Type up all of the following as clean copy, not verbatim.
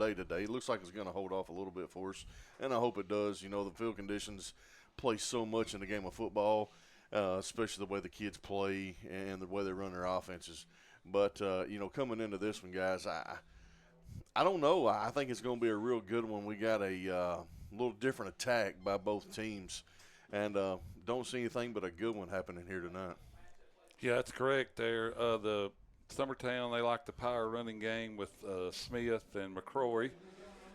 day today. It looks like it's going to hold off a little bit for us, and I hope it does. You know, the field conditions play so much in the game of football, especially the way the kids play and the way they run their offenses. But, you know, coming into this one, guys, I don't know. I think it's going to be a real good one. We got a little different attack by both teams, and don't see anything but a good one happening here tonight. Yeah, that's correct there. The Summertown, they like the power running game with Smith and McCrory.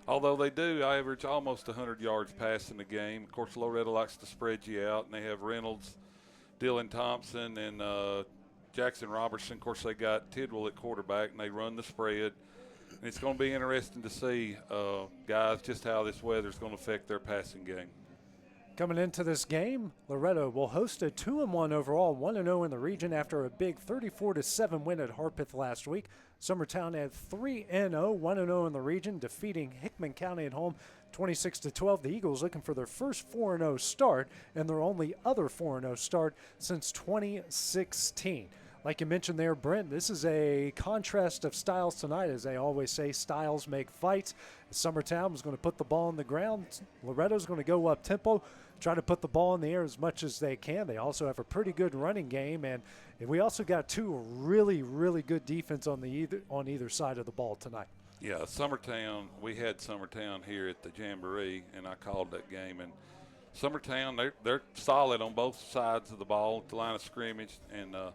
Although they do average almost 100 yards passing the game. Of course, Loretto likes to spread you out, and they have Reynolds, Dylan Thompson, and Jackson Robertson. Of course, they got Tidwell at quarterback, and they run the spread. And it's going to be interesting to see, guys, just how this weather is going to affect their passing game. Coming into this game, Loretto will host a 2-1 overall, 1-0 in the region after a big 34-7 win at Harpeth last week. Summertown had 3-0, 1-0 in the region, defeating Hickman County at home 26-12. The Eagles looking for their first 4-0 start and their only other 4-0 start since 2016. Like you mentioned there, Brent, this is a contrast of styles tonight. As they always say, styles make fights. Summertown is going to put the ball on the ground. Loretto's going to go up tempo, try to put the ball in the air as much as they can. They also have a pretty good running game, and we also got two really, really good defense on either side of the ball tonight. Yeah, Summertown, we had Summertown here at the Jamboree, and I called that game. And Summertown, they're solid on both sides of the ball at the line of scrimmage, and the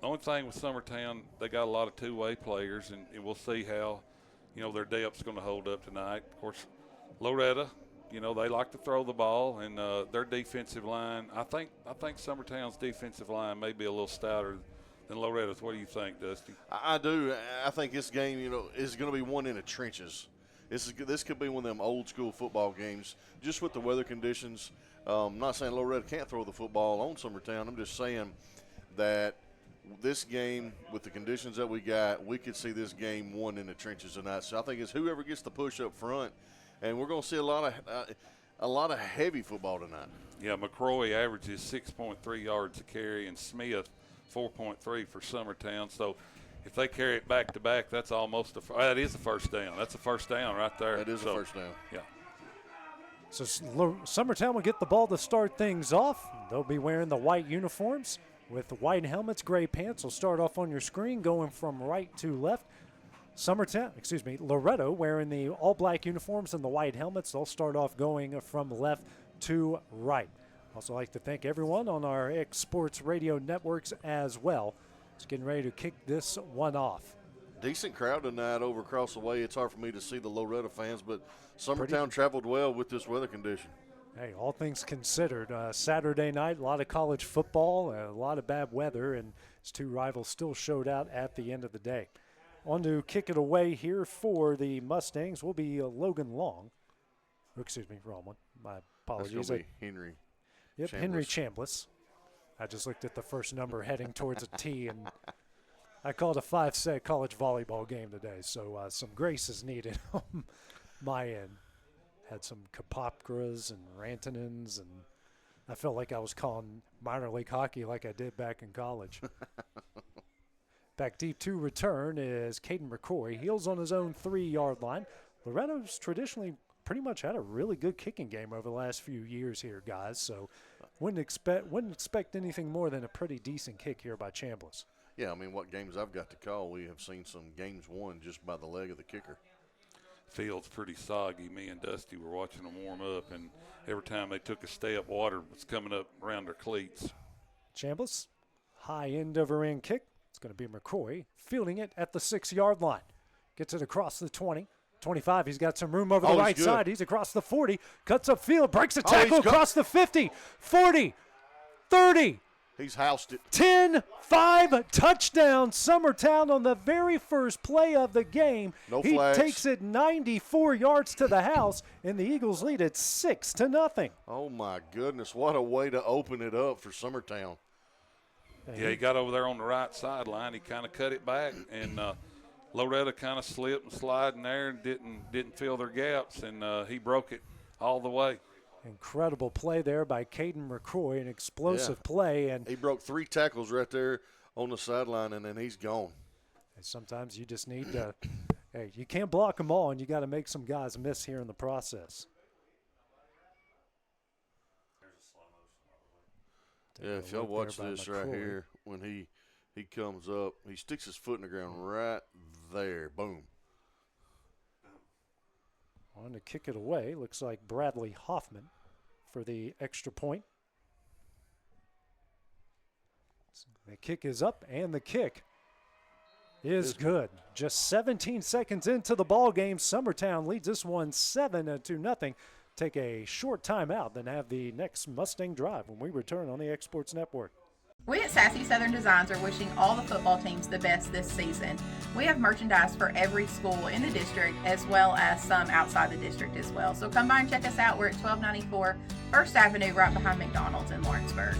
only thing with Summertown, they got a lot of two-way players, and we'll see how, you know, their depth's going to hold up tonight. Of course, Loretto, you know, they like to throw the ball, and their defensive line, I think Summertown's defensive line may be a little stouter than Loretto's. What do you think, Dusty? I do. I think this game, you know, is going to be one in the trenches. This could be one of them old-school football games, just with the weather conditions. I'm not saying Loretto can't throw the football on Summertown. I'm just saying that this game, with the conditions that we got, we could see this game won in the trenches tonight. So I think it's whoever gets the push up front, and we're going to see a lot of heavy football tonight. Yeah, McCrory averages 6.3 yards a carry, and Smith 4.3 for Summertown. So if they carry it back to back, that's almost that is a first down. That's a first down right there. That is a first down. Yeah. So Summertown will get the ball to start things off. They'll be wearing the white uniforms with white helmets, gray pants. Will start off on your screen going from right to left. Loretto wearing the all-black uniforms and the white helmets. They'll start off going from left to right. Also like to thank everyone on our X Sports Radio networks as well. Just getting ready to kick this one off. Decent crowd tonight over across the way. It's hard for me to see the Loretto fans, but Summertown traveled well with this weather condition. Hey, all things considered, Saturday night, a lot of college football, a lot of bad weather, and these two rivals still showed out at the end of the day. On to kick it away here for the Mustangs will be Logan Long. Excuse me, wrong one. My apologies. That's going to be Henry. Yep, Chambliss. Henry Chambliss. I just looked at the first number heading towards a T, and I called a 5-set college volleyball game today, so some grace is needed on my end. Had some Kapopkras and Rantanens, and I felt like I was calling minor league hockey like I did back in college. Back deep to return is Caden McCoy. Heels on his own 3-yard line. Loretto's traditionally pretty much had a really good kicking game over the last few years here, guys, so wouldn't expect anything more than a pretty decent kick here by Chambliss. Yeah, I mean, what games I've got to call, we have seen some games won just by the leg of the kicker. Field's pretty soggy. Me and Dusty were watching them warm up, and every time they took a step, water was coming up around their cleats. Chambliss, high end over end kick. It's going to be McCoy fielding it at the 6-yard line. Gets it across the 20, 25. He's got some room over the right side. He's across the 40, cuts upfield, breaks a tackle across the 50, 40, 30. He's housed it. 10-5 touchdown Summertown on the very first play of the game. No he flags. Takes it 94 yards to the house, and the Eagles lead it 6-0. Oh, my goodness. What a way to open it up for Summertown. Yeah, he got over there on the right sideline. He kind of cut it back, and Loretto kind of slipped and slid in there and didn't fill their gaps, and he broke it all the way. Incredible play there by Caden McCoy, an explosive play. And he broke 3 tackles right there on the sideline, and then he's gone. And sometimes you just need to hey, you can't block them all, and you got to make some guys miss here in the process. Yeah, if y'all watch this right here, when he comes up, he sticks his foot in the ground right there. Boom. On to kick it away. Looks like Bradley Hoffman for the extra point. So the kick is up, and the kick is good. Just 17 seconds into the ball game, Summertown leads this one 7-0. Take a short timeout, then have the next Mustang Drive when we return on the Exports Network. We at Sassy Southern Designs are wishing all the football teams the best this season. We have merchandise for every school in the district as well as some outside the district as well. So come by and check us out. We're at 1294 First Avenue right behind McDonald's in Lawrenceburg.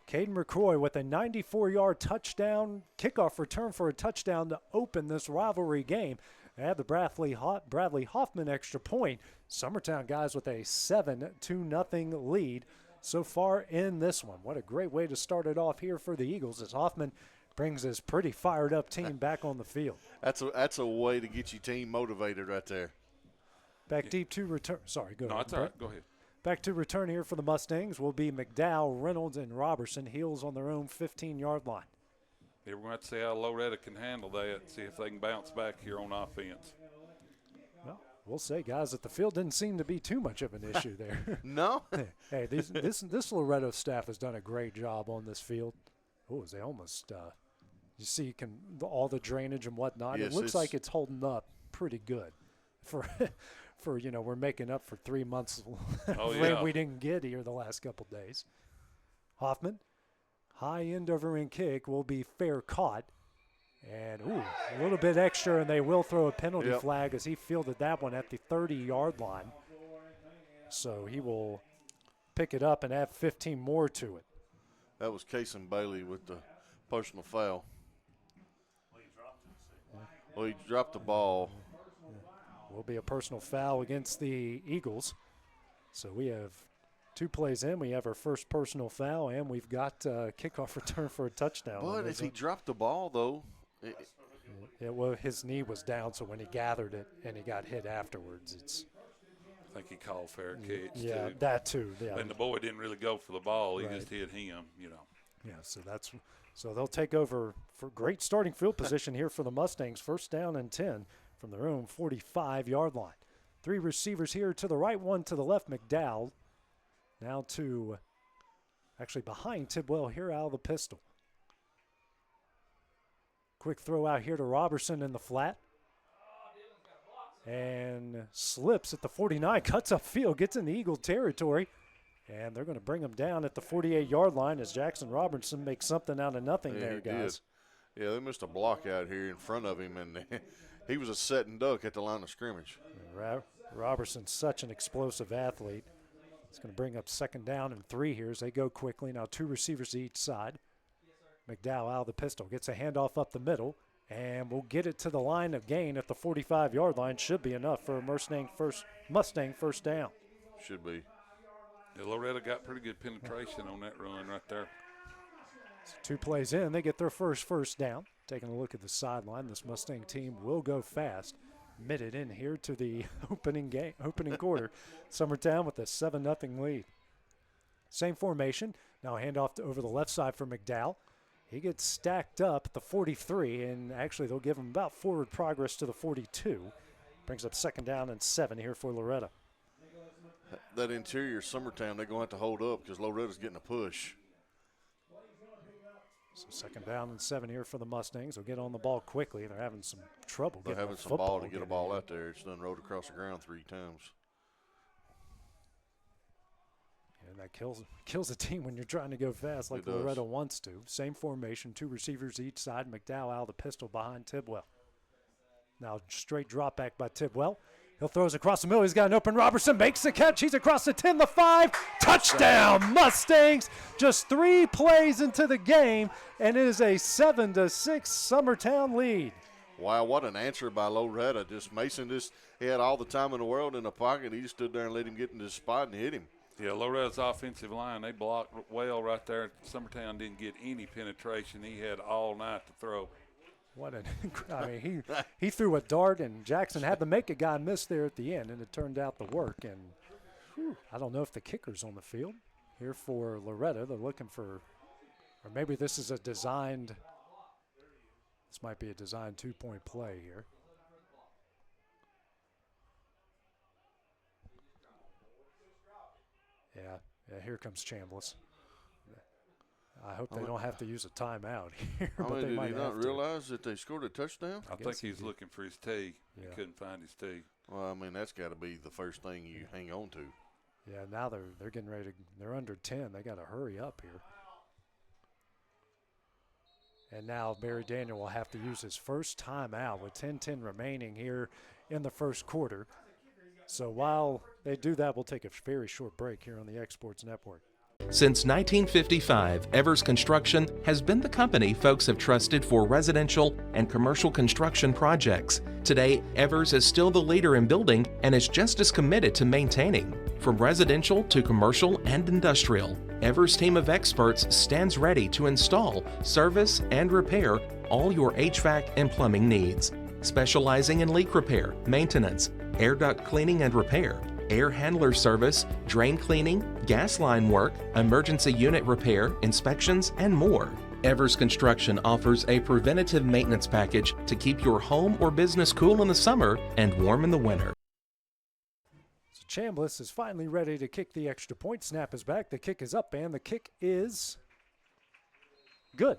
Caden McCroy with a 94-yard touchdown kickoff return for a touchdown to open this rivalry game. They have the Bradley Hoffman extra point. Summertown guys with a 7-0 lead so far in this one. What a great way to start it off here for the Eagles as Hoffman brings his pretty fired up team back on the field. That's a way to get your team motivated right there. Back deep to return. Sorry, go ahead. No, that's all right. Go ahead. Back to return here for the Mustangs will be McDowell, Reynolds, and Robertson. Heels on their own 15-yard line. Yeah, we're going to have to see how Loretto can handle that, see if they can bounce back here on offense. Well, we'll say, guys, that the field didn't seem to be too much of an issue there. No? Hey, this Loretto staff has done a great job on this field. Oh, they almost you see all the drainage and whatnot. Yes, it looks like it's holding up pretty good for we're making up for 3 months of rain we didn't get here the last couple days. Hoffman, high end over in kick will be fair caught. And, a little bit extra, and they will throw a penalty flag as he fielded that one at the 30-yard line. So he will pick it up and add 15 more to it. That was Kason Bailey with the personal foul. Well, he dropped the ball. Will be a personal foul against the Eagles. So we have 2 plays in. We have our first personal foul, and we've got kickoff return for a touchdown. But if he dropped the ball, though. His knee was down, so when he gathered it and he got hit afterwards, I think he called fair catch. Yeah, too. that too. Yeah. And the boy didn't really go for the ball. He Right. just hit him, Yeah, so they'll take over for great starting field position here for the Mustangs. First down and 10 from their own 45-yard line. 3 receivers here to the right, 1 to the left. McDowell now actually behind Tidwell here out of the pistol. Quick throw out here to Robertson in the flat. And slips at the 49, cuts upfield, gets in the Eagle territory. And they're going to bring him down at the 48-yard line as Jackson Robertson makes something out of nothing there, guys. Did. Yeah, they missed a block out here in front of him, and he was a setting duck at the line of scrimmage. Robertson's such an explosive athlete. It's going to bring up second down and 3 here as they go quickly. Now 2 receivers each side. McDowell out of the pistol, gets a handoff up the middle, and we'll get it to the line of gain at the 45-yard line. Should be enough for a Mustang first down. Should be. Yeah, Loretto got pretty good penetration on that run right there. So 2 plays in, they get their first down. Taking a look at the sideline, this Mustang team will go fast. Mitted in here to the opening quarter. Summertown with a 7-0 lead. Same formation. Now handoff over the left side for McDowell. He gets stacked up at the 43, and actually they'll give him about forward progress to the 42. Brings up second down and 7 here for Loretto. That interior Summertown, they're going to have to hold up because Loretto's getting a push. So second down and 7 here for the Mustangs. They'll get on the ball quickly. They're having some trouble They're getting having the some ball to football get a ball out there. It's done rolled across the ground 3 times. And that kills a team when you're trying to go fast like Loretto wants to. Same formation, 2 receivers each side. McDowell out of the pistol behind Tidwell. Now straight drop back by Tidwell. He'll throws across the middle. He's got an open. Robertson makes the catch. He's across the 10, the 5. Touchdown, Mustangs. Just 3 plays into the game, and it is a 7-6 Summertown lead. Wow, what an answer by Loretto. Just Mason, he had all the time in the world in the pocket. He just stood there and let him get in his spot and hit him. Yeah, Loretto's offensive line, they blocked well right there. Summertown didn't get any penetration. He had all night to throw. What an I mean, he threw a dart, and Jackson had to make a guy miss there at the end, and it turned out to work. And I don't know if the kicker's on the field here for Loretto. They're looking for, or maybe this is a designed, this might be a designed two-point play here. Yeah, here comes Chambliss. I hope they don't have to use a timeout here. I but mean, they did might he not have to. realize that they scored a touchdown? I think he's looking for his tee. Yeah. He couldn't find his tee. Well, I mean, that's got to be the first thing you hang on to. Yeah, now they're getting ready to. They're under 10. They got to hurry up here. And now Barry Daniel will have to use his first timeout with 10:10 remaining here in the first quarter. So while they do that, we'll take a very short break here on the Exports Network. Since 1955, Evers Construction has been the company folks have trusted for residential and commercial construction projects. Today, Evers is still the leader in building and is just as committed to maintaining. From residential to commercial and industrial, Evers' team of experts stands ready to install, service, and repair all your HVAC and plumbing needs. Specializing in leak repair, maintenance, air duct cleaning and repair, air handler service, drain cleaning, gas line work, emergency unit repair, inspections, and more. Evers Construction offers a preventative maintenance package to keep your home or business cool in the summer and warm in the winter. So Chambliss is finally ready to kick the extra point. Snap is back. The kick is up, and the kick is good.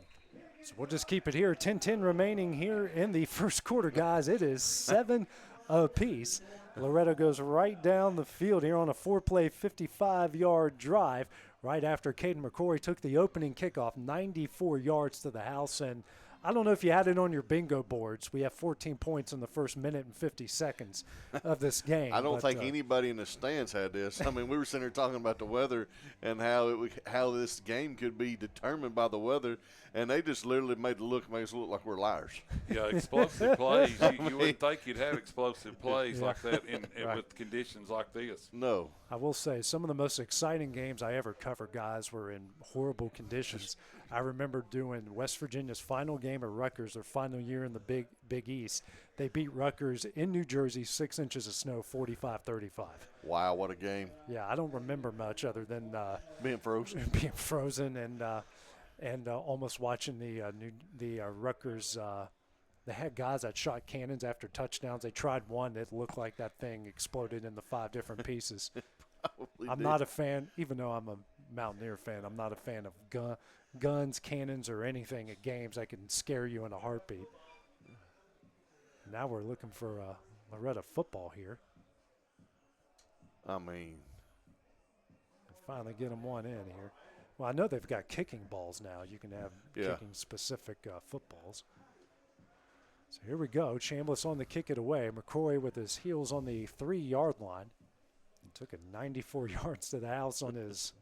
So we'll just keep it here. 10:10 remaining here in the first quarter, guys. It is 7 apiece. Loretto goes right down the field here on a 4-play, 55-yard drive right after Caden McCrory took the opening kickoff, 94 yards to the house. And I don't know if you had it on your bingo boards. We have 14 points in the first minute and 50 seconds of this game. I don't think anybody in the stands had this. I mean, we were sitting there talking about the weather and how this game could be determined by the weather, and they just literally made us look like we're liars. Yeah, explosive plays. You wouldn't think you'd have explosive plays like that Right. with conditions like this. No. I will say some of the most exciting games I ever covered, guys, were in horrible conditions. I remember doing West Virginia's final game at Rutgers, their final year in the Big East. They beat Rutgers in New Jersey, 6 inches of snow, 45-35. Wow, what a game. Yeah, I don't remember much other than Being frozen. being frozen and almost watching the Rutgers. They had guys that shot cannons after touchdowns. They tried one that looked like that thing exploded into 5 different pieces. I'm not a fan, even though I'm a Mountaineer fan, I'm not a fan of guns, cannons, or anything at games that can scare you in a heartbeat. Now we're looking for Loretto football here. I mean, Finally get them one in here. Well, I know they've got kicking balls now. You can have kicking specific footballs. So here we go. Chambliss on the kick it away. McCrory with his heels on the 3-yard line. He took it 94 yards to the house on his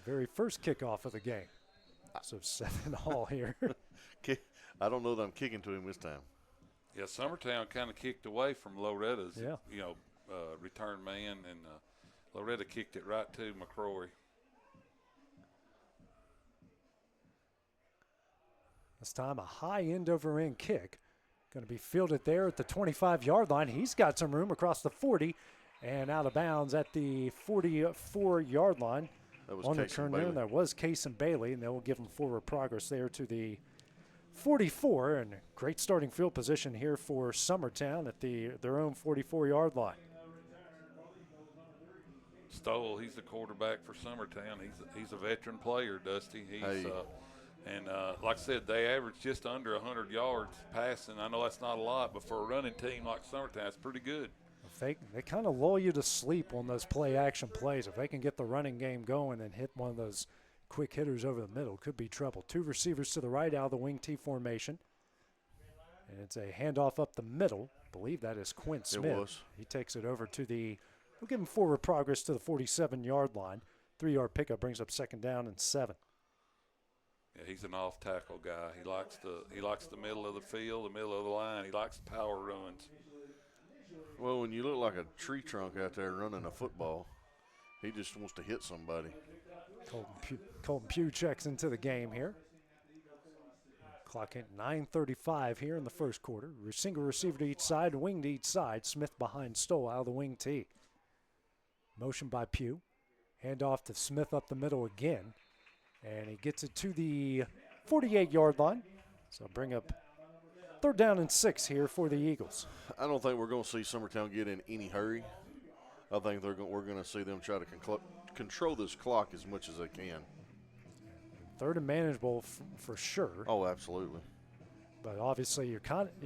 very first kickoff of the game. So 7-all here. I don't know that I'm kicking to him this time. Yeah, Summertown kind of kicked away from Loretta's, Yeah. return man, and Loretto kicked it right to McCrory. This time a high end over end kick. Going to be fielded there at the 25-yard line. He's got some room across the 40 and out of bounds at the 44-yard line. That was on the Casey turn Bailey. there. That was Case and Bailey, and they will give him forward progress there to the 44. And great starting field position here for Summertown at their own 44-yard line. Stoll, he's the quarterback for Summertown. He's a veteran player, Dusty. Like I said, they average just under 100 yards passing. I know that's not a lot, but for a running team like Summertown, it's pretty good. They kind of lull you to sleep on those play-action plays. If they can get the running game going and hit one of those quick hitters over the middle, could be trouble. 2 receivers to the right out of the wing T formation. And it's a handoff up the middle. I believe that is Quint Smith. It was. He takes it over to we'll give him forward progress to the 47-yard line. 3-yard pickup brings up 2nd down and 7. Yeah, he's an off-tackle guy. He likes the middle of the field, the middle of the line. He likes power runs. Well, when you look like a tree trunk out there running a football, He just wants to hit somebody. Colton Pugh checks into the game here. Clock at 9:35 here in the first quarter. Single receiver to each side, wing to each side. Smith behind Stoll out of the wing tee. Motion by Pugh. Hand off to Smith up the middle again. And he gets it to the 48-yard line. So bring up 3rd down and 6 here for the Eagles. I don't think we're going to see Summertown get in any hurry. I think we're going to see them try to control this clock as much as they can. 3rd and manageable for sure. Oh, absolutely. But obviously you're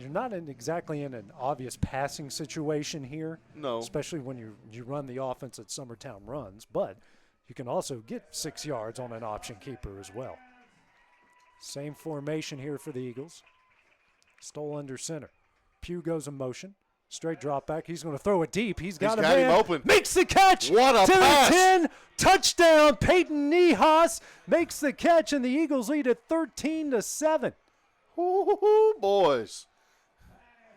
not exactly in an obvious passing situation here. No. Especially when you run the offense that Summertown runs. But you can also get 6 yards on an option keeper as well. Same formation here for the Eagles. Stoll under center. Pugh goes in motion. Straight drop back. He's going to throw it deep. He's got him open. Makes the catch. What a to pass. The 10. Touchdown. Peyton Nihas makes the catch, and the Eagles lead at 13-7. Ooh, boys.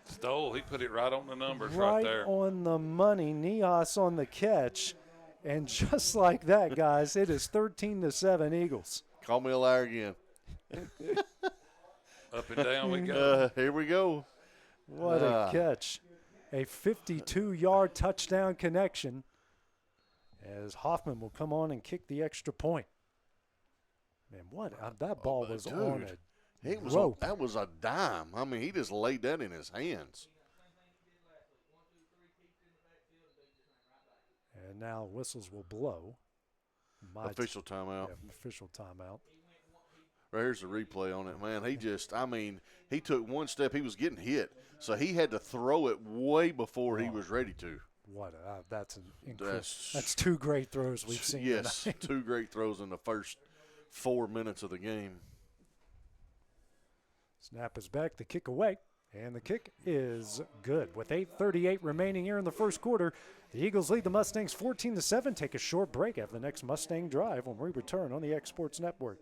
Stoll, he put it right on the numbers right there. On the money. Nihas on the catch. And just like that, guys, it is 13-7 Eagles. Call me a liar again. Up and down we go. Here we go. What a catch. A 52-yard touchdown connection as Hoffman will come on and kick the extra point. Man, what? That ball was on a rope. That was a dime. I mean, he just laid that in his hands. And now whistles will blow. Official timeout. Yeah, official timeout. Right here's the replay on it, man. He took one step. He was getting hit, so he had to throw it way before he was ready to. That's that's 2 great throws we've seen. Yes, tonight. 2 great throws in the first 4 minutes of the game. Snap is back, the kick away, and the kick is good. With 8:38 remaining here in the first quarter, the Eagles lead the Mustangs 14-7. Take a short break after the next Mustang Drive when we return on the X Sports Network.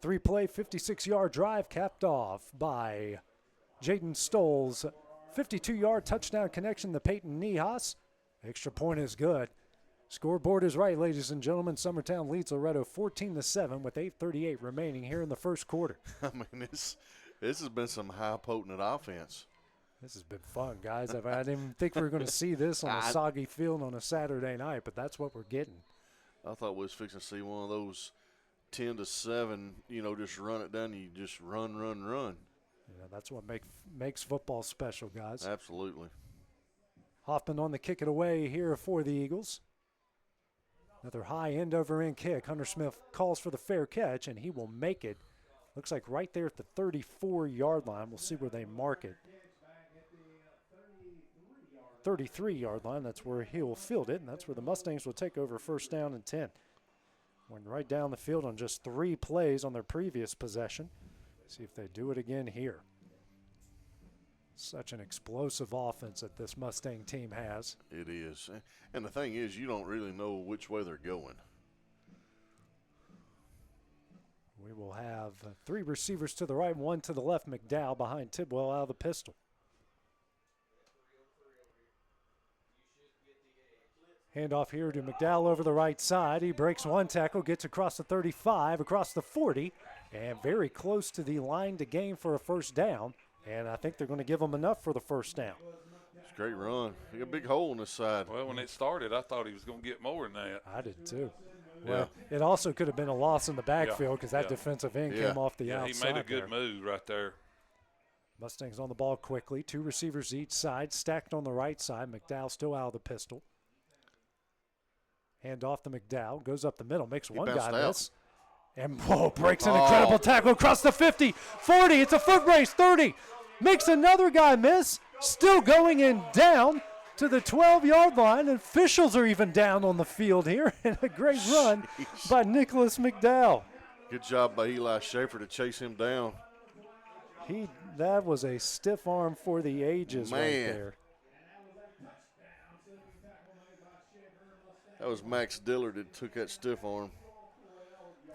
Three-play, 56-yard drive capped off by Jaden Stoll's 52-yard touchdown connection to Peyton Nihas. Extra point is good. Scoreboard is right, ladies and gentlemen. Summertown leads Loretto 14-7 with 8:38 remaining here in the first quarter. I mean, this has been some high potent offense. This has been fun, guys. I didn't even think we were going to see this on a soggy field on a Saturday night, but that's what we're getting. I thought we was fixing to see one of those 10-7, just run it down. You just run. Yeah, that's what makes football special, guys. Absolutely. Hoffman on the kick it away here for the Eagles. Another high end-over-end kick. Hunter Smith calls for the fair catch, and he will make it. Looks like right there at the 34-yard line. We'll see where they mark it. 33-yard line, that's where he'll field it, and that's where the Mustangs will take over 1st down and 10. Went right down the field on just 3 plays on their previous possession. See if they do it again here. Such an explosive offense that this Mustang team has. It is. And the thing is, you don't really know which way they're going. We will have 3 receivers to the right, 1 to the left. McDowell behind Tidwell out of the pistol. Handoff here to McDowell over the right side. He breaks 1 tackle, gets across the 35, across the 40, and very close to the line to gain for a 1st down. And I think they're going to give them enough for the 1st down. It's a great run. He got a big hole in this side. Well, when it started, I thought he was going to get more than that. I did too. Well, it also could have been a loss in the backfield because that defensive end came off the outside. He made a good move right there. Mustangs on the ball quickly. 2 receivers each side, stacked on the right side. McDowell still out of the pistol. Hand off to McDowell, goes up the middle, makes one guy miss. And breaks an incredible tackle across the 50, 40. It's a foot race, 30. Makes another guy miss. Still going and down to the 12-yard line. And officials are even down on the field here. And a great run by Nicholas McDowell. Good job by Eli Schaefer to chase him down. That was a stiff arm for the ages right there. That was Max Dillard that took that stiff arm.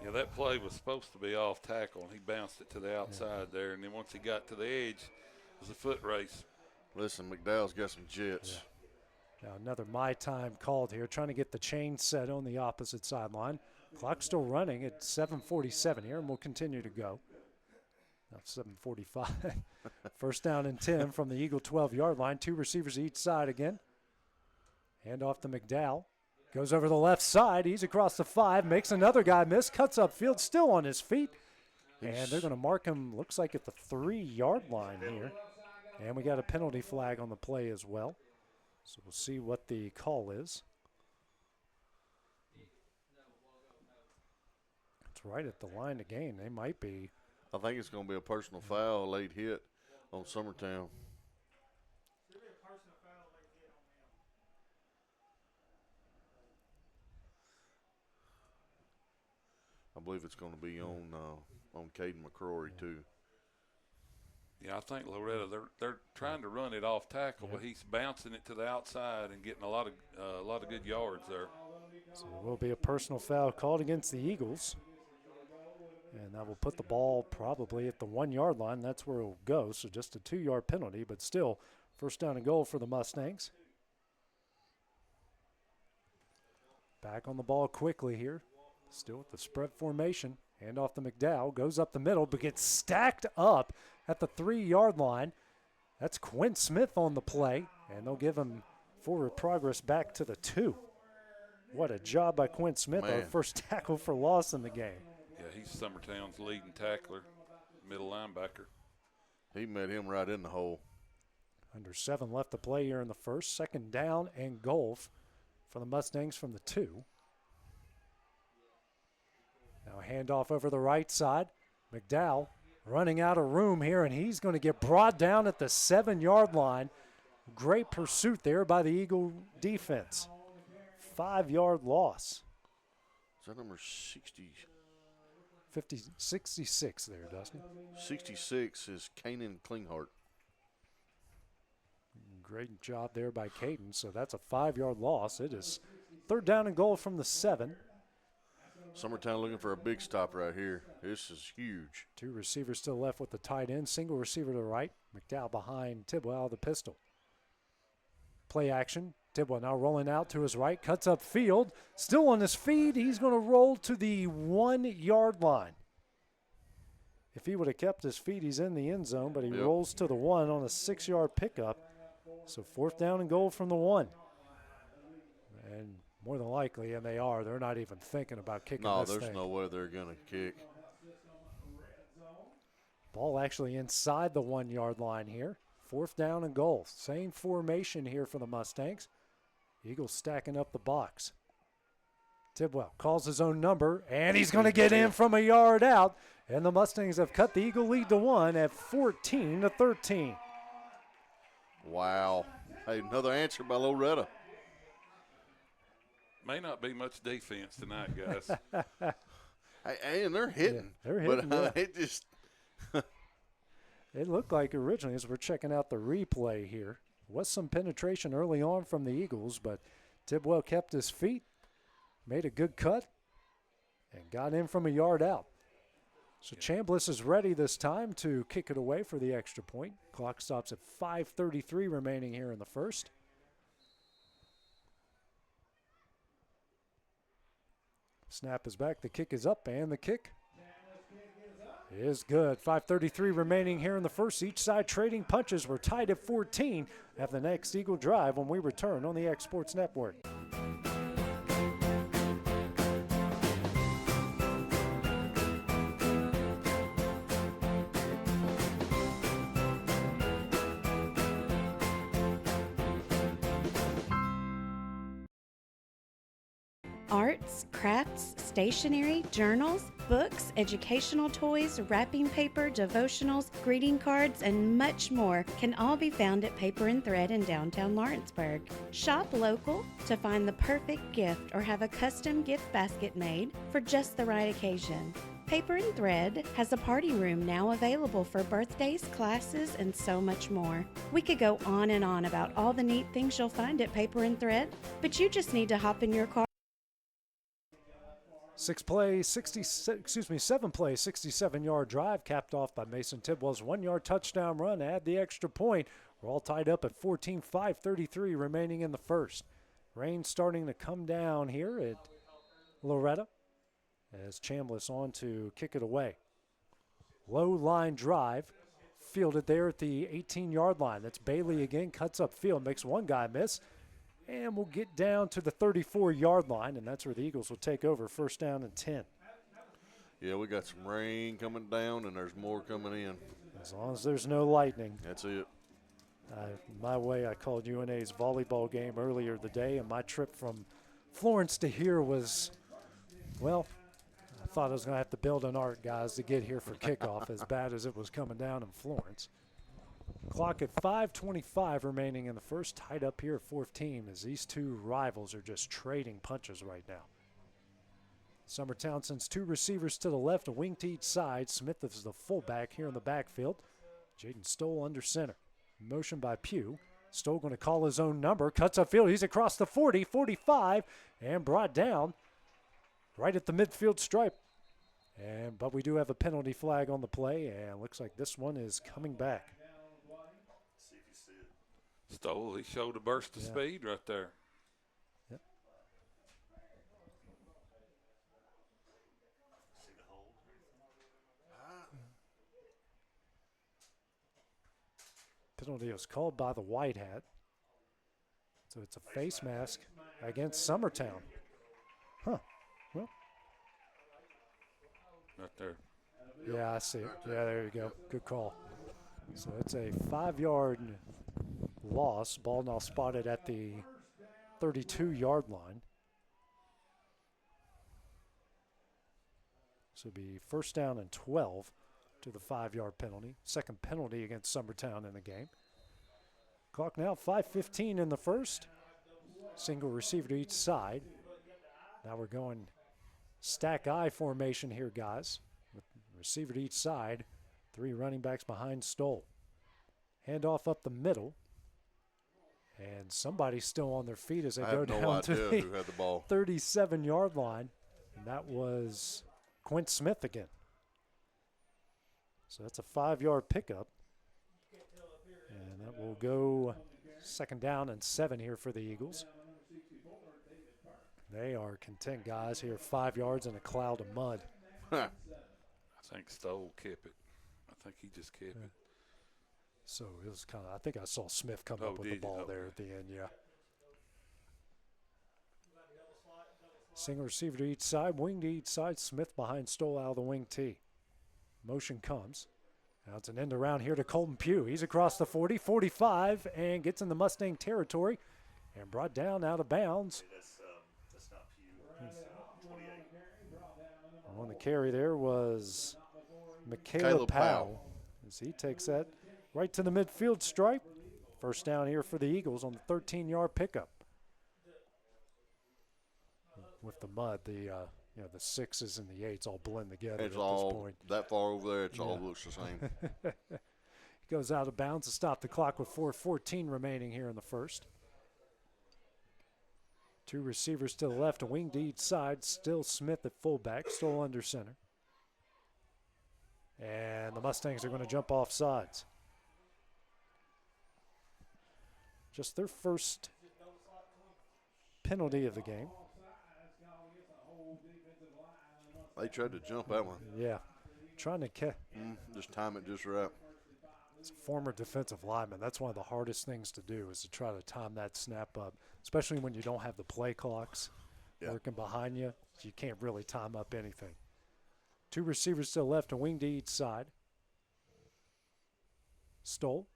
Yeah, that play was supposed to be off tackle, and he bounced it to the outside there. And then once he got to the edge, it was a foot race. Listen, McDowell's got some jets. Yeah. Now another my time called here, trying to get the chain set on the opposite sideline. Clock still running at 7:47 here, and we'll continue to go. Now 7:45. First down and 10 from the Eagle 12-yard line. 2 receivers each side again. Hand off to McDowell. Goes over the left side. He's across the 5. Makes another guy miss. Cuts upfield. Still on his feet. And they're going to mark him, looks like at the 3-yard line here. And we got a penalty flag on the play as well. So we'll see what the call is. It's right at the line to gain. They might be. I think it's going to be a personal foul, a late hit on Summertown. I believe it's going to be on Caden McCrory too. Yeah, I think Loretto, they're trying to run it off tackle, but he's bouncing it to the outside and getting a lot of good yards there. So there will be a personal foul called against the Eagles. And that will put the ball probably at the 1-yard line. That's where it will go. So just a 2-yard penalty, but still first down and goal for the Mustangs. Back on the ball quickly here. Still with the spread formation. Hand off to McDowell. Goes up the middle, but gets stacked up at the 3-yard line. That's Quinn Smith on the play, and they'll give him forward progress back to the 2. What a job by Quinn Smith, our first tackle for loss in the game. Yeah, he's Summertown's leading tackler, middle linebacker. He met him right in the hole. Under 7 left to play here in the first. Second down and goal for the Mustangs from the 2. Now handoff over the right side. McDowell running out of room here, and he's going to get brought down at the 7-yard line. Great pursuit there by the Eagle defense. 5-yard loss. Is that number 60? 66 there, Dustin. 66 is Kanan Klinghardt. Great job there by Caden. So that's a 5-yard loss. It is third down and goal from the 7. Summertown looking for a big stop right here. This is huge. 2 receivers still left with the tight end. Single receiver to the right. McDowell behind Tidwell out of the pistol. Play action. Tidwell now rolling out to his right. Cuts up field. Still on his feet. He's going to roll to the 1-yard line. If he would have kept his feet, he's in the end zone, but he rolls to the 1 on a 6-yard pickup. So fourth down and goal from the 1. And more than likely, and they're not even thinking about kicking this thing. No, there's no way they're going to kick. Ball actually inside the 1-yard line here. Fourth down and goal. Same formation here for the Mustangs. Eagles stacking up the box. Tidwell calls his own number, and he's going to get in from a yard out. And the Mustangs have cut the Eagle lead to 1 at 14-13. Wow. Hey, another answer by Loretto. May not be much defense tonight, guys. Hey, and they're hitting. Yeah, they're hitting. But it just it looked like originally, as we're checking out the replay here, was some penetration early on from the Eagles, but Tidwell kept his feet, made a good cut, and got in from a yard out. So Chambliss is ready this time to kick it away for the extra point. Clock stops at 5:33 remaining here in the first. Snap is back, the kick is up, and the kick is good. 5:33 remaining here in the first. Each side trading punches. We're tied at 14 at the next Eagle Drive when we return on the X Sports Network. Arts, crafts, stationery, journals, books, educational toys, wrapping paper, devotionals, greeting cards, and much more can all be found at Paper and Thread in downtown Lawrenceburg. Shop local to find the perfect gift or have a custom gift basket made for just the right occasion. Paper and Thread has a party room now available for birthdays, classes, and so much more. We could go on and on about all the neat things you'll find at Paper and Thread, but you just need to hop in your car. 7-play, 67-yard drive capped off by Mason Tidwell's 1-yard touchdown run. Add the extra point. We're all tied up at 14, 5:33 remaining in the first. Rain starting to come down here at Loretto as Chambliss on to kick it away. Low line drive fielded there at the 18-yard line. That's Bailey again, cuts up field, makes one guy miss. And we'll get down to the 34-yard line, and that's where the Eagles will take over, first down and 10. Yeah, we got some rain coming down, and there's more coming in. As long as there's no lightning. That's it. My way, I called UNA's volleyball game earlier today, and my trip from Florence to here was, well, I thought I was going to have to build an ark, guys, to get here for kickoff, as bad as it was coming down in Florence. Clock at 5:25 remaining in the first, tied up here at 14 as these two rivals are just trading punches right now. Summertown sends two receivers to the left, a wing to each side. Smith is the fullback here in the backfield. Jaden Stoll under center. Motion by Pugh. Stoll going to call his own number, cuts upfield. He's across the 40, 45, and brought down right at the midfield stripe. But we do have a penalty flag on the play, and looks like this one is coming back. Stoll, he showed a burst of speed right there. Yep. Penalty was called by the white hat. So it's a face mask against Summertown. Huh. Well. Right there. Yeah, I see it. Yeah, there you go. Good call. So it's a 5-yard loss. Ball now spotted at the 32-yard line. So it'll be first down and 12 to the 5-yard penalty. Second penalty against Summertown in the game. Clock now 5:15 in the first. Single receiver to each side. Now we're going stack I formation here, guys. With receiver to each side. 3 running backs behind Stoll. Handoff up the middle. And somebody's still on their feet as they go down to the 37-yard line. And that was Quint Smith again. So that's a 5-yard pickup. And that will go second down and 7 here for the Eagles. They are content, guys, here 5 yards in a cloud of mud. I think Stoll kept it. I think he just kept it. So it was kind of, I think I saw Smith come up with the ball there at the end, yeah. Single receiver to each side, wing to each side. Smith behind Stoll out of the wing tee. Motion comes. Now it's an end around here to Colton Pugh. He's across the 40, 45, and gets in the Mustang territory and brought down out of bounds. That's not Pugh. 28. On the carry there was Caleb Powell. As he takes that right to the midfield stripe. First down here for the Eagles on the 13-yard pickup. With the mud, the 6s and the 8s all blend together It's at all this point. that far over there. It's all looks the same. He goes out of bounds to stop the clock with 4:14 remaining here in the first. 2 receivers to the left, a wing to each side. Still Smith at fullback, still under center. And the Mustangs are going to jump off sides. Just their first penalty of the game. They tried to jump that one. Yeah, trying to catch. Just time it just right. As a former defensive lineman, that's one of the hardest things to do is to try to time that snap up, especially when you don't have the play clocks working behind you. You can't really time up anything. 2 receivers to the left, a wing to each side. Stoll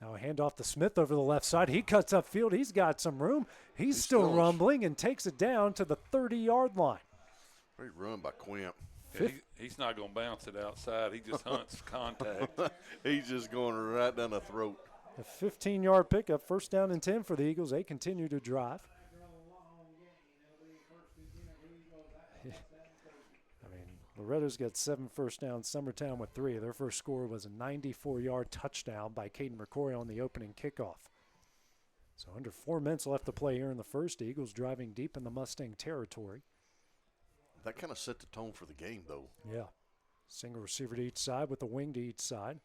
Now a handoff to Smith over the left side. He cuts upfield. He's got some room. He's still rumbling and takes it down to the 30-yard line. Great run by Quimp. Yeah, he's not going to bounce it outside. He just hunts contact. He's just going right down the throat. A 15-yard pickup, first down and 10 for the Eagles. They continue to drive. Loretto's got 7 first downs, Summertown with 3. Their first score was a 94-yard touchdown by Caden McCrory on the opening kickoff. So under 4 minutes left to play here in the first. Eagles driving deep in the Mustang territory. That kind of set the tone for the game, though. Yeah. Single receiver to each side with a wing to each side.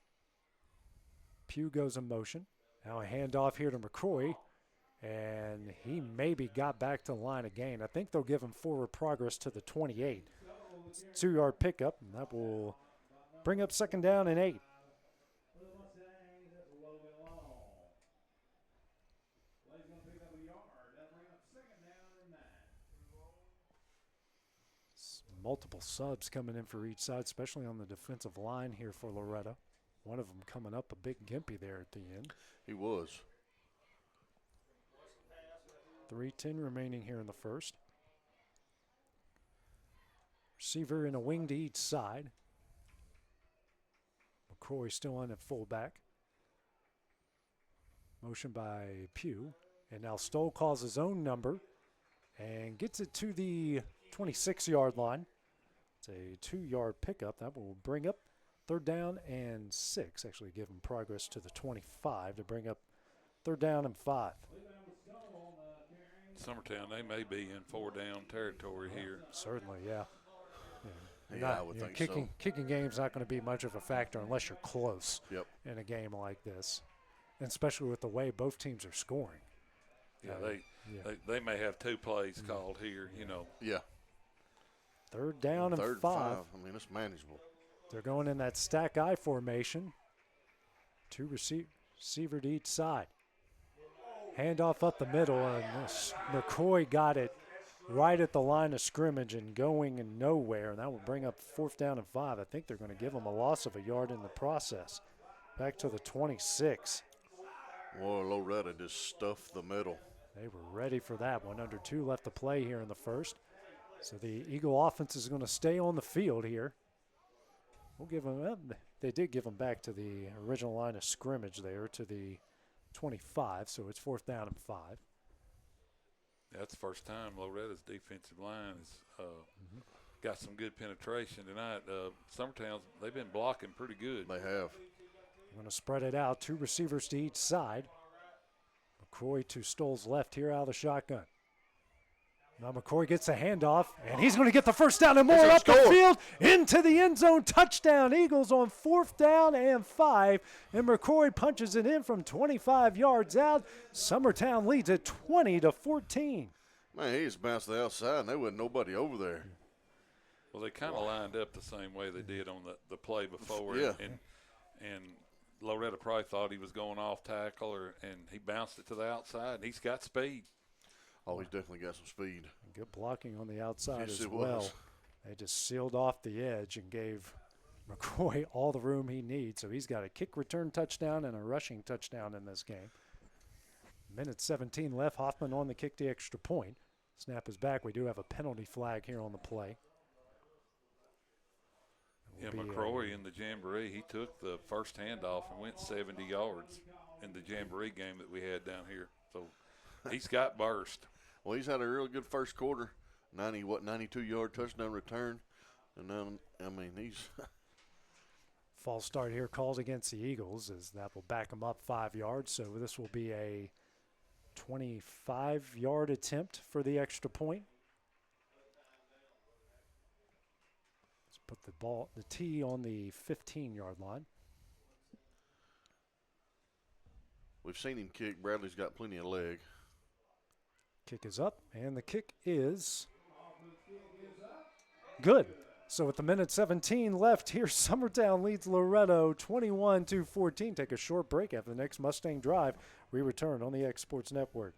Pugh goes in motion. Now a handoff here to McCrory. And he maybe got back to the line again. I think they'll give him forward progress to the 28. 2-yard pickup, and that will bring up second down and 8. Multiple subs coming in for each side, especially on the defensive line here for Loretto. One of them coming up a big gimpy there at the end. He was. 3:10 remaining here in the first. Receiver in a wing to each side. McCrory still on at fullback. Motion by Pugh. And now Stoll calls his own number and gets it to the 26-yard line. It's a 2-yard pickup. That will bring up third down and 6. Actually give him progress to the 25 to bring up third down and 5. Summertown, they may be in 4-down territory here. Certainly, yeah. Yeah, I would think so. Kicking game's not going to be much of a factor unless you're close in a game like this, and especially with the way both teams are scoring. Yeah, they may have 2 plays called here, you know. Yeah. Third down and 5. I mean, it's manageable. They're going in that stack I formation. 2 receiver to each side. Handoff up the middle, and McCoy got it right at the line of scrimmage and going in nowhere, and that will bring up 4th down and 5. I think they're going to give them a loss of a yard in the process. Back to the 26. Boy, Loretto just stuffed the middle. They were ready for that one. Under 2 left to play here in the first. So the Eagle offense is going to stay on the field here. We'll give them, they did give them back to the original line of scrimmage there to the 25, so it's 4th down and 5. That's the first time Loretta's defensive line has got some good penetration tonight. Summertown, they've been blocking pretty good. They have. I'm going to spread it out. 2 receivers to each side. McCrory to Stoll's left here out of the shotgun. Now McCrory gets a handoff, and he's going to get the first down and more up the field into the end zone. Touchdown, Eagles on 4th down and 5. And McCrory punches it in from 25 yards out. Summertown leads at 20-14. Man, he just bounced the outside, and there wasn't nobody over there. Well, they kind of lined up the same way they did on the play before. Yeah. And Loretto probably thought he was going off tackle, and he bounced it to the outside, and he's got speed. Oh, he's definitely got some speed. Good blocking on the outside Yes, as it well. was. They just sealed off the edge and gave McCroy all the room he needs. So he's got a kick return touchdown and a rushing touchdown in this game. Minute 17 left. Hoffman on the kick to extra point. Snap is back. We do have a penalty flag here on the play. Yeah, McCrory in the Jamboree, he took the first handoff and went 70 yards in the Jamboree game that we had down here. So he's got burst. Well, he's had a real good first quarter, 92-yard touchdown return. And then, I mean, he's – false start here called against the Eagles, as that will back them up 5 yards. So this will be a 25-yard attempt for the extra point. Let's put the tee on the 15-yard line. We've seen him kick. Bradley's got plenty of leg. Kick is up, and the kick is good. So with the minute 17 left here, Summertown leads Loretto 21-14. Take a short break after the next Mustang Drive. We return on the X Sports Network.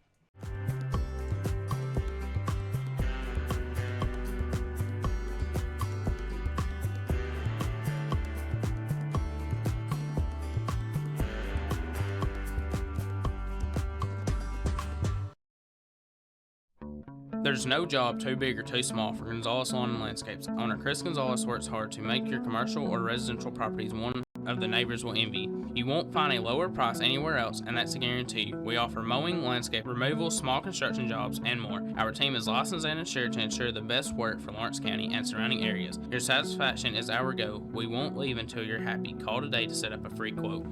There's no job too big or too small for Gonzalez Lawn and Landscapes. Owner Chris Gonzalez works hard to make your commercial or residential properties one of the neighbors will envy. You won't find a lower price anywhere else, and that's a guarantee. We offer mowing, landscape removal, small construction jobs, and more. Our team is licensed and insured to ensure the best work for Lawrence County and surrounding areas. Your satisfaction is our goal. We won't leave until you're happy. Call today to set up a free quote.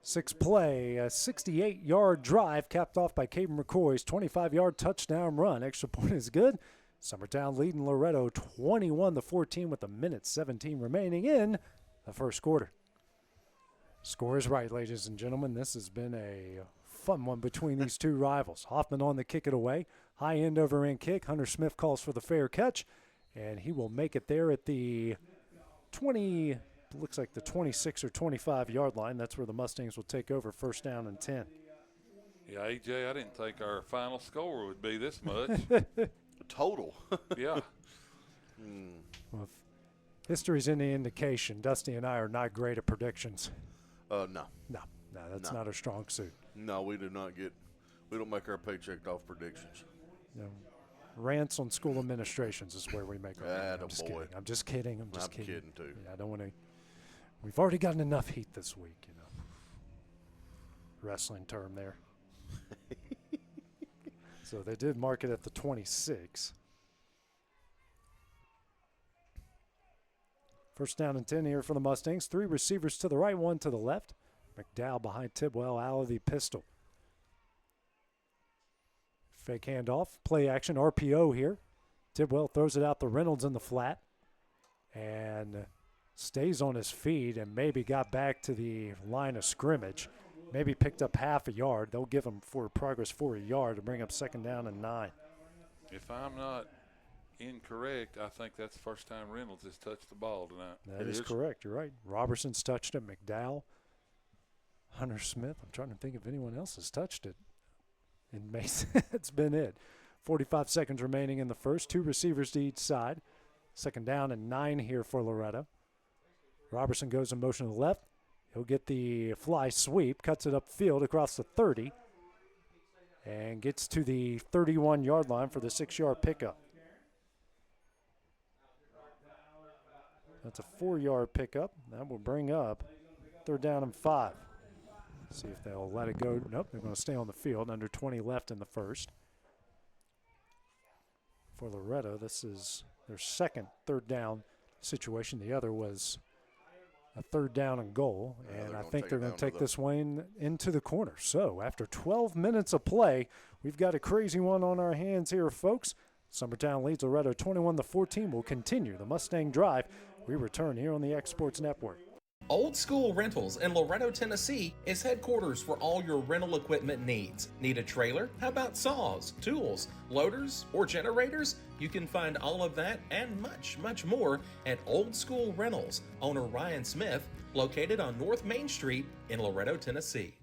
Sixth play, a 68-yard drive capped off by Caden McCoy's 25-yard touchdown run. Extra point is good. Summertown leading Loretto 21-14 with 1:17 remaining in the first quarter. Score is right, ladies and gentlemen. This has been a fun one between these two rivals. Hoffman on the kick it away. High end over end kick. Hunter Smith calls for the fair catch, and he will make it there at the 20. Looks like the 26 or 25-yard line. That's where the Mustangs will take over, first down and 10. Yeah, AJ, I didn't think our final score would be this much. Total. Yeah. Well, if history's any indication, Dusty and I are not great at predictions. No. No, that's not our strong suit. No, we don't make our paycheck off predictions. No. Rants on school administrations is where we make our money. Attaboy. I'm just kidding. I'm kidding too. Yeah, I don't want to. We've already gotten enough heat this week, Wrestling term there. So they did mark it at the 26. First down and 10 here for the Mustangs. 3 receivers to the right, 1 to the left. McDowell behind Tidwell out of the pistol. Fake handoff, play action, RPO here. Tidwell throws it out to Reynolds in the flat and stays on his feet and maybe got back to the line of scrimmage. Maybe picked up half a yard. They'll give him forward progress for a yard to bring up second down and 9. If I'm not incorrect, I think that's the first time Reynolds has touched the ball tonight. That is correct. You're right. Robertson's touched it. McDowell, Hunter Smith. I'm trying to think if anyone else has touched it. And Mason, it's been it. 45 seconds remaining in the first. 2 receivers to each side. Second down and 9 here for Loretto. Robertson goes in motion to the left. He'll get the fly sweep, cuts it upfield across the 30, and gets to the 31-yard line for the 6-yard pickup. That's a 4-yard pickup. That will bring up third down and 5. See if they'll let it go. Nope, they're going to stay on the field. Under 20 left in the first. For Loretto, this is their second third down situation. The other was a third down and goal, and I think they're going to take this one into the corner. So after 12 minutes of play, we've got a crazy one on our hands here, folks. Summertown leads Loretto 21-14. Will continue the Mustang drive. We return here on the X Sports Network. Old School Rentals in Loretto, Tennessee is headquarters for all your rental equipment needs. Need a trailer? How about saws, tools, loaders, or generators? You can find all of that and much, much more at Old School Rentals. Owner Ryan Smith, located on North Main Street in Loretto, Tennessee.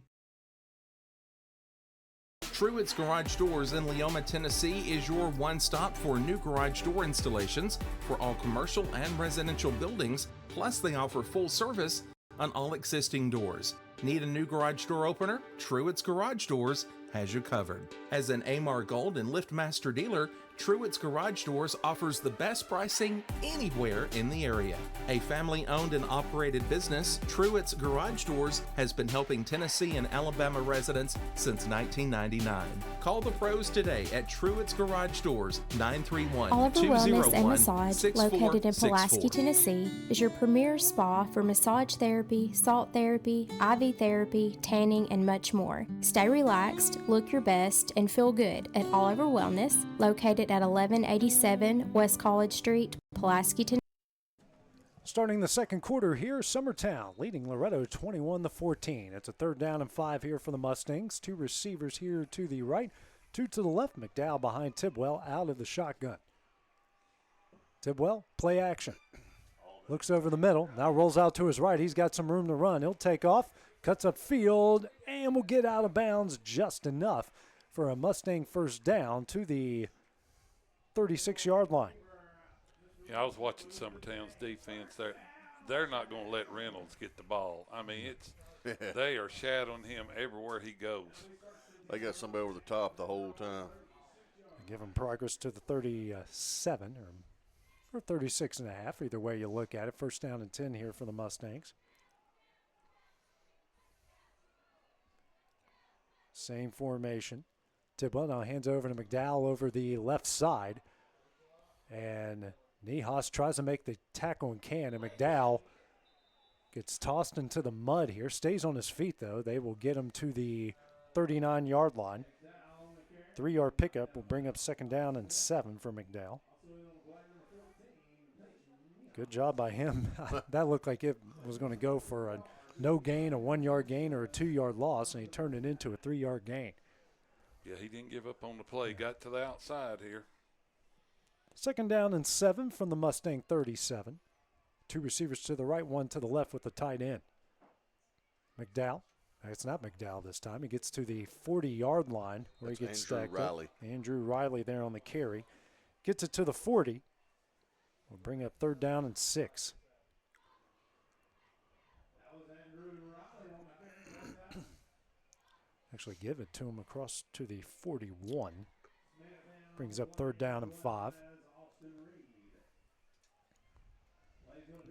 Truett's Garage Doors in Leoma, Tennessee is your one-stop for new garage door installations for all commercial and residential buildings, plus they offer full service on all existing doors. Need a new garage door opener? Truett's Garage Doors has you covered. As an Amar Gold and LiftMaster dealer, Truett's Garage Doors offers the best pricing anywhere in the area. A family-owned and operated business, Truett's Garage Doors has been helping Tennessee and Alabama residents since 1999. Call the pros today at Truett's Garage Doors, 931-201-6464. Oliver Wellness and Massage, located in Pulaski, Tennessee, is your premier spa for massage therapy, salt therapy, IV therapy, tanning, and much more. Stay relaxed, look your best, and feel good at Oliver Wellness, located at 1187 West College Street, Pulaski, Tennessee. Starting the second quarter here, Summertown leading Loretto 21-14. It's a third down and 5 here for the Mustangs. 2 receivers here to the right, 2 to the left. McDowell behind Tidwell out of the shotgun. Tidwell, play action. Looks over the middle, now rolls out to his right. He's got some room to run. He'll take off, cuts up field, and will get out of bounds just enough for a Mustang first down to the 36-yard line. Yeah, I was watching Summertown's defense. they're not going to let Reynolds get the ball. I mean, they are shadowing him everywhere he goes. They got somebody over the top the whole time. Give him progress to the 37 or 36 and a half, either way you look at it. First down and 10 here for the Mustangs. Same formation. Tidwell now hands over to McDowell over the left side. And Niehaus tries to make the tackle and can, and McDowell gets tossed into the mud here. Stays on his feet, though. They will get him to the 39-yard line. 3-yard pickup will bring up second down and 7 for McDowell. Good job by him. That looked like it was going to go for a no gain, a 1-yard gain, or a 2-yard loss, and he turned it into a 3-yard gain. Yeah, he didn't give up on the play. Got to the outside here. Second down and 7 from the Mustang 37. 2 receivers to the right, 1 to the left with the tight end. McDowell. It's not McDowell this time. He gets to the 40-yard line where he gets stacked up. Andrew Riley there on the carry. Gets it to the 40. We'll bring up third down and 6. Actually give it to him across to the 41. Brings up third down and 5.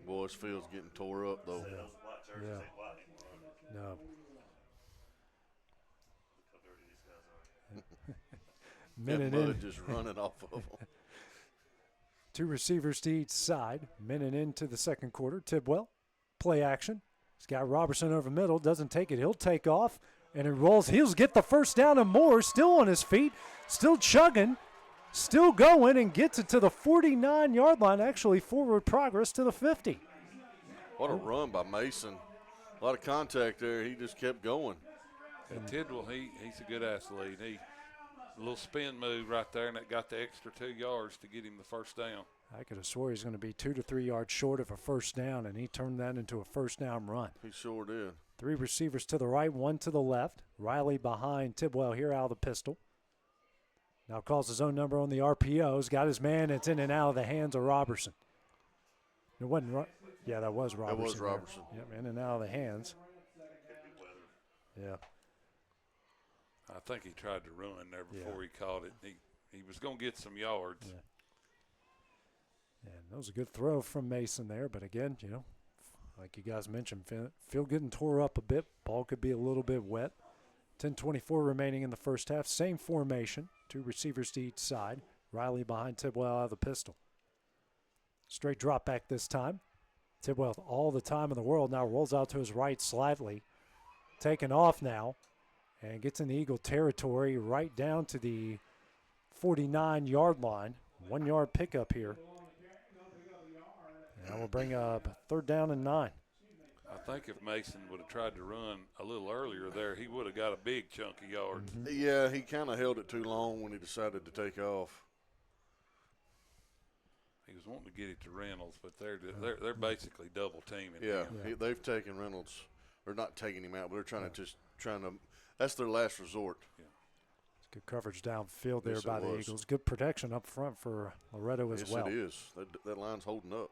Boys field's getting tore up, though. Yeah. No. Minute that mud in. just running off of them. 2 receivers to each side. Minute into the second quarter. Tidwell, play action. He's got Robertson over middle. Doesn't take it. He'll take off. And it rolls. He'll get the first down and more. Still on his feet. Still chugging. Still going and gets it to the 49-yard line. Actually, forward progress to the 50. What a run by Mason. A lot of contact there. He just kept going. And Tidwell, he's a good athlete. A little spin move right there, and it got the extra 2 yards to get him the first down. I could have swore he's going to be 2 to 3 yards short of a first down, and he turned that into a first down run. He sure did. 3 receivers to the right, 1 to the left. Riley behind Tidwell here out of the pistol. Now calls his own number on the RPOs. Got his man. It's in and out of the hands of Robertson. It wasn't. Yeah, that was Robertson. That was Robertson. Yep, in and out of the hands. Yeah. I think he tried to run there before he caught it. He was going to get some yards. Yeah. And that was a good throw from Mason there. But again, like you guys mentioned, field getting tore up a bit. Ball could be a little bit wet. 10:24 remaining in the first half. Same formation. 2 receivers to each side. Riley behind Tidwell out of the pistol. Straight drop back this time. Tidwell all the time in the world now rolls out to his right slightly. Taken off now and gets in the Eagle territory right down to the 49-yard line. 1-yard pickup here. And we'll bring up third down and 9. I think if Mason would have tried to run a little earlier there, he would have got a big chunk of yards. Mm-hmm. Yeah, he kind of held it too long when he decided to take off. He was wanting to get it to Reynolds, but they're basically double teaming him. Yeah. They've taken Reynolds, or not taking him out, but they're trying to. That's their last resort. Yeah. It's good coverage downfield there Yes, by the Eagles. Good protection up front for Loretto as well. Yes, it is. That line's holding up.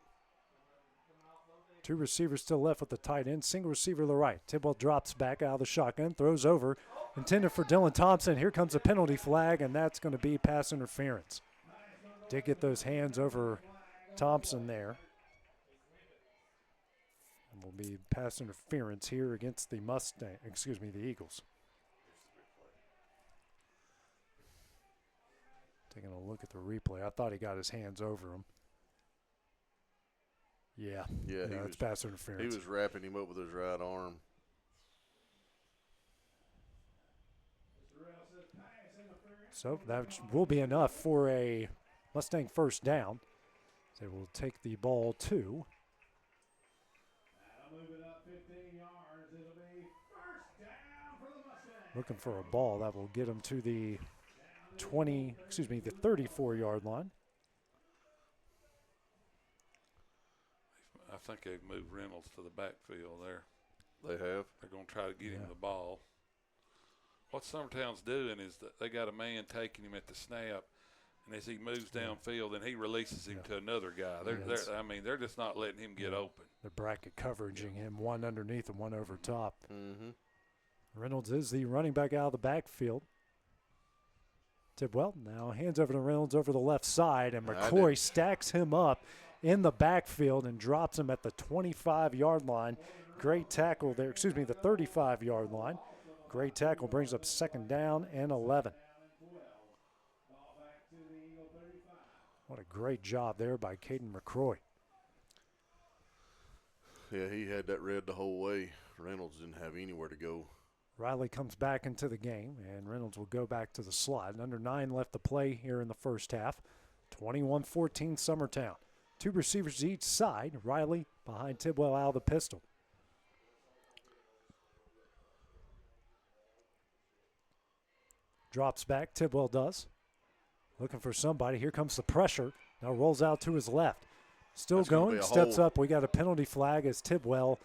2 receivers still left with the tight end. Single receiver to the right. Tidwell drops back out of the shotgun, throws over, intended for Dylan Thompson. Here comes a penalty flag, and that's going to be pass interference. Did get those hands over Thompson there. And will be pass interference here against the the Eagles. Taking a look at the replay. I thought he got his hands over him. Yeah, it's pass interference. He was wrapping him up with his right arm. So that will be enough for a Mustang first down. They will take the ball to. Looking for a ball that will get them to the 34-yard line. I think they've moved Reynolds to the backfield there. They have. They're going to try to get him the ball. What Summertown's doing is that they got a man taking him at the snap, and as he moves downfield, then he releases him to another guy. They're just not letting him get open. The bracket coveraging him, one underneath and one over top. Mm-hmm. Reynolds is the running back out of the backfield. Tidwell now hands over to Reynolds over the left side, and McCoy stacks him up in the backfield and drops him at the 25-yard line. Great tackle there, the 35-yard line. Great tackle brings up 2nd down and 11. What a great job there by Caden McCroy. Yeah, he had that read the whole way. Reynolds didn't have anywhere to go. Riley comes back into the game, and Reynolds will go back to the slot. Under 9 left to play here in the first half. 21-14 Summertown. 2 receivers each side. Riley behind Tidwell out of the pistol. Drops back, Tidwell does. Looking for somebody. Here comes the pressure. Now rolls out to his left. Still going, steps up. We got a penalty flag as Tidwell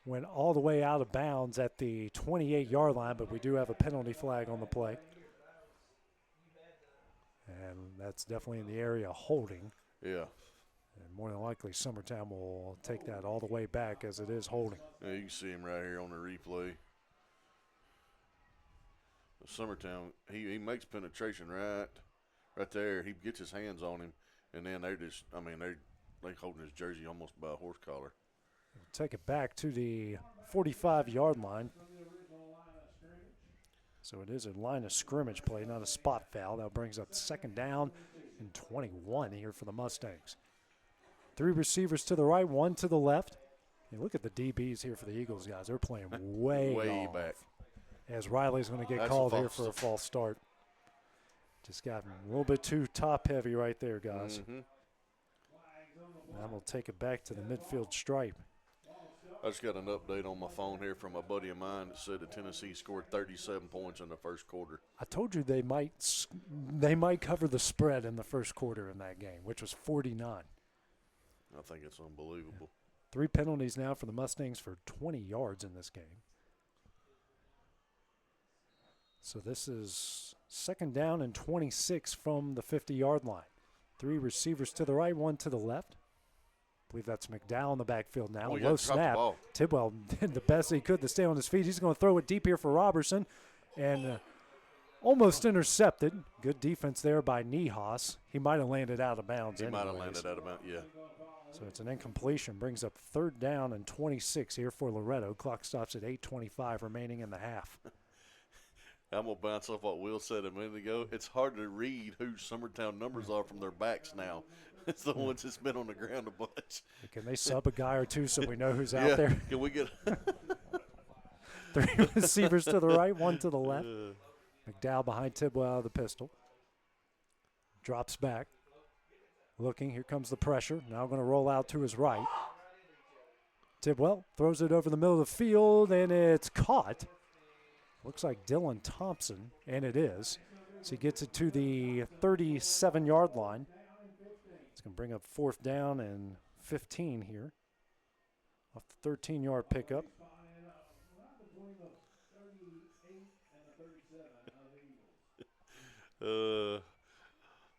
went all the way out of bounds at the 28-yard line, but we do have a penalty flag on the play. And that's definitely in the area holding. Yeah. And more than likely, Summertown will take that all the way back as it is holding. Yeah, you can see him right here on the replay. Summertown, he makes penetration right there. He gets his hands on him, and then they're holding his jersey almost by a horse collar. We'll take it back to the 45-yard line. So it is a line of scrimmage play, not a spot foul. That brings up 2nd down and 21 here for the Mustangs. 3 receivers to the right, 1 to the left. And look at the DBs here for the Eagles, guys. They're playing way back. As Riley's going to get called here for a false start. Just got a little bit too top-heavy right there, guys. Mm-hmm. Now we'll take it back to the midfield stripe. I just got an update on my phone here from a buddy of mine that said that Tennessee scored 37 points in the first quarter. I told you they might cover the spread in the first quarter in that game, which was 49. I think it's unbelievable. 3 penalties now for the Mustangs for 20 yards in this game. So this is 2nd down and 26 from the 50-yard line. 3 receivers to the right, 1 to the left. I believe that's McDowell in the backfield now. Low snap. Tidwell did the best he could to stay on his feet. He's going to throw it deep here for Robertson. And almost intercepted. Good defense there by Niehaus. He might have landed out of bounds. He might have landed out of bounds, yeah. So it's an incompletion. Brings up 3rd down and 26 here for Loretto. Clock stops at 8:25 remaining in the half. I'm going to bounce off what Will said a minute ago. It's hard to read who Summertown numbers are from their backs now. It's the ones that's been on the ground a bunch. Can they sub a guy or two so we know who's out there? Can we get 3 receivers to the right, 1 to the left. McDowell behind Tidwell out of the pistol. Drops back. Looking, here comes the pressure. Now going to roll out to his right. Tidwell throws it over the middle of the field, and it's caught. Looks like Dylan Thompson, and it is. So he gets it to the 37-yard line. It's going to bring up 4th down and 15 here. Off the 13-yard pickup.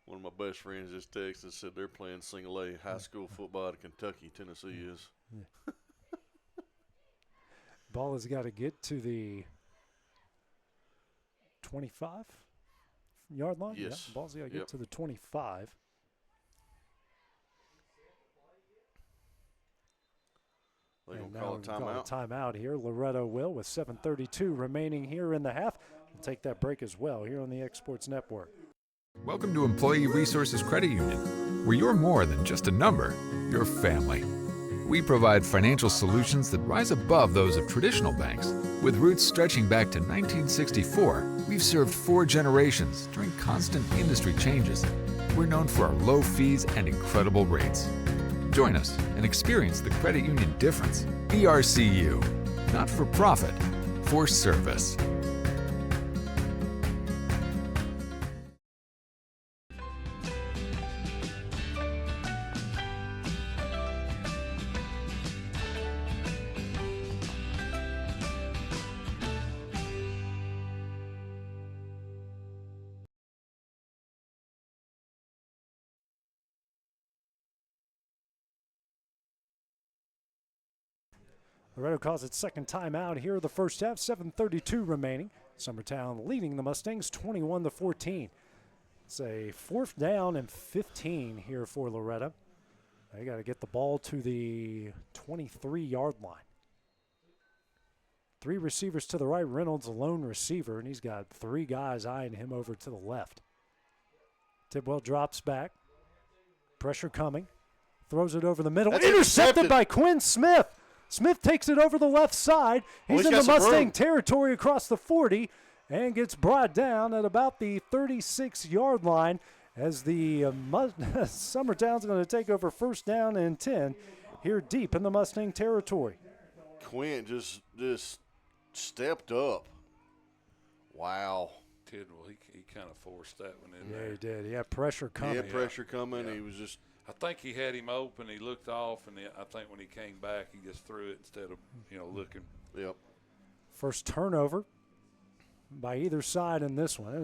One of my best friends just texted and said they're playing single A high school football at Kentucky. Tennessee is. Yeah. Ball has got to get to the 25-yard line? Yes. Yep. Ball's got to get to the 25. They're going to call a timeout. Timeout here. Loretto will with 7:32 remaining here in the half. We'll take that break as well here on the Exports Network. Welcome to Employee Resources Credit Union, where you're more than just a number, you're family. We provide financial solutions that rise above those of traditional banks. With roots stretching back to 1964, we've served 4 generations during constant industry changes. We're known for our low fees and incredible rates. Join us and experience the credit union difference. ERCU, not for profit, for service. Loretto calls its second timeout here of the first half, 7:32 remaining. Summertown leading the Mustangs 21-14. It's a 4th down and 15 here for Loretto. They got to get the ball to the 23-yard line. 3 receivers to the right. Reynolds, a lone receiver, and he's got 3 guys eyeing him over to the left. Tidwell drops back. Pressure coming. Throws it over the middle. That's intercepted by Quinn Smith. Smith takes it over the left side. He's in the Mustang territory across the 40 and gets brought down at about the 36-yard line as the Summertown's going to take over 1st down and 10 here deep in the Mustang territory. Quinn just stepped up. Wow. Tidwell, he kind of forced that one in there. Yeah, he did. He had pressure coming. He had pressure coming. Yeah. He was just. I think he had him open. He looked off, and I think when he came back, he just threw it instead of looking. Yep. First turnover by either side in this one.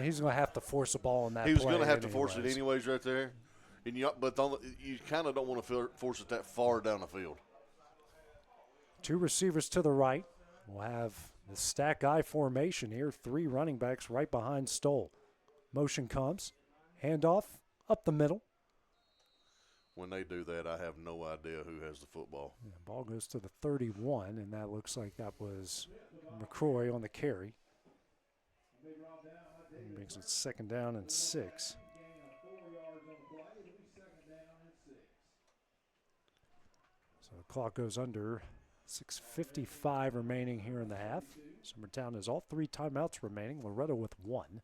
He's going to have to force a ball in that play. He was going to have to force it anyways right there. And you kind of don't want to force it that far down the field. 2 receivers to the right. We'll have the stack eye formation here. 3 running backs right behind Stoll. Motion comes. Handoff up the middle. When they do that, I have no idea who has the football. Yeah, ball goes to the 31, and that looks like that was McCroy on the carry. Makes it 2nd down and 6. So the clock goes under. 6:55 remaining here in the half. Summertown has all 3 timeouts remaining. Loretto with 1.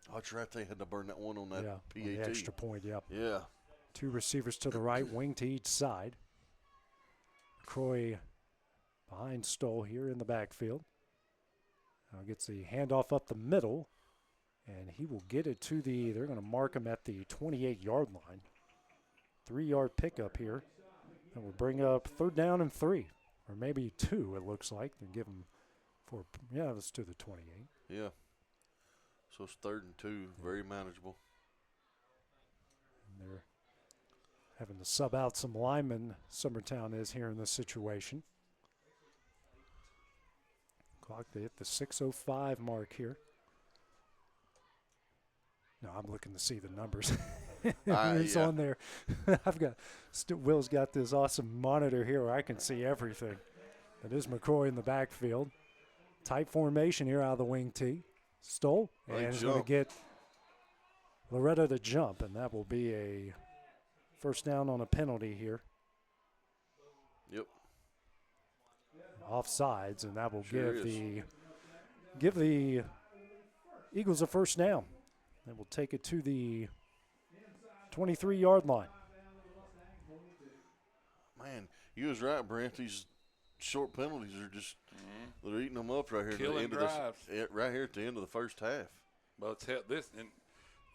Oh, that's right. They had to burn that one on that PAT. On the extra point, yep. Yeah. 2 receivers to the right, wing to each side. Croy behind Stoll here in the backfield. Now gets the handoff up the middle, and he will get it to they're going to mark him at the 28-yard line. 3-yard pickup here. And we'll bring up 3rd down and 3, or maybe 2 it looks like. And give him let's do the 28. Yeah. So it's 3rd and 2, very manageable. And they're having to sub out some linemen, Summertown is here in this situation. Clock to hit the 6:05 mark here. No, I'm looking to see the numbers. It's on there. I've got Will's got this awesome monitor here where I can see everything. That is McCroy in the backfield. Tight formation here out of the wing tee. Stoll, and he's going to get Loretto to jump, and that will be a 1st down on a penalty here. Yep. Offsides, and that will give the Eagles a 1st down. And we'll take it to the 23-yard line. Man, you was right, Brent. These short penalties are just they're eating them up right here. Killing drives. Right here at the end of the first half. Well, in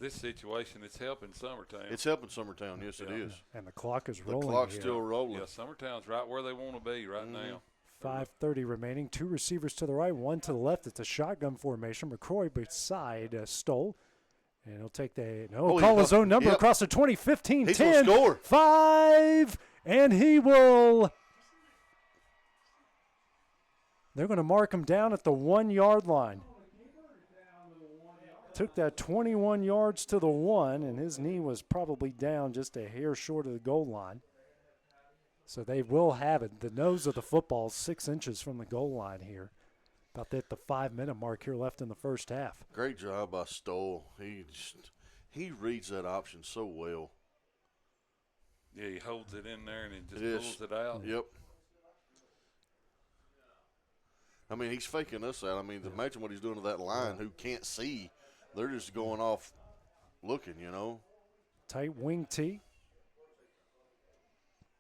this situation, it's helping Summertown. It's helping Summertown, yes, it is. And the clock is rolling. The clock's here. still rolling. Yeah, Summertown's right where they want to be right now. 5:30 remaining. 2 receivers to the right, 1 to the left. It's a shotgun formation. McCroy beside Stoll. And he'll take call his own number across the 20, 15, He's 10, gonna score. 5, and he will. They're going to mark him down at the 1-yard line. Took that 21 yards to the 1, and his knee was probably down just a hair short of the goal line. So they will have it. The nose of the football is 6 inches from the goal line here. About at the 5-minute mark here left in the first half. Great job by Stoll. He reads that option so well. Yeah, he holds it in there and he just pulls it out. Yep. I mean, he's faking us out. I mean, imagine what he's doing to that line who can't see. They're just going off looking, Tight wing tee.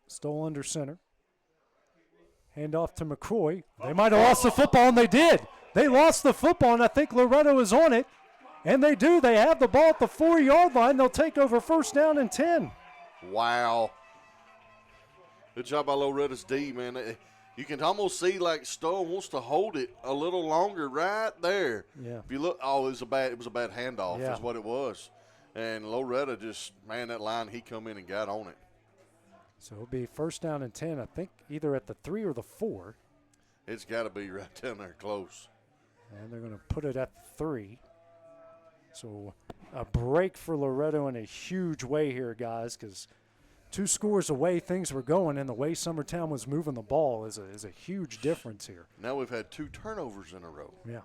Stoll under center. Hand off to McCroy. They might have lost the football, and they did. They lost the football, and I think Loretto is on it. And they do. They have the ball at the 4-yard line. They'll take over 1st down and 10. Wow. Good job by Loretta's D, man. You can almost see like Stoll wants to hold it a little longer right there. Yeah. If you look, it was a bad handoff is what it was. And Loretto just, that line, he come in and got on it. So it'll be first down and 10, I think, either at the 3 or the 4. It's got to be right down there close. And they're going to put it at the 3. So a break for Loretto in a huge way here, guys, because 2 scores away things were going, and the way Summertown was moving the ball is a huge difference here. Now we've had 2 turnovers in a row. Yeah.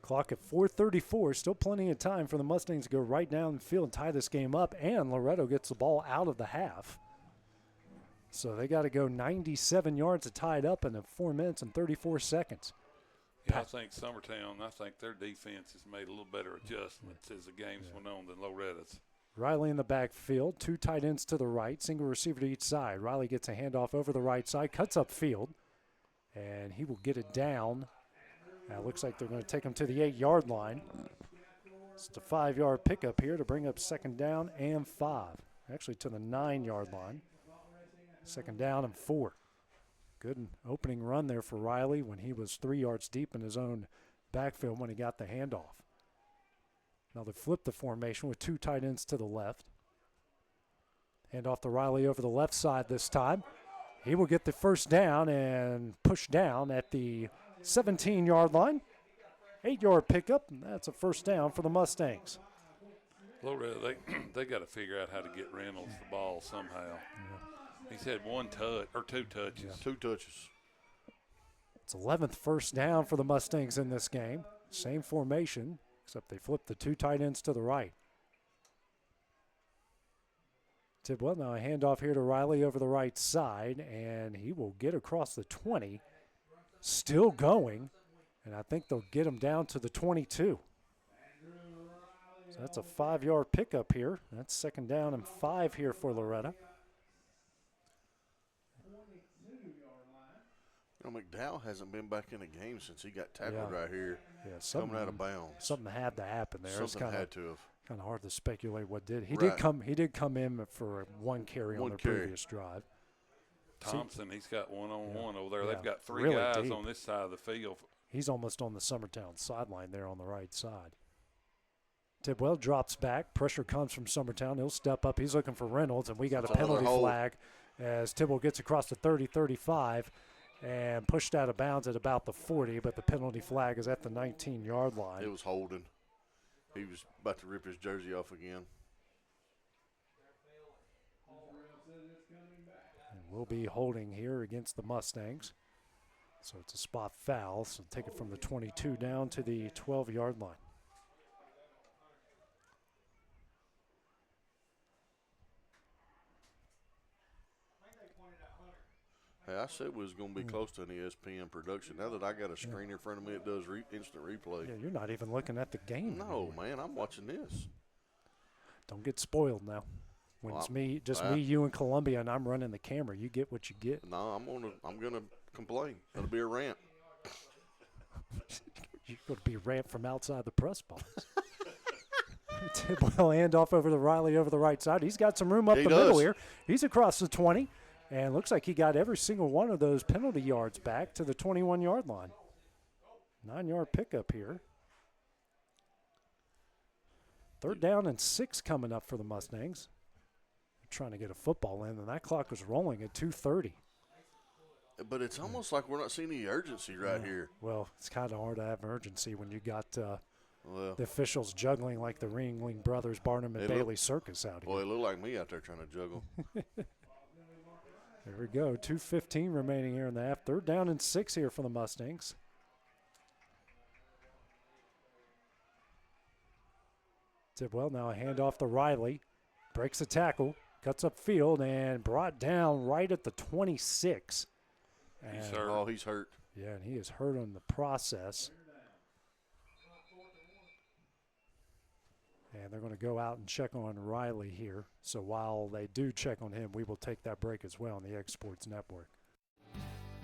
Clock at 4:34. Still plenty of time for the Mustangs to go right down the field and tie this game up, and Loretto gets the ball out of the half. So they got to go 97 yards to tie it up in 4 minutes and 34 seconds. Yeah, I think Summertown, I think their defense has made a little better adjustments as the games went on than Loretto's. Riley in the backfield, 2 tight ends to the right, single receiver to each side. Riley gets a handoff over the right side, cuts up field, and he will get it down. Now it looks like they're going to take him to the 8-yard line. It's a 5-yard pickup here to bring up second down and 5. Actually to the 9-yard line. Second down and 4. Good opening run there for Riley when he was 3 yards deep in his own backfield when he got the handoff. Now they flip the formation with 2 tight ends to the left. Handoff to Riley over the left side this time. He will get the first down and push down at the 17-yard line. 8-yard pickup, and that's a first down for the Mustangs. Loretto, they got to figure out how to get Reynolds the ball somehow. Yeah. He's had 1 touch or 2 touches. Yeah. 2 touches. It's 11th first down for the Mustangs in this game. Same formation, except they flip the 2 tight ends to the right. Tidwell now a handoff here to Riley over the right side, and he will get across the 20. Still going, and I think they'll get him down to the 22. So that's a 5-yard pickup here. That's second down and 5 here for Loretto. You know, McDowell hasn't been back in a game since he got tackled right here. Yeah, coming out of bounds. Something had to happen there. Something had to have. Kind of hard to speculate what did. He Right. did come in for 1 carry on the previous drive. Thompson, he's got one-on-one over there. Yeah, They've got 3 really guys deep on this side of the field. He's almost on the Summertown sideline there on the right side. Tidwell drops back. Pressure comes from Summertown. He'll step up. He's looking for Reynolds, and we got a penalty flag as Tidwell gets across the 30-35 and pushed out of bounds at about the 40, but the penalty flag is at the 19-yard line. It was holding. He was about to rip his jersey off again. And we'll be holding here against the Mustangs. So it's a spot foul, so take it from the 22 down to the 12-yard line. Hey, I said we was going to be close to an ESPN production. Now that I got a screen in front of me, it does instant replay. Yeah, you're not even looking at the game. No, man, I'm watching this. Don't get spoiled now. When it's me, you, and Columbia, and I'm running the camera, you get what you get. No, I'm gonna complain. It'll be a rant. You're going to be rant from outside the press box. Tidwell handoff over to Riley over the right side. He's got some room up the middle here. He's across the 20. And looks like he got every single one of those penalty yards back to the 21-yard line. 9-yard pickup here. Third down and 6 coming up for the Mustangs. They're trying to get a football in, and that clock was rolling at 2:30. But it's almost like we're not seeing any urgency right here. Well, it's kind of hard to have urgency when you got the officials juggling like the Ringling Brothers Barnum and Bailey Circus out here. Boy, it looked like me out there trying to juggle. There we go. 2:15 remaining here in the half. Third down and 6 here for the Mustangs. Tidwell now a handoff to Riley. Breaks a tackle, cuts up field, and brought down right at the 26. He's hurt. Oh, he's hurt. Yeah, and he is hurt on the process. And they're going to go out and check on Riley here. So while they do check on him, we will take that break as well on the X Sports Network.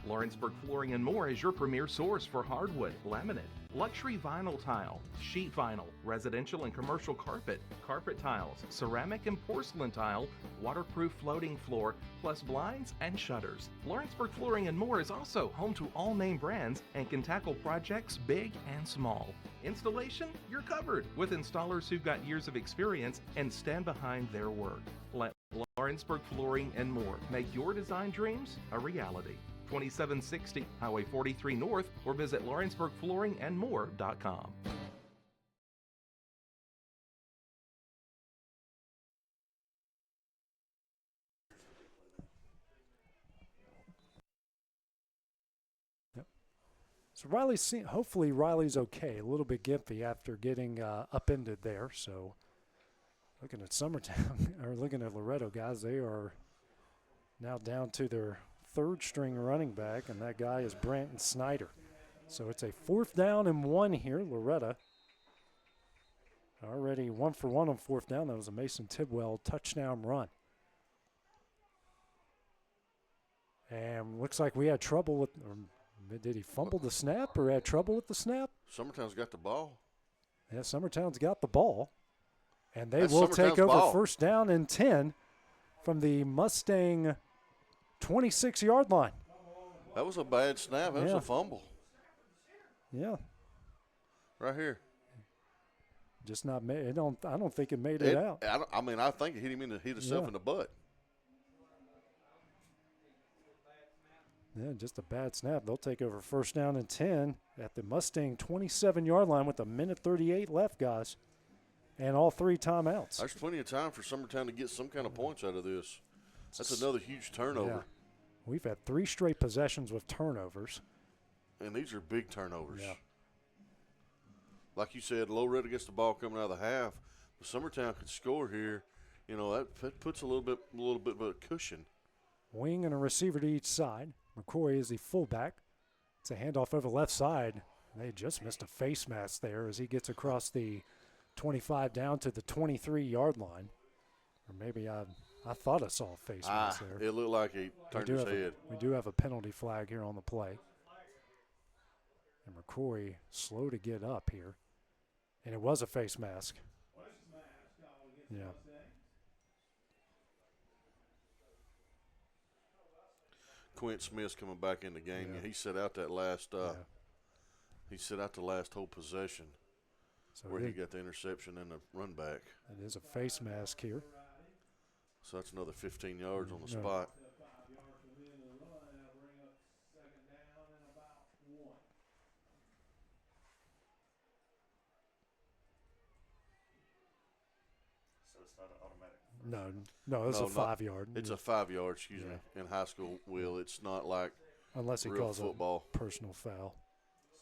Lawrenceburg Flooring and More is your premier source for hardwood, laminate, luxury vinyl tile, sheet vinyl, residential and commercial carpet, carpet tiles, ceramic and porcelain tile, waterproof floating floor, plus blinds and shutters. Lawrenceburg Flooring and More is also home to all name brands and can tackle projects big and small. Installation, you're covered with installers who've got years of experience and stand behind their work. Let Lawrenceburg Flooring and more. Make your design dreams a reality. 2760 Highway 43 North or visit lawrenceburgflooringandmore.com. So hopefully Riley's okay. A little bit gimpy after getting upended there. So looking at Summertown, or looking at Loretto, guys, they are now down to their third string running back, and that guy is Branton Snyder. So it's a 4th down and 1 here. Loretto already 1 for 1 on 4th down. That was a Mason Tidwell touchdown run. And looks like we had trouble with, or did he fumble the snap or had trouble with the snap? Summertown's got the ball. Yeah, Summertown's got the ball. And they That's will Summertown's take over ball. 1st down and 10 from the Mustang 26-yard line. That was a bad snap. That was Yeah. a fumble. Yeah. Right here. Just not made. I don't think it made it out. I think it hit him hit himself in the butt. Yeah, just a bad snap. They'll take over 1st down and 10 at the Mustang 27-yard line with 1:38 left, guys, and all 3 timeouts. There's plenty of time for Summertown to get some kind of points out of this. That's another huge turnover. Yeah. We've had 3 straight possessions with turnovers. And these are big turnovers. Yeah. Like you said, Loretto gets the ball coming out of the half. But Summertown could score here. You know, that puts a little bit of a cushion. Wing and a receiver to each side. McCoy is the fullback. It's a handoff over the left side. They just missed a face mask there as he gets across the 25 down to the 23-yard line. Or maybe I thought I saw a face mask there. It looked like he turned his head. We do have a penalty flag here on the play. And McCoy slow to get up here. And it was a face mask. Yeah. Quint Smith's coming back in the game. Yeah. He set out that last he set out the last whole possession So where he got the interception and the run back. It is a face mask here. So that's another 15 yards on the Yeah. spot. So it's not an automatic. No, it's a No, 5-yard. It's a 5 yard, excuse me. In high school, it's not like Unless he real calls football. a personal foul. So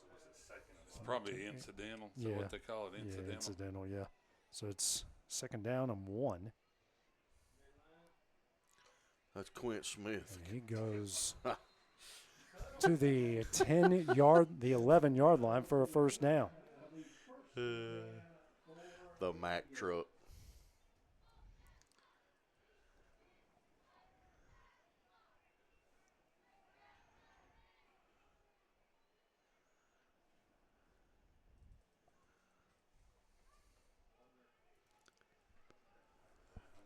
was it second? It's probably incidental. Is that what they call it? Incidental. Yeah, incidental, yeah. So it's 2nd down and 1. That's Quint Smith. And he goes to the 11-yard line for a 1st down. The Mack truck.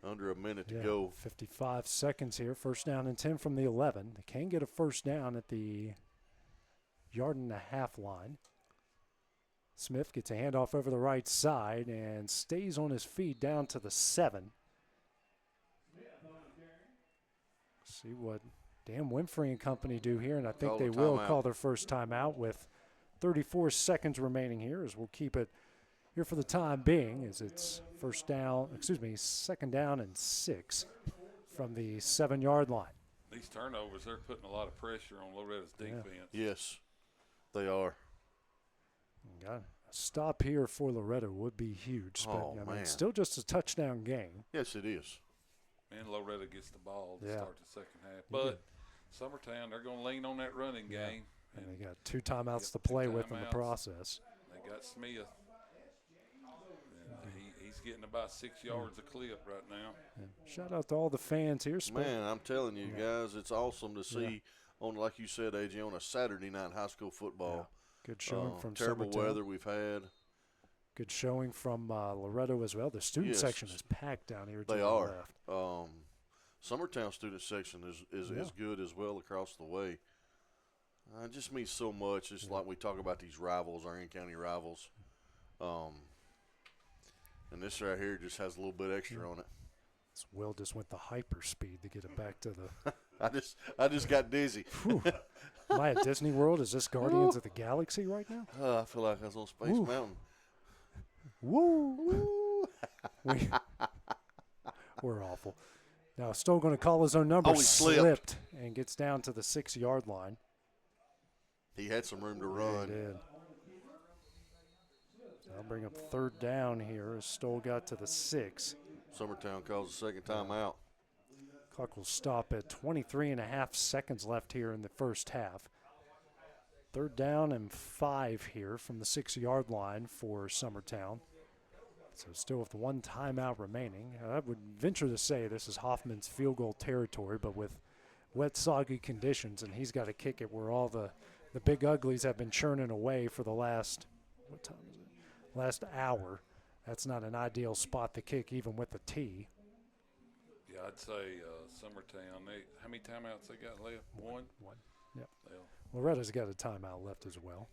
Under a minute to go. 55 seconds here. 1st down and 10 from the 11. They can get a 1st down at the 1.5-yard line. Smith gets a handoff over the right side and stays on his feet down to the 7. See what Dan Winfrey and company do here, and I think they will call their first timeout with 34 seconds remaining here, as we'll keep it here for the time being, as it's 2nd down and 6 from the 7-yard line. These turnovers, they're putting a lot of pressure on Loretto's defense. Yes, they are. Got a stop here for Loretto would be huge. Oh, but, I man. mean, still just a touchdown game. Yes, it is. And Loretto gets the ball to Yeah. start the second half. But Summertown, they're going to lean on that running game. And they got 2 timeouts to play with in the process. They got Smith. And he's getting about 6 yards a clip right now. Yeah. Shout out to all the fans here. Man, I'm telling you guys, it's awesome to see on, like you said, AJ, on a Saturday night high school football. Good showing from terrible Summertown. weather we've had. Good showing from Loretto as well. The student section is packed down here. To They the are. left. Summertown student section is good as well across the way. It just means so much. It's like we talk about these rivals, our in-county rivals. And this right here just has a little bit extra on it. Will just went the hyper speed to get it back to the. I just got dizzy. Am I at Disney World? Is this Guardians of the Galaxy right now? I feel like I was on Space Mountain. Woo! We're awful. Now Stoll going to call his own number. Oh, he slipped and gets down to the 6-yard line. He had some room to run. He did. I'll bring up 3rd down here as Stoll got to the 6. Summertown calls the second time out. Clock will stop at 23.5 seconds left here in the first half. 3rd down and 5 here from the 6-yard line for Summertown. So still with 1 timeout remaining. I would venture to say this is Hoffman's field goal territory, but with wet, soggy conditions, and he's got to kick it where all the big uglies have been churning away for the last, what time is it? Last hour. That's not an ideal spot to kick, even with the tee. Yeah, I'd say Summertown. How many timeouts they got left? One? Yep. Well, Loretto's got a timeout left as well.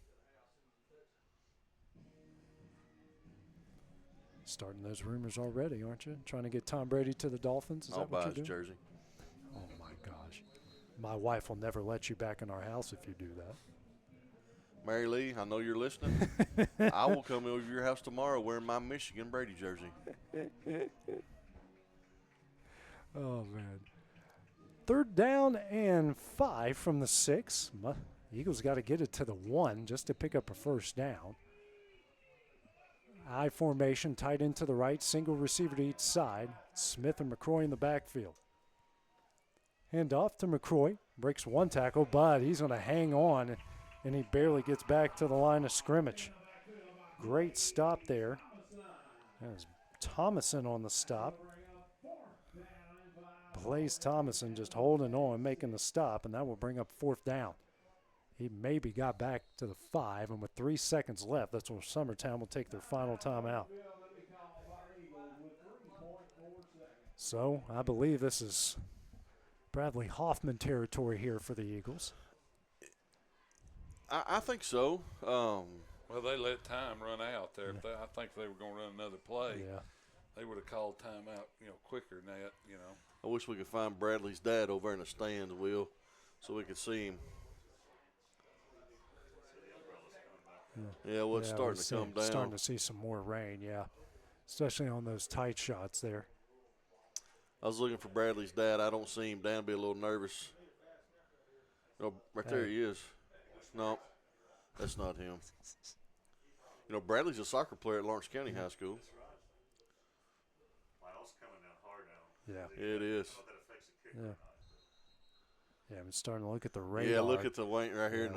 Starting those rumors already, aren't you? Trying to get Tom Brady to the Dolphins? Is that what you're doing? jersey. Oh, my gosh. My wife will never let you back in our house if you do that. Mary Lee, I know you're listening. I will come over to your house tomorrow wearing my Michigan Brady jersey. Oh, man. 3rd down and 5 from the 6. Eagles got to get it to the 1 just to pick up a 1st down. I formation, tight end to the right, single receiver to each side. Smith and McCroy in the backfield. Hand off to McCroy. Breaks 1 tackle, but he's going to hang on, and he barely gets back to the line of scrimmage. Great stop there. That was Thomason on the stop. Blaze Thomason just holding on, making the stop, and that will bring up 4th down. He maybe got back to the 5, and with 3 seconds left, that's where Summertown will take their final timeout. So I believe this is Bradley Hoffman territory here for the Eagles. I think so. well, they let time run out there. Yeah. I think they were going to run another play. Yeah. They would have called timeout, quicker than that, I wish we could find Bradley's dad over in the stands, Will, so we could see him. Yeah, well, it's starting to come down. Starting to see some more rain, yeah, especially on those tight shots there. I was looking for Bradley's dad. I don't see him. Dan be a little nervous. Right there he is. No, that's not him. Bradley's a soccer player at Lawrence County High School. Yeah. It is. Yeah. Yeah, I'm starting to look at the radar. Yeah, look at the lane right here.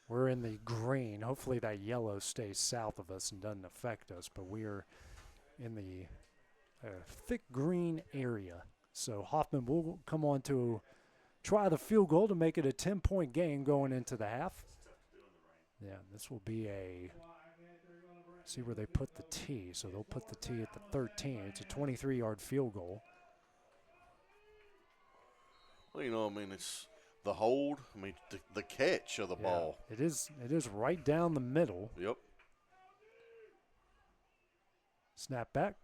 We're in the green. Hopefully that yellow stays south of us and doesn't affect us, but we're in the thick green area. So Hoffman will come on to try the field goal to make it a 10-point game going into the half. Yeah, this will be see where they put the tee. So they'll put the tee at the 13. It's a 23-yard field goal. Well, it's the hold. The catch of the ball. It is right down the middle. Yep. Snap back.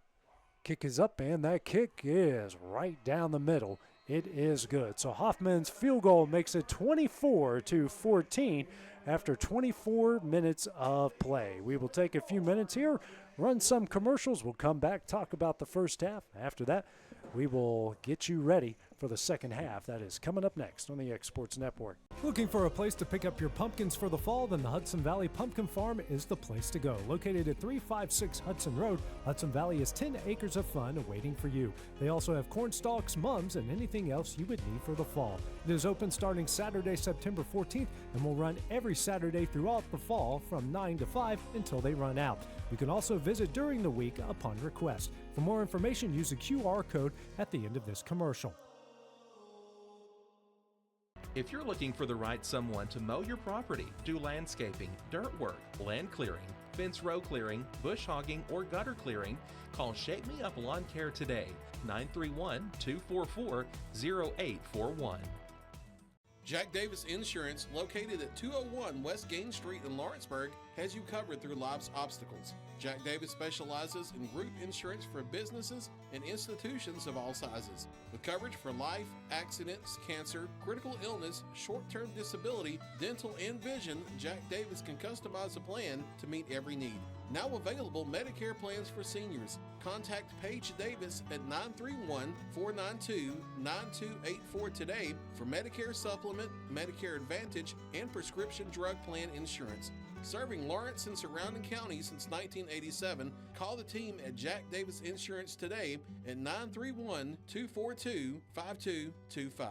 Kick is up, and that kick is right down the middle. It is good. So Hoffman's field goal makes it 24-14 after 24 minutes of play. We will take a few minutes here, run some commercials. We'll come back, talk about the first half. After that, we will get you ready for the second half. That is coming up next on the X Sports Network. Looking for a place to pick up your pumpkins for the fall? Then the Hudson Valley Pumpkin Farm is the place to go. Located at 356 Hudson Road, Hudson Valley is 10 acres of fun awaiting for you. They also have corn stalks, mums, and anything else you would need for the fall. It is open starting Saturday, September 14th, and will run every Saturday throughout the fall from 9 to 5 until they run out. You can also visit during the week upon request. For more information, use the QR code at the end of this commercial. If you're looking for the right someone to mow your property, do landscaping, dirt work, land clearing, fence row clearing, bush hogging, or gutter clearing, call Shake Me Up Lawn Care today, 931-244-0841. Jack Davis Insurance, located at 201 West Gain Street in Lawrenceburg, has you covered through life's obstacles. Jack Davis specializes in group insurance for businesses and institutions of all sizes. With coverage for life, accidents, cancer, critical illness, short-term disability, dental, and vision, Jack Davis can customize a plan to meet every need. Now available Medicare plans for seniors. Contact Paige Davis at 931-492-9284 today for Medicare Supplement, Medicare Advantage, and prescription drug plan insurance. Serving Lawrence and surrounding counties since 1987, call the team at Jack Davis Insurance today at 931-242-5225.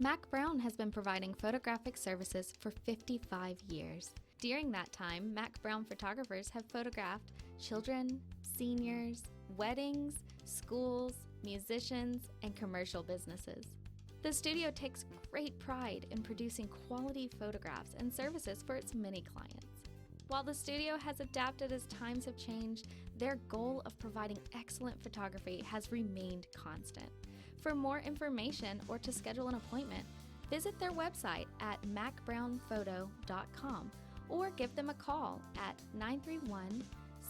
Mac Brown has been providing photographic services for 55 years. During that time, Mac Brown photographers have photographed children, seniors, weddings, schools, musicians, and commercial businesses. The studio takes great pride in producing quality photographs and services for its many clients. While the studio has adapted as times have changed, their goal of providing excellent photography has remained constant. For more information or to schedule an appointment, visit their website at macbrownphoto.com or give them a call at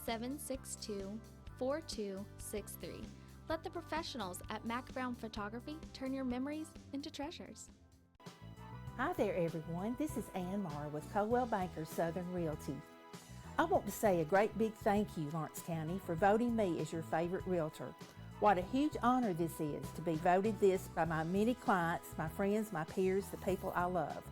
931-762-4263. Let the professionals at Mac Brown Photography turn your memories into treasures. Hi there everyone, this is Ann Marr with Coldwell Banker Southern Realty. I want to say a great big thank you, Lawrence County, for voting me as your favorite realtor. What a huge honor this is to be voted this by my many clients, my friends, my peers, the people I love.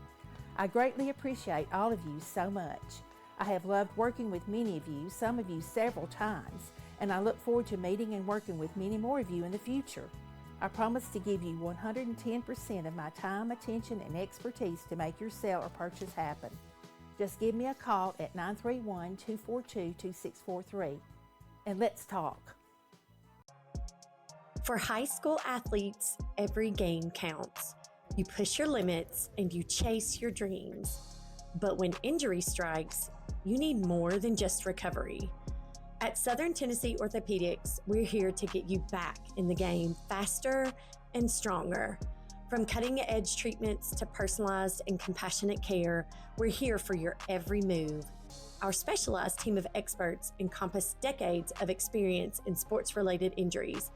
I greatly appreciate all of you so much. I have loved working with many of you, some of you several times, and I look forward to meeting and working with many more of you in the future. I promise to give you 110% of my time, attention, and expertise to make your sale or purchase happen. Just give me a call at 931-242-2643, and let's talk. For high school athletes, every game counts. You push your limits and you chase your dreams. But when injury strikes, you need more than just recovery. At Southern Tennessee Orthopedics, we're here to get you back in the game faster and stronger. From cutting-edge treatments to personalized and compassionate care, we're here for your every move. Our specialized team of experts encompass decades of experience in sports-related injuries.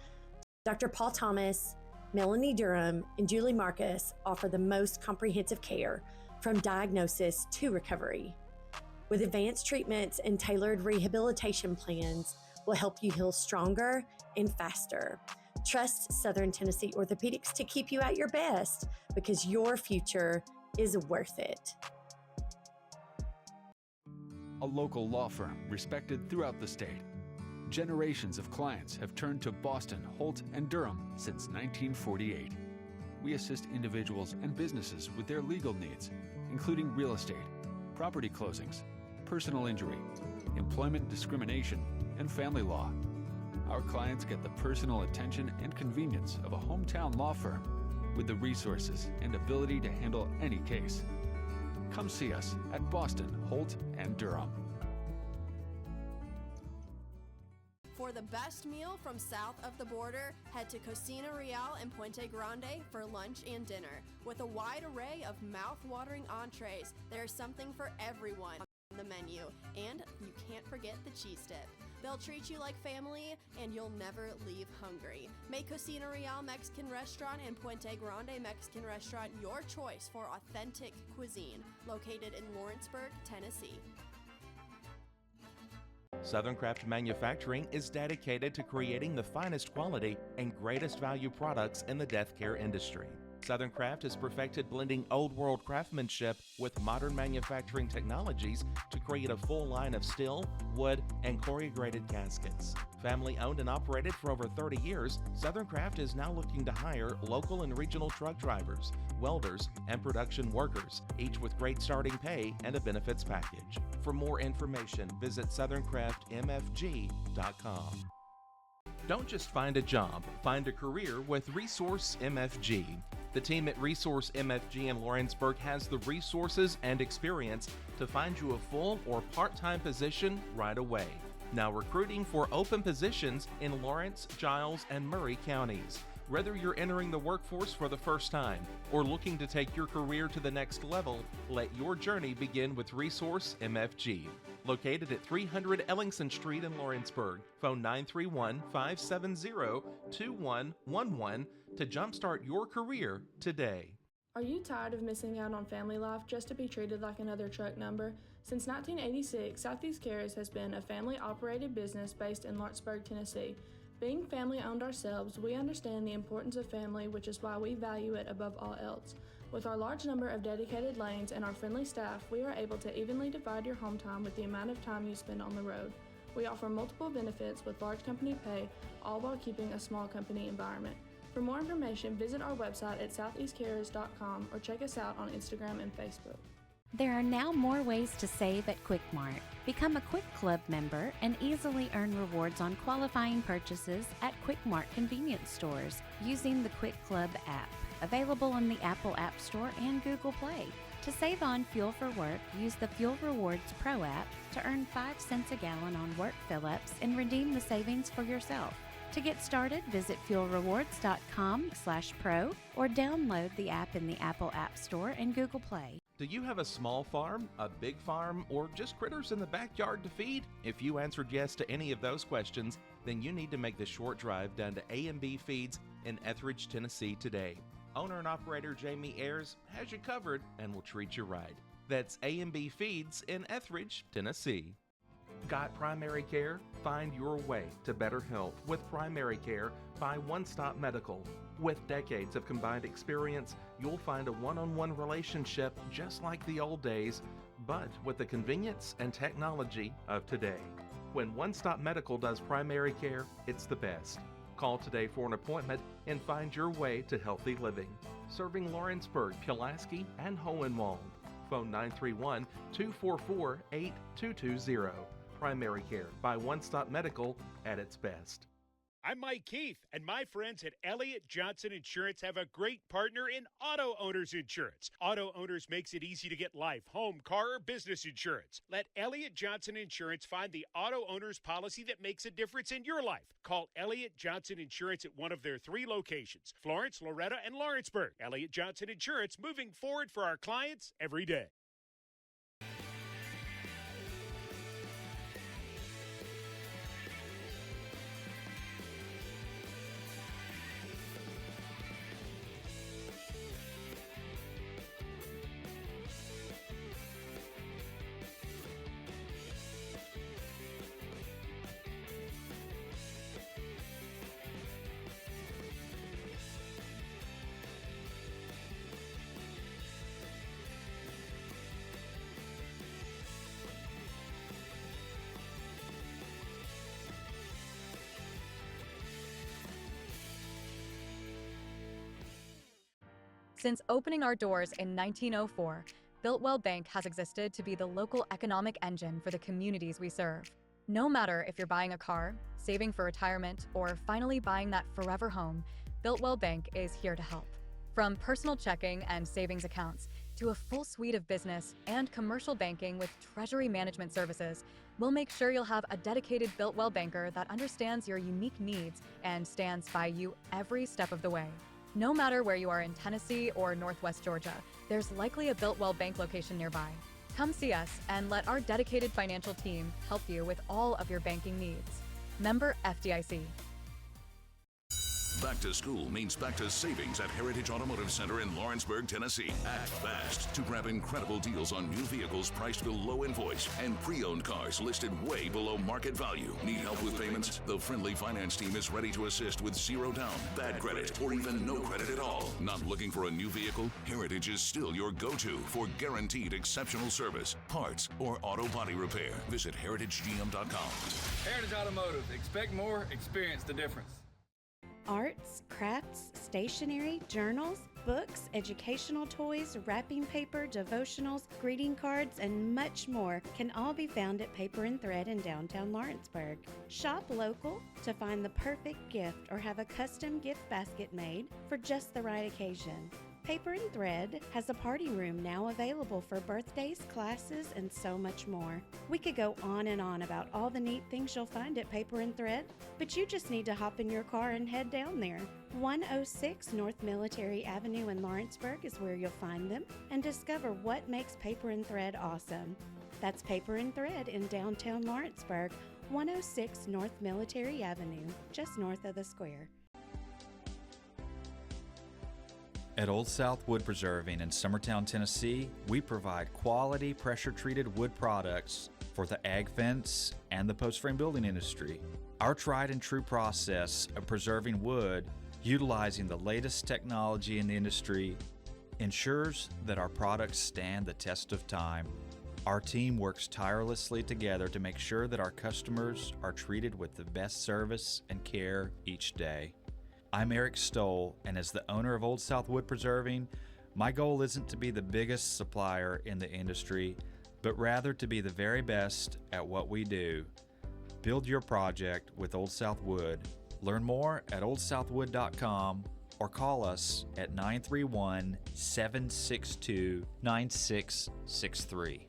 Dr. Paul Thomas, Melanie Durham, and Julie Marcus offer the most comprehensive care from diagnosis to recovery. With advanced treatments and tailored rehabilitation plans, we'll help you heal stronger and faster. Trust Southern Tennessee Orthopedics to keep you at your best because your future is worth it. A local law firm respected throughout the state. Generations of clients have turned to Boston, Holt, and Durham since 1948. We assist individuals and businesses with their legal needs, including real estate, property closings, personal injury, employment discrimination, and family law. Our clients get the personal attention and convenience of a hometown law firm with the resources and ability to handle any case. Come see us at Boston, Holt, and Durham. For the best meal from south of the border, head to Cocina Real and Puente Grande for lunch and dinner. With a wide array of mouth-watering entrees, there's something for everyone on the menu. And you can't forget the cheese dip. They'll treat you like family, and you'll never leave hungry. Make Cocina Real Mexican Restaurant and Puente Grande Mexican Restaurant your choice for authentic cuisine, located in Lawrenceburg, Tennessee. Southern Craft Manufacturing is dedicated to creating the finest quality and greatest value products in the death care industry. Southern Craft has perfected blending old world craftsmanship with modern manufacturing technologies to create a full line of steel, wood, and corrugated caskets. Family owned and operated for over 30 years, Southern Craft is now looking to hire local and regional truck drivers, welders, and production workers, each with great starting pay and a benefits package. For more information, visit SouthernCraftMFG.com. Don't just find a job, find a career with Resource MFG. The team at Resource MFG in Lawrenceburg has the resources and experience to find you a full or part-time position right away. Now recruiting for open positions in Lawrence, Giles, and Murray counties. Whether you're entering the workforce for the first time or looking to take your career to the next level, let your journey begin with Resource MFG. Located at 300 Ellingson Street in Lawrenceburg. Phone 931-570-2111 to jumpstart your career today. Are you tired of missing out on family life just to be treated like another truck number? Since 1986, Southeast Cares has been a family-operated business based in Lawrenceburg, Tennessee. Being family-owned ourselves, we understand the importance of family, which is why we value it above all else. With our large number of dedicated lanes and our friendly staff, we are able to evenly divide your home time with the amount of time you spend on the road. We offer multiple benefits with large company pay, all while keeping a small company environment. For more information, visit our website at southeastcarriers.com or check us out on Instagram and Facebook. There are now more ways to save at Quick Mart. Become a Quick Club member and easily earn rewards on qualifying purchases at Quick Mart convenience stores using the Quick Club app, available on the Apple App Store and Google Play. To save on fuel for work, use the Fuel Rewards Pro app to earn 5 cents a gallon on work fill-ups and redeem the savings for yourself. To get started, visit fuelrewards.com/pro or download the app in the Apple App Store and Google Play. Do you have a small farm, a big farm, or just critters in the backyard to feed? If you answered yes to any of those questions, then you need to make the short drive down to A&B Feeds in Etheridge, Tennessee today. Owner and operator Jamie Ayers has you covered and will treat you right. That's A&B Feeds in Etheridge, Tennessee. Got primary care? Find your way to better health with primary care by One Stop Medical. With decades of combined experience, you'll find a one-on-one relationship just like the old days, but with the convenience and technology of today. When One Stop Medical does primary care, it's the best. Call today for an appointment and find your way to healthy living. Serving Lawrenceburg, Pulaski, and Hohenwald. Phone 931-244-8220. Primary care by One Stop Medical at its best. I'm Mike Keith, and my friends at Elliott Johnson Insurance have a great partner in Auto Owners Insurance. Auto Owners makes it easy to get life, home, car, or business insurance. Let Elliott Johnson Insurance find the Auto Owners policy that makes a difference in your life. Call Elliott Johnson Insurance at one of their 3 locations, Florence, Loretto, and Lawrenceburg. Elliott Johnson Insurance, moving forward for our clients every day. Since opening our doors in 1904, Builtwell Bank has existed to be the local economic engine for the communities we serve. No matter if you're buying a car, saving for retirement, or finally buying that forever home, Builtwell Bank is here to help. From personal checking and savings accounts to a full suite of business and commercial banking with treasury management services, we'll make sure you'll have a dedicated Builtwell banker that understands your unique needs and stands by you every step of the way. No matter where you are in Tennessee or Northwest Georgia, there's likely a Builtwell Bank location nearby. Come see us and let our dedicated financial team help you with all of your banking needs. Member FDIC. Back to school means back to savings at Heritage Automotive Center in Lawrenceburg, Tennessee. Act fast to grab incredible deals on new vehicles priced below invoice and pre-owned cars listed way below market value. Need help with payments? The friendly finance team is ready to assist with zero down, bad credit, or even no credit at all. Not looking for a new vehicle? Heritage is still your go-to for guaranteed exceptional service, parts, or auto body repair. Visit heritagegm.com. Heritage Automotive. Expect more, experience the difference. Arts, crafts, stationery, journals, books, educational toys, wrapping paper, devotionals, greeting cards, and much more can all be found at Paper and Thread in downtown Lawrenceburg. Shop local to find the perfect gift or have a custom gift basket made for just the right occasion. Paper and Thread has a party room now available for birthdays, classes, and so much more. We could go on and on about all the neat things you'll find at Paper and Thread, but you just need to hop in your car and head down there. 106 North Military Avenue in Lawrenceburg is where you'll find them and discover what makes Paper and Thread awesome. That's Paper and Thread in downtown Lawrenceburg, 106 North Military Avenue, just north of the square. At Old South Wood Preserving in Summertown, Tennessee, we provide quality pressure-treated wood products for the ag fence and the post-frame building industry. Our tried and true process of preserving wood, utilizing the latest technology in the industry, ensures that our products stand the test of time. Our team works tirelessly together to make sure that our customers are treated with the best service and care each day. I'm Eric Stoll, and as the owner of Old South Wood Preserving, my goal isn't to be the biggest supplier in the industry, but rather to be the very best at what we do. Build your project with Old South Wood. Learn more at oldsouthwood.com or call us at 931-762-9663.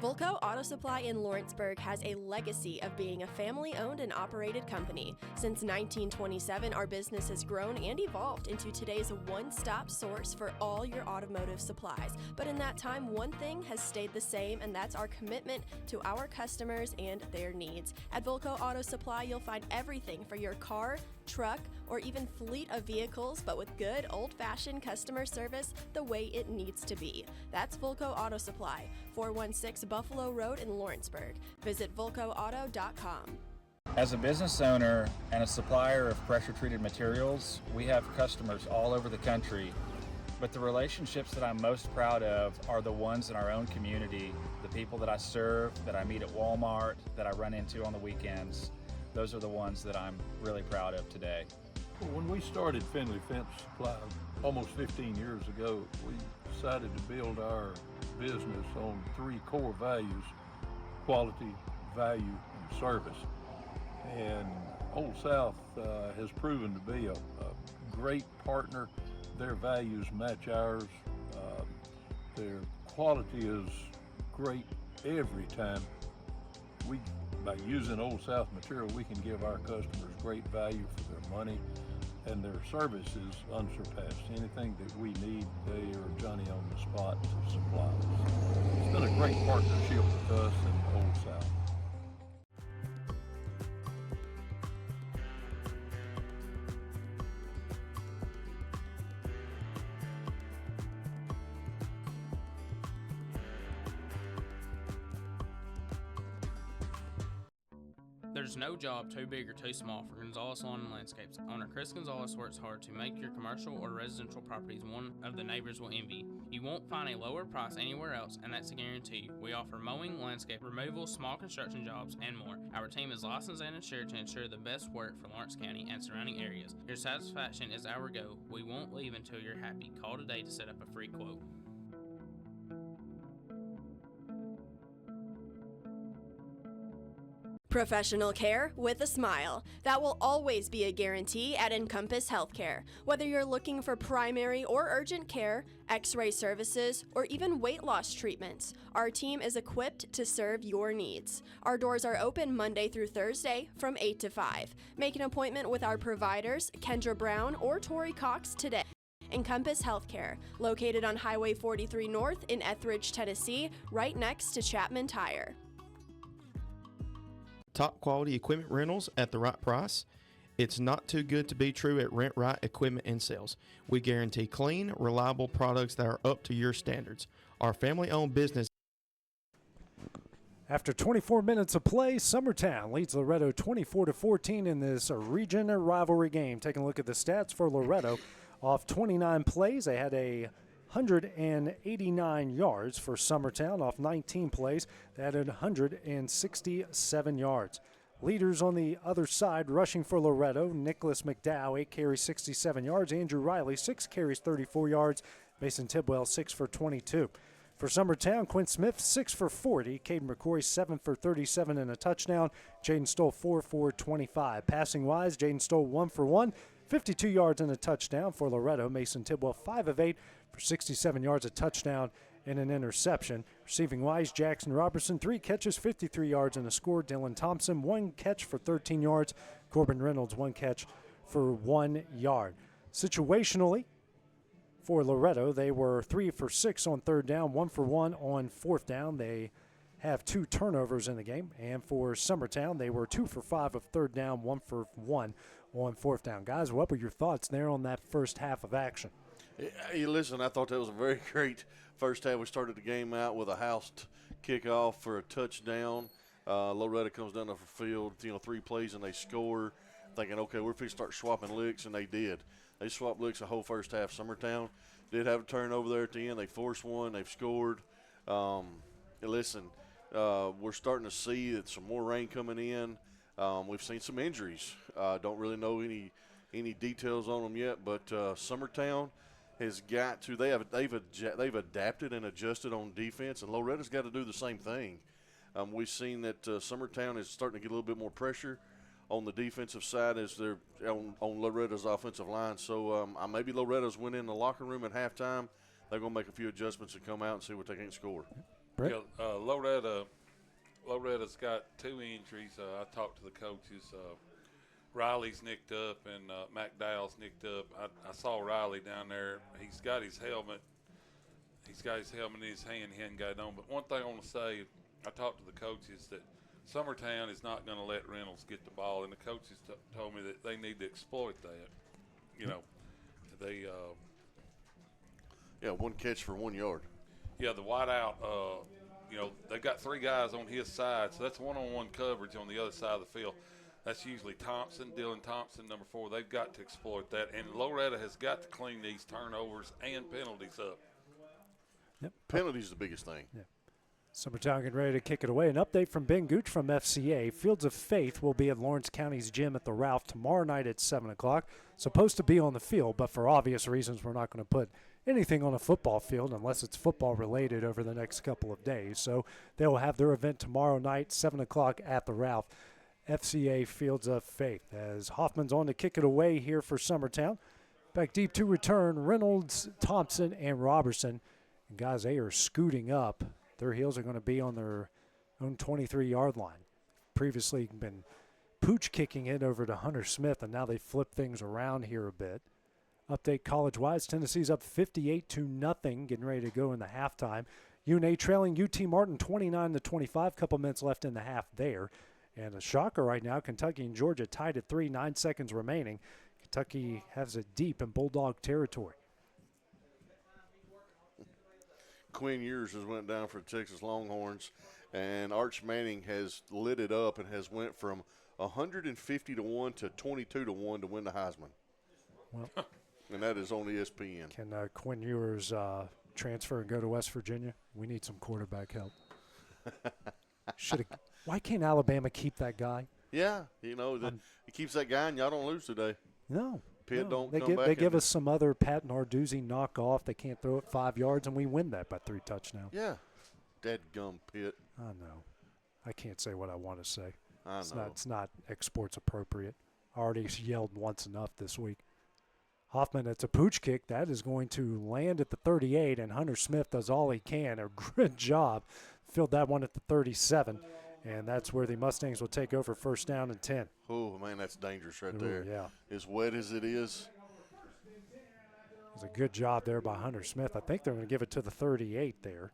Volco Auto Supply in Lawrenceburg has a legacy of being a family-owned and operated company. Since 1927, our business has grown and evolved into today's one-stop source for all your automotive supplies. But in that time, one thing has stayed the same, and that's our commitment to our customers and their needs. At Volco Auto Supply, you'll find everything for your car, truck, or even fleet of vehicles, but with good old-fashioned customer service the way it needs to be. That's Volco Auto Supply, 416 Buffalo Road in Lawrenceburg. Visit volcoauto.com. As a business owner and a supplier of pressure-treated materials, we have customers all over the country, but the relationships that I'm most proud of are the ones in our own community, the people that I serve, that I meet at Walmart, that I run into on the weekends. Those are the ones that I'm really proud of today. When we started Finley Fence Supply almost 15 years ago, we decided to build our business on three core values: quality, value, and service. And Old South has proven to be a great partner. Their values match ours. Their quality is great every time. By using Old South material, we can give our customers great value for their money, and their service is unsurpassed. Anything that we need, they are Johnny on the spot to supply us. It's been a great partnership with us and Old South. There's no job too big or too small for Gonzalez Lawn and Landscapes. Owner Chris Gonzalez works hard to make your commercial or residential properties one of the neighbors will envy. You won't find a lower price anywhere else, and that's a guarantee. We offer mowing, landscape removal, small construction jobs, and more. Our team is licensed and insured to ensure the best work for Lawrence County and surrounding areas. Your satisfaction is our goal. We won't leave until you're happy. Call today to set up a free quote. Professional care with a smile. That will always be a guarantee at Encompass Healthcare. Whether you're looking for primary or urgent care, x-ray services, or even weight loss treatments, our team is equipped to serve your needs. Our doors are open Monday through Thursday from 8 to 5. Make an appointment with our providers, Kendra Brown or Tori Cox, today. Encompass Healthcare, located on Highway 43 North in Etheridge, Tennessee, right next to Chapman Tire. Top quality equipment rentals at the right price. It's not too good to be true at Rent Right Equipment and Sales. We guarantee clean, reliable products that are up to your standards. Our family-owned business. After 24 minutes of play, Summertown leads Loretto 24-14 in this region rivalry game. Taking a look at the stats for Loretto. Off 29 plays, they had 189 yards. For Summertown, off 19 plays, they had 167 yards. Leaders on the other side, rushing for Loretto, Nicholas McDowell, 8 carries, 67 yards. Andrew Riley, 6 carries, 34 yards. Mason Tidwell, 6 for 22. For Summertown, Quinn Smith, 6 for 40. Caden McCoy, 7 for 37 and a touchdown. Jaden Stoll, 4 for 25. Passing-wise, Jaden Stoll, 1 for 1, 52 yards and a touchdown. For Loretto, Mason Tidwell, 5 of 8 for 67 yards, a touchdown, and an interception. Receiving-wise, Jackson Robertson, 3 catches, 53 yards and a score. Dylan Thompson, 1 catch for 13 yards. Corbin Reynolds, 1 catch for 1 yard. Situationally, for Loretto, they were 3 for 6 on third down, 1 for 1 on fourth down. They have 2 turnovers in the game. And for Summertown, they were 2 for 5 of third down, 1 for 1 on fourth down. Guys, what were your thoughts there on that first half of action? Hey, listen, I thought that was a very great first half. We started the game out with a housed kickoff for a touchdown. Loretto comes down the field, 3 plays, and they score. Thinking, okay, we're going to start swapping licks, and they did. They swapped licks the whole first half. Summertown did have a turnover there at the end. They forced one. They've scored. Listen, we're starting to see that some more rain coming in. We've seen some injuries. Don't really know any details on them yet, but Summertown has got to. They've adapted and adjusted on defense, and Loretto's got to do the same thing. We've seen that Summertown is starting to get a little bit more pressure on the defensive side as they're on Loretto's offensive line. So maybe Loretto's went in the locker room at halftime. They're going to make a few adjustments and come out and see what they can score. Yeah, Loretta's got 2 injuries. I talked to the coaches. Riley's nicked up and McDowell's nicked up. I saw Riley down there. He's got his helmet. He's got his helmet in his hand. He hadn't got it on. But one thing I want to say, I talked to the coaches that Summertown is not going to let Reynolds get the ball, and the coaches told me that they need to exploit that. They 1 catch for 1 yard. Yeah, the wideout. They've got 3 guys on his side, so that's one-on-one coverage on the other side of the field. That's usually Dylan Thompson, number 4. They've got to exploit that, and Loretto has got to clean these turnovers and penalties up. Yep. Penalties the biggest thing. Yeah. Summertown getting ready to kick it away. An update from Ben Gooch from FCA. Fields of Faith will be at Lawrence County's gym at the Ralph tomorrow night at 7 o'clock. Supposed to be on the field, but for obvious reasons, we're not going to put anything on a football field unless it's football related over the next couple of days. So they will have their event tomorrow night, 7 o'clock at the Ralph. FCA Fields of Faith. As Hoffman's on to kick it away here for Summertown. Back deep to return, Reynolds, Thompson, and Robertson. And guys, they are scooting up. Their heels are going to be on their own 23-yard line. Previously been pooch kicking it over to Hunter Smith, and now they flip things around here a bit. Update college-wise, Tennessee's up 58-0, getting ready to go in the halftime. UNA trailing UT Martin 29-25, couple minutes left in the half there. And a shocker right now, Kentucky and Georgia tied at 3, 9 seconds remaining. Kentucky has it deep in Bulldog territory. Quinn Ewers has went down for the Texas Longhorns, and Arch Manning has lit it up and has went from 150-1 to 22-1 to win the Heisman. Well, and that is on ESPN. Can Quinn Ewers transfer and go to West Virginia? We need some quarterback help. Why can't Alabama keep that guy? Yeah, he keeps that guy, and y'all don't lose today. No. Pitt don't they come back. They give us some other Pat Narduzzi knockoff. They can't throw it 5 yards, and we win that by 3 touchdowns. Yeah. Dadgum Pitt. I know. I can't say what I want to say. I know. It's not exports appropriate. I already yelled once enough this week. Hoffman, it's a pooch kick. That is going to land at the 38, and Hunter Smith does all he can. A good job. Filled that one at the 37. And that's where the Mustangs will take over, first down and 10. Oh, man, that's dangerous right there. Yeah. As wet as it is. was a good job there by Hunter Smith. I think they're going to give it to the 38 there.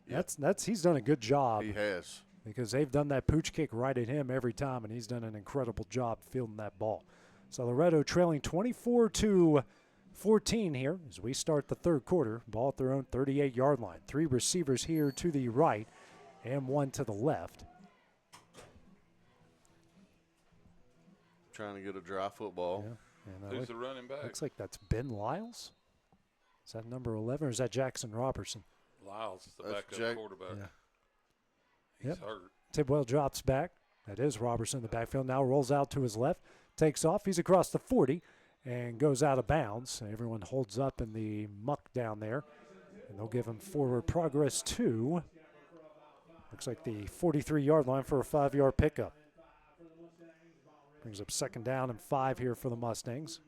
Yeah. He's done a good job. He has. Because they've done that pooch kick right at him every time, and he's done an incredible job fielding that ball. So Loretto trailing 24-14 here as we start the third quarter. Ball at their own 38-yard line. 3 receivers here to the right and 1 to the left. Trying to get a dry football. Yeah. Who's the running back? Looks like that's Ben Lyles. Is that number 11 or is that Jackson Robertson? Lyles is the That's backup quarterback. Yeah. He's hurt. Tidwell drops back. That is Robertson in the backfield. Now rolls out to his left. Takes off. He's across the 40 and goes out of bounds. Everyone holds up in the muck down there. And they'll give him forward progress to, looks like the 43-yard line for a 5-yard pickup. Brings up 2nd down and 5 here for the Mustangs.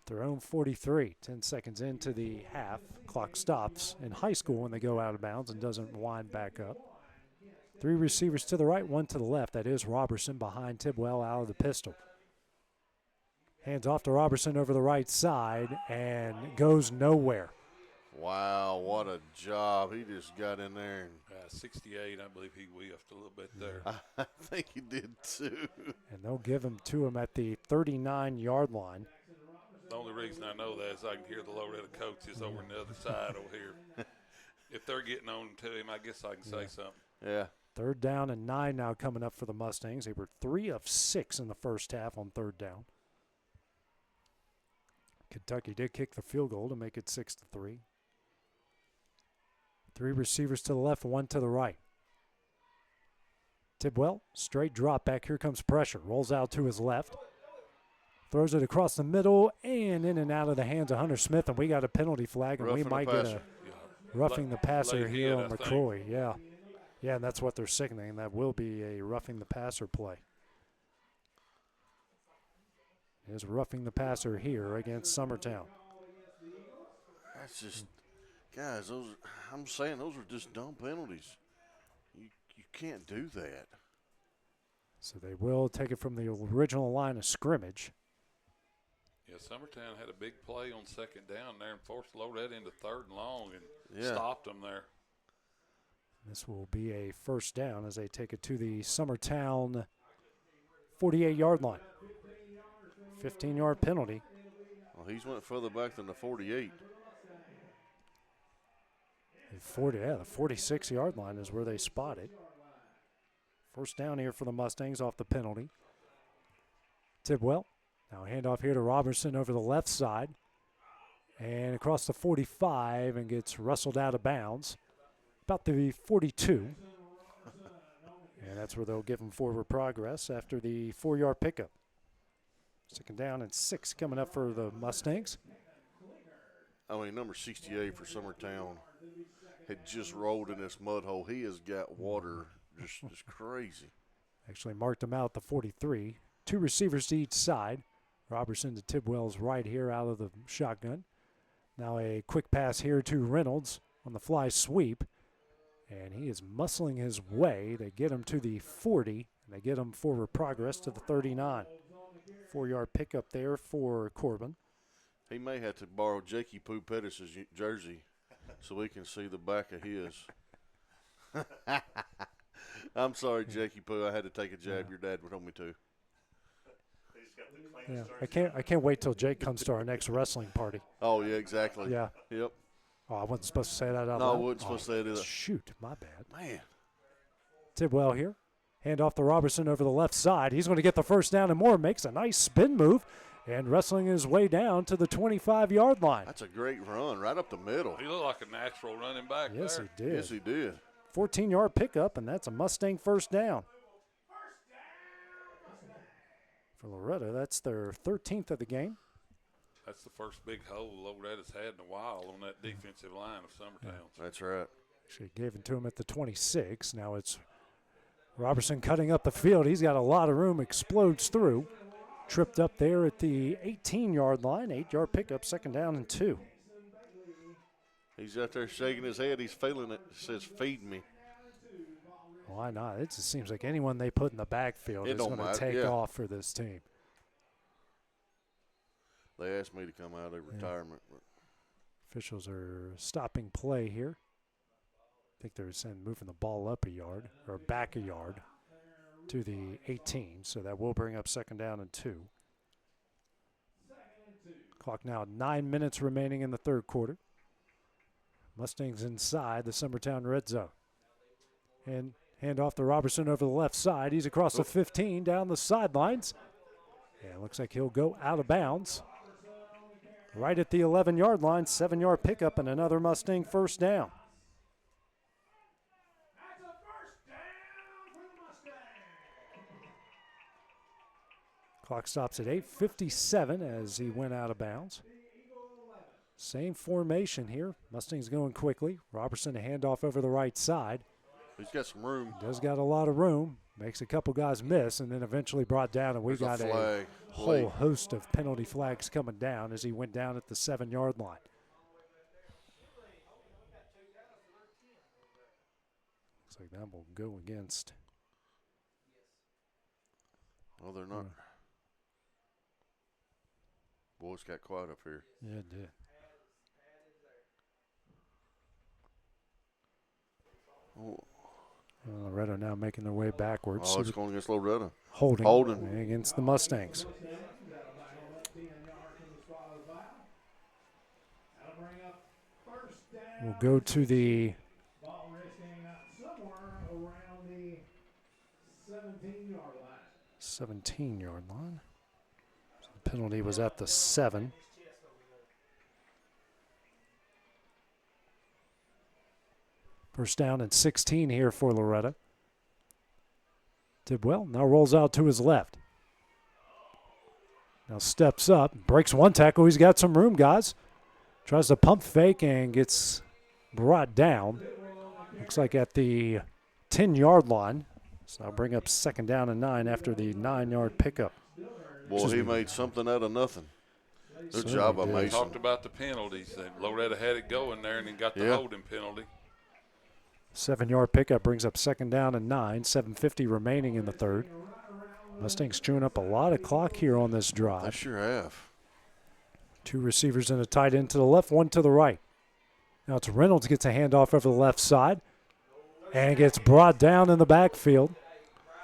Their own 43. 10 seconds into the half. Clock stops in high school when they go out of bounds and doesn't wind back up. 3 receivers to the right, 1 to the left. That is Robertson behind Tidwell out of the pistol. Hands off to Robertson over the right side and goes nowhere. Wow, what a job. He just got in there. 68, I believe he whiffed a little bit there. I think he did too. And they'll give him to him at the 39-yard line. The only reason I know that is I can hear the Loretto coaches over on the other side over here. If they're getting on to him, I guess I can say something. Yeah. 3rd down and 9 now coming up for the Mustangs. They were 3 of 6 in the first half on 3rd down. Kentucky did kick the field goal to make it 6-3. 3 receivers to the left, 1 to the right. Tidwell, straight drop back. Here comes pressure. Rolls out to his left. Throws it across the middle and in and out of the hands of Hunter Smith. And we got a penalty flag, and we might get a roughing the passer here on McCroy. Yeah. Yeah, and that's what they're signaling. That will be a roughing the passer play. Is roughing the passer here against Summertown. That's just, guys, I'm saying those are just dumb penalties. You can't do that. So they will take it from the original line of scrimmage. Yeah, Summertown had a big play on 2nd down there and forced Loretto into 3rd and long and stopped them there. This will be a 1st down as they take it to the Summertown 48-yard line. 15-yard penalty. Well, he's went further back than the 48. The 46-yard line is where they spot it. 1st down here for the Mustangs off the penalty. Tidwell. Now handoff here to Robertson over the left side. And across the 45 and gets wrestled out of bounds. About the 42. And that's where they'll give him forward progress after the 4-yard pickup. 2nd down and 6 coming up for the Mustangs. I mean, number 68 for Summertown had just rolled in this mud hole. He has got water just crazy. Actually marked him out the 43. 2 receivers to each side. Robertson to Tidwell's right here out of the shotgun. Now a quick pass here to Reynolds on the fly sweep. And he is muscling his way. They get him to the 40, and they get him forward progress to the 39. 4-yard pickup there for Corbin. He may have to borrow Jakey Poo Pettis' jersey so we can see the back of his. I'm sorry, Jakey Poo. I had to take a jab. Your dad told me to. Yeah, I can't wait till Jake comes to our next wrestling party. Oh, yeah, exactly. Yeah. Yep. Oh, I wasn't supposed to say that out loud. No, I wasn't supposed to say it either. Shoot, my bad. Man. Tidwell here. Hand off to Robertson over the left side. He's going to get the 1st down and more. Makes a nice spin move and wrestling his way down to the 25-yard line. That's a great run right up the middle. He looked like a natural running back there. Yes, he did. Yes, he did. 14-yard pickup, and that's a Mustang 1st down. For Loretto, that's their 13th of the game. That's the first big hole Loretta's had in a while on that defensive line of Summertown. That's right. Actually gave it to him at the 26. Now it's Robertson cutting up the field. He's got a lot of room, explodes through. Tripped up there at the 18-yard line. 8-yard pickup, 2nd down and 2. He's out there shaking his head. He's feeling it. He says, feed me. Why not? It just seems like anyone they put in the backfield is going to take off for this team. They asked me to come out of retirement. But Officials are stopping play here. I think they're moving the ball up a yard or back a yard to the 18, so that will bring up 2nd down and 2. Clock now 9 minutes remaining in the 3rd quarter. Mustangs inside the Summertown red zone. And hand off to Robertson over the left side. He's across the 15 down the sidelines. And looks like he'll go out of bounds. Right at the 11-yard line, 7-yard pickup and another Mustang first down. Clock stops at 8:57 as he went out of bounds. Same formation here. Mustangs going quickly. Robertson a handoff over the right side. He's got some room. Does got a lot of room. Makes a couple guys miss and then eventually brought down. And we got a whole host of penalty flags coming down as he went down at the 7-yard line. Looks like that will go against. Oh, they're not. Boy, it's got quiet up here. Yeah, it did. Oh. Loretto now making their way backwards. Oh, it's going against Loretto. Holding against the Mustangs. We'll go to the 17-yard line. So the penalty was at the 7. First down and 16 here for Loretto. Tidwell now rolls out to his left. Now steps up, breaks one tackle. He's got some room, guys. Tries to pump fake and gets brought down. Looks like at the 10-yard line. So I'll bring up 2nd down and 9 after the 9-yard pickup. Boy, he made something out of nothing. Good job by Mason. Talked about the penalties. Loretto had it going there and then got the holding penalty. 7-yard pickup brings up 2nd down and 9. 7:50 remaining in the 3rd. Mustangs chewing up a lot of clock here on this drive. They sure have. 2 receivers and a tight end to the left, 1 to the right. Now it's Reynolds gets a handoff over the left side and gets brought down in the backfield.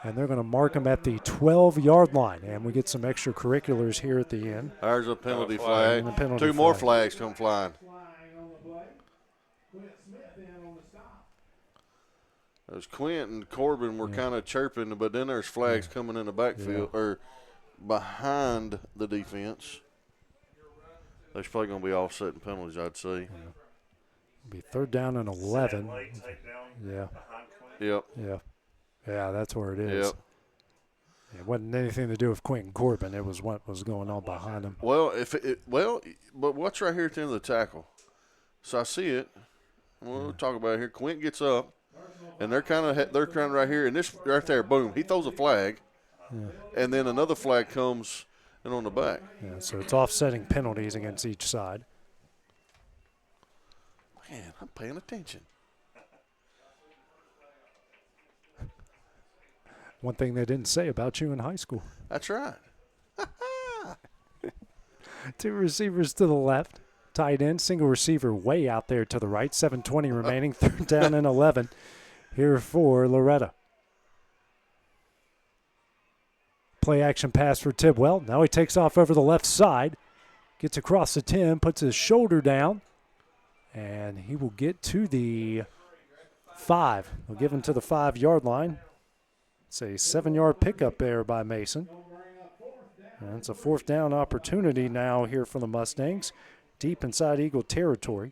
And they're going to mark him at the 12-yard line. And we get some extracurriculars here at the end. There's a penalty flag. Penalty 2 more flags come flying. As Quint and Corbin were kind of chirping, but then there's flags coming in the backfield or behind the defense. There's probably going to be offsetting penalties, I'd say. Be 3rd down and 11. Yeah. Yep. Yeah. Yeah, that's where it is. Yep. It wasn't anything to do with Quentin Corbin. It was what was going on behind him. Well, but what's right here at the end of the tackle? So I see it. We'll talk about it here. Quint gets up. And they're kind of right here, and this right there, boom, he throws a flag, and then another flag comes in on the back. Yeah, so it's offsetting penalties against each side. Man, I'm paying attention. One thing they didn't say about you in high school. That's right. 2 receivers to the left, tight end, single receiver way out there to the right. 7:20 remaining, 3rd down and 11. Here for Loretto. Play action pass for Tidwell. Now he takes off over the left side. Gets across the 10, puts his shoulder down. And he will get to the 5. We'll give him to the 5-yard line. It's a 7-yard pickup there by Mason. And it's a 4th down opportunity now here for the Mustangs. Deep inside Eagle territory.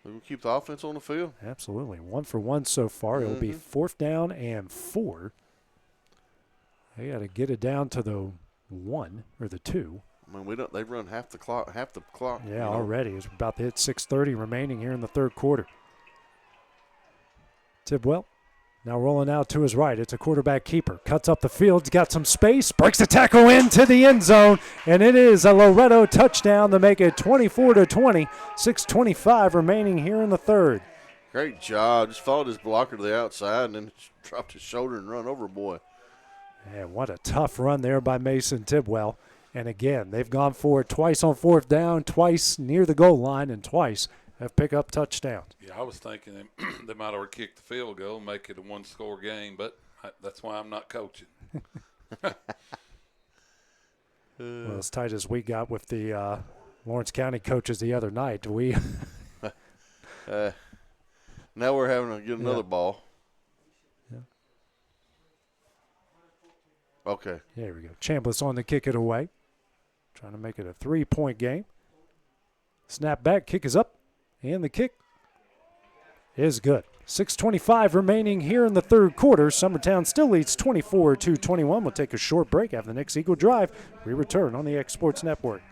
We'll keep the offense on the field. Absolutely. 1 for 1 so far. It'll be 4th down and 4. They got to get it down to the 1 or the 2. I mean, they've run half the clock. Yeah, already. It's about to hit 6:30 remaining here in the 3rd quarter. Tidwell now rolling out to his right. It's a quarterback keeper. Cuts up the field. He's got some space. Breaks the tackle into the end zone. And it is a Loretto touchdown to make it 24-20. 6:25 remaining here in the 3rd. Great job. Just followed his blocker to the outside and then dropped his shoulder and run over a boy. And what a tough run there by Mason Tidwell. And again, they've gone for it twice on 4th down, twice near the goal line, and twice have pick-up touchdowns. Yeah, I was thinking they might have kicked the field goal and make it a one-score game, but that's why I'm not coaching. Well, as tight as we got with the Lawrence County coaches the other night, we now we're having to get another ball. Yeah. Okay. There we go. Chambliss on the kick it away. Trying to make it a 3-point game. Snap back, kick is up, and the kick is good. 6:25 remaining here in the third quarter. Summertown still leads 24-21. We'll take a short break after the next Eagle Drive. We return on the X Sports Network.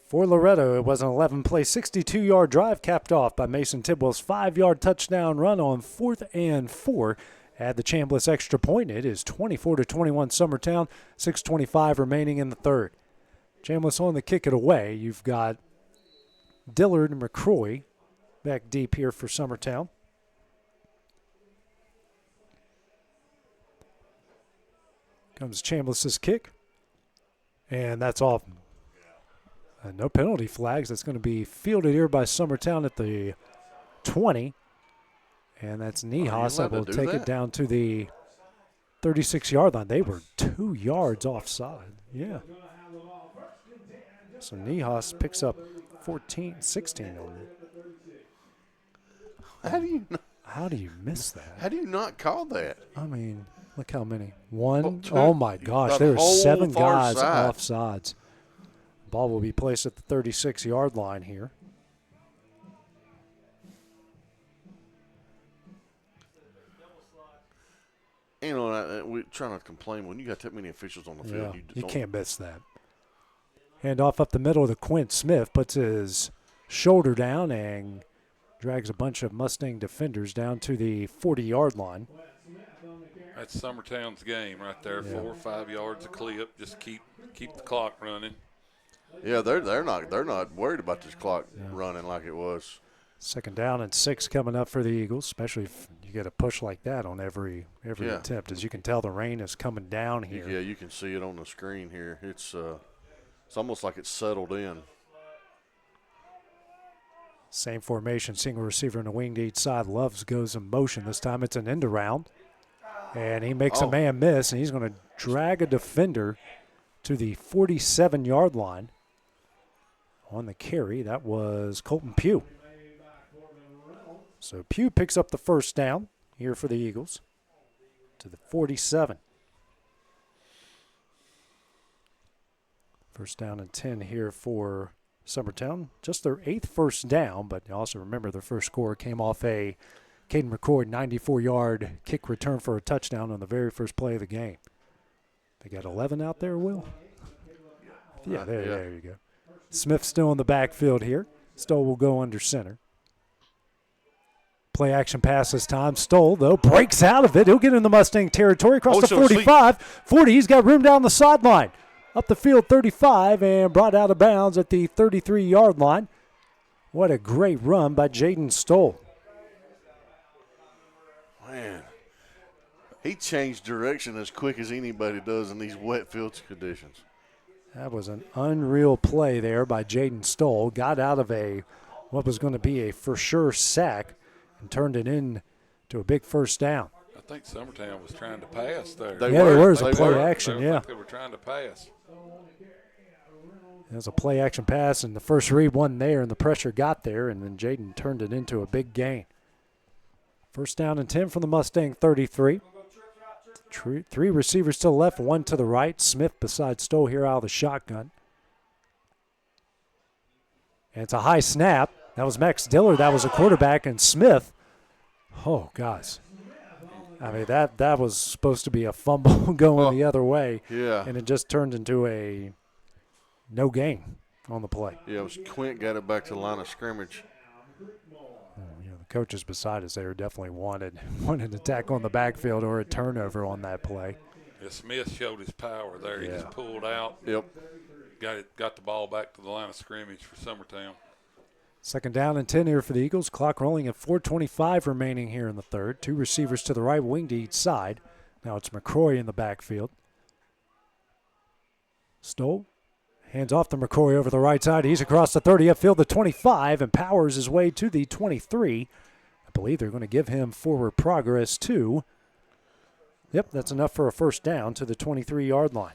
For Loretto, it was an 11-play, 62-yard drive capped off by Mason Tidwell's 5-yard touchdown run on 4th and 4. Add the Chambliss extra point. It is 24-21 Summertown, 6:25 remaining in the third. Chambliss on the kick it away. You've got Dillard and McCroy back deep here for Summertown. Comes Chambliss's kick, and that's off. No penalty flags. That's going to be fielded here by Summertown at the 20. And that's Nihas that will take it down to the 36-yard line. They were 2 yards offside. Yeah. So Nihas picks up 16 on it. How do you miss that? How do you not call that? I mean, look how many. One. Oh, my gosh. There are 7 guys offsides. Ball will be placed at the 36-yard line here. You know, we try not to complain when you got that many officials on the field. Yeah, you can't miss that. Hand off up the middle to Quint Smith, puts his shoulder down and drags a bunch of Mustang defenders down to the 40-yard line. That's Summertown's game right there. 4 or 5 yards a clip. Just keep the clock running. Yeah, they're not worried about this clock running like it was. 2nd down and 6 coming up for the Eagles, especially if you get a push like that on every attempt. As you can tell, the rain is coming down here. Yeah, you can see it on the screen here. It's almost like it's settled in. Same formation, single receiver in the wing to each side. Loves goes in motion. This time it's an end around. And he makes a man miss, and he's going to drag a defender to the 47-yard line. On the carry, that was Colton Pugh. So Pugh picks up the first down here for the Eagles to the 47. First down and 10 here for Summertown. Just their 8th first down, but also remember their first score came off a Caden McCord 94-yard kick return for a touchdown on the very first play of the game. They got 11 out there, Will? Yeah, there you go. Smith still in the backfield here. Stoll will go under center. Play action pass this time. Stoll, though, breaks out of it. He'll get in the Mustang territory across the 45. 40, he's got room down the sideline. Up the field, 35, and brought out of bounds at the 33-yard line. What a great run by Jaden Stoll. Man, he changed direction as quick as anybody does in these wet field conditions. That was an unreal play there by Jaden Stoll. Got out of what was going to be a for sure sack and turned it in to a big first down. I think Summertown was trying to pass there. They were. It was a play action, They were trying to pass. It was a play action pass, and the first read wasn't there, and the pressure got there, and then Jaden turned it into a big gain. First down and 10 from the Mustang 33. Three receivers to the left, one to the right. Smith beside Stoll here out of the shotgun. And it's a high snap. That was Max Diller. That was a quarterback. And Smith, oh, guys. I mean, that was supposed to be a fumble going the other way. Yeah. And it just turned into a no gain on the play. Yeah, it was Quint got it back to the line of scrimmage. The coaches beside us there definitely wanted an attack on the backfield or a turnover on that play. Yeah, Smith showed his power there. He Yeah. just pulled out. Yep. Got the ball back to the line of scrimmage for Summertown. 2nd down and 10 here for the Eagles. Clock rolling at 4:25 remaining here in the third. Two receivers to the right, wing to each side. Now it's McCroy in the backfield. Stoll hands off to McCroy over the right side. He's across the 30, upfield the 25, and powers his way to the 23. I believe they're going to give him forward progress too. Yep, that's enough for a first down to the 23-yard line.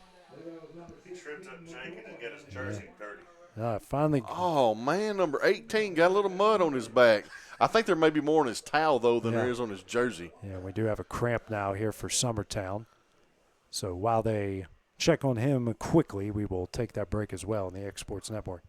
He tripped up Jenkins and got his jersey dirty. Finally. Oh, man, number 18 got a little mud on his back. I think there may be more on his towel, though, than there is on his jersey. Yeah, we do have a cramp now here for Summertown. So while they check on him quickly, we will take that break as well in the Exports Network.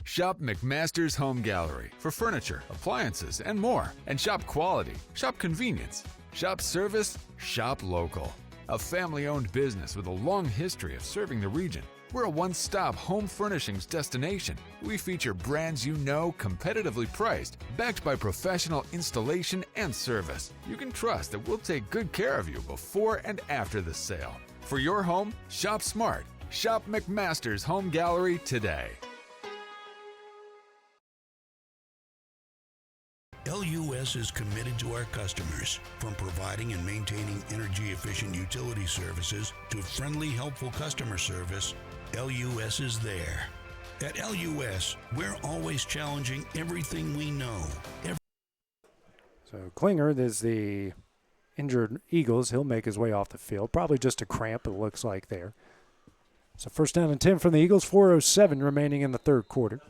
Shop McMaster's Home Gallery for furniture, appliances, and more. And shop quality, shop convenience, shop service, shop local. A family-owned business with a long history of serving the region. We're a one-stop home furnishings destination. We feature brands you know, competitively priced, backed by professional installation and service. You can trust that we'll take good care of you before and after the sale. For your home, shop smart. Shop McMaster's Home Gallery today. LUS is committed to our customers, from providing and maintaining energy-efficient utility services to friendly, helpful customer service. LUS is there. At LUS, we're always challenging everything we know. So Klinger is the injured Eagles. He'll make his way off the field. Probably just a cramp, it looks like there. So first down and 10 from the Eagles, 4:07 remaining in the third quarter.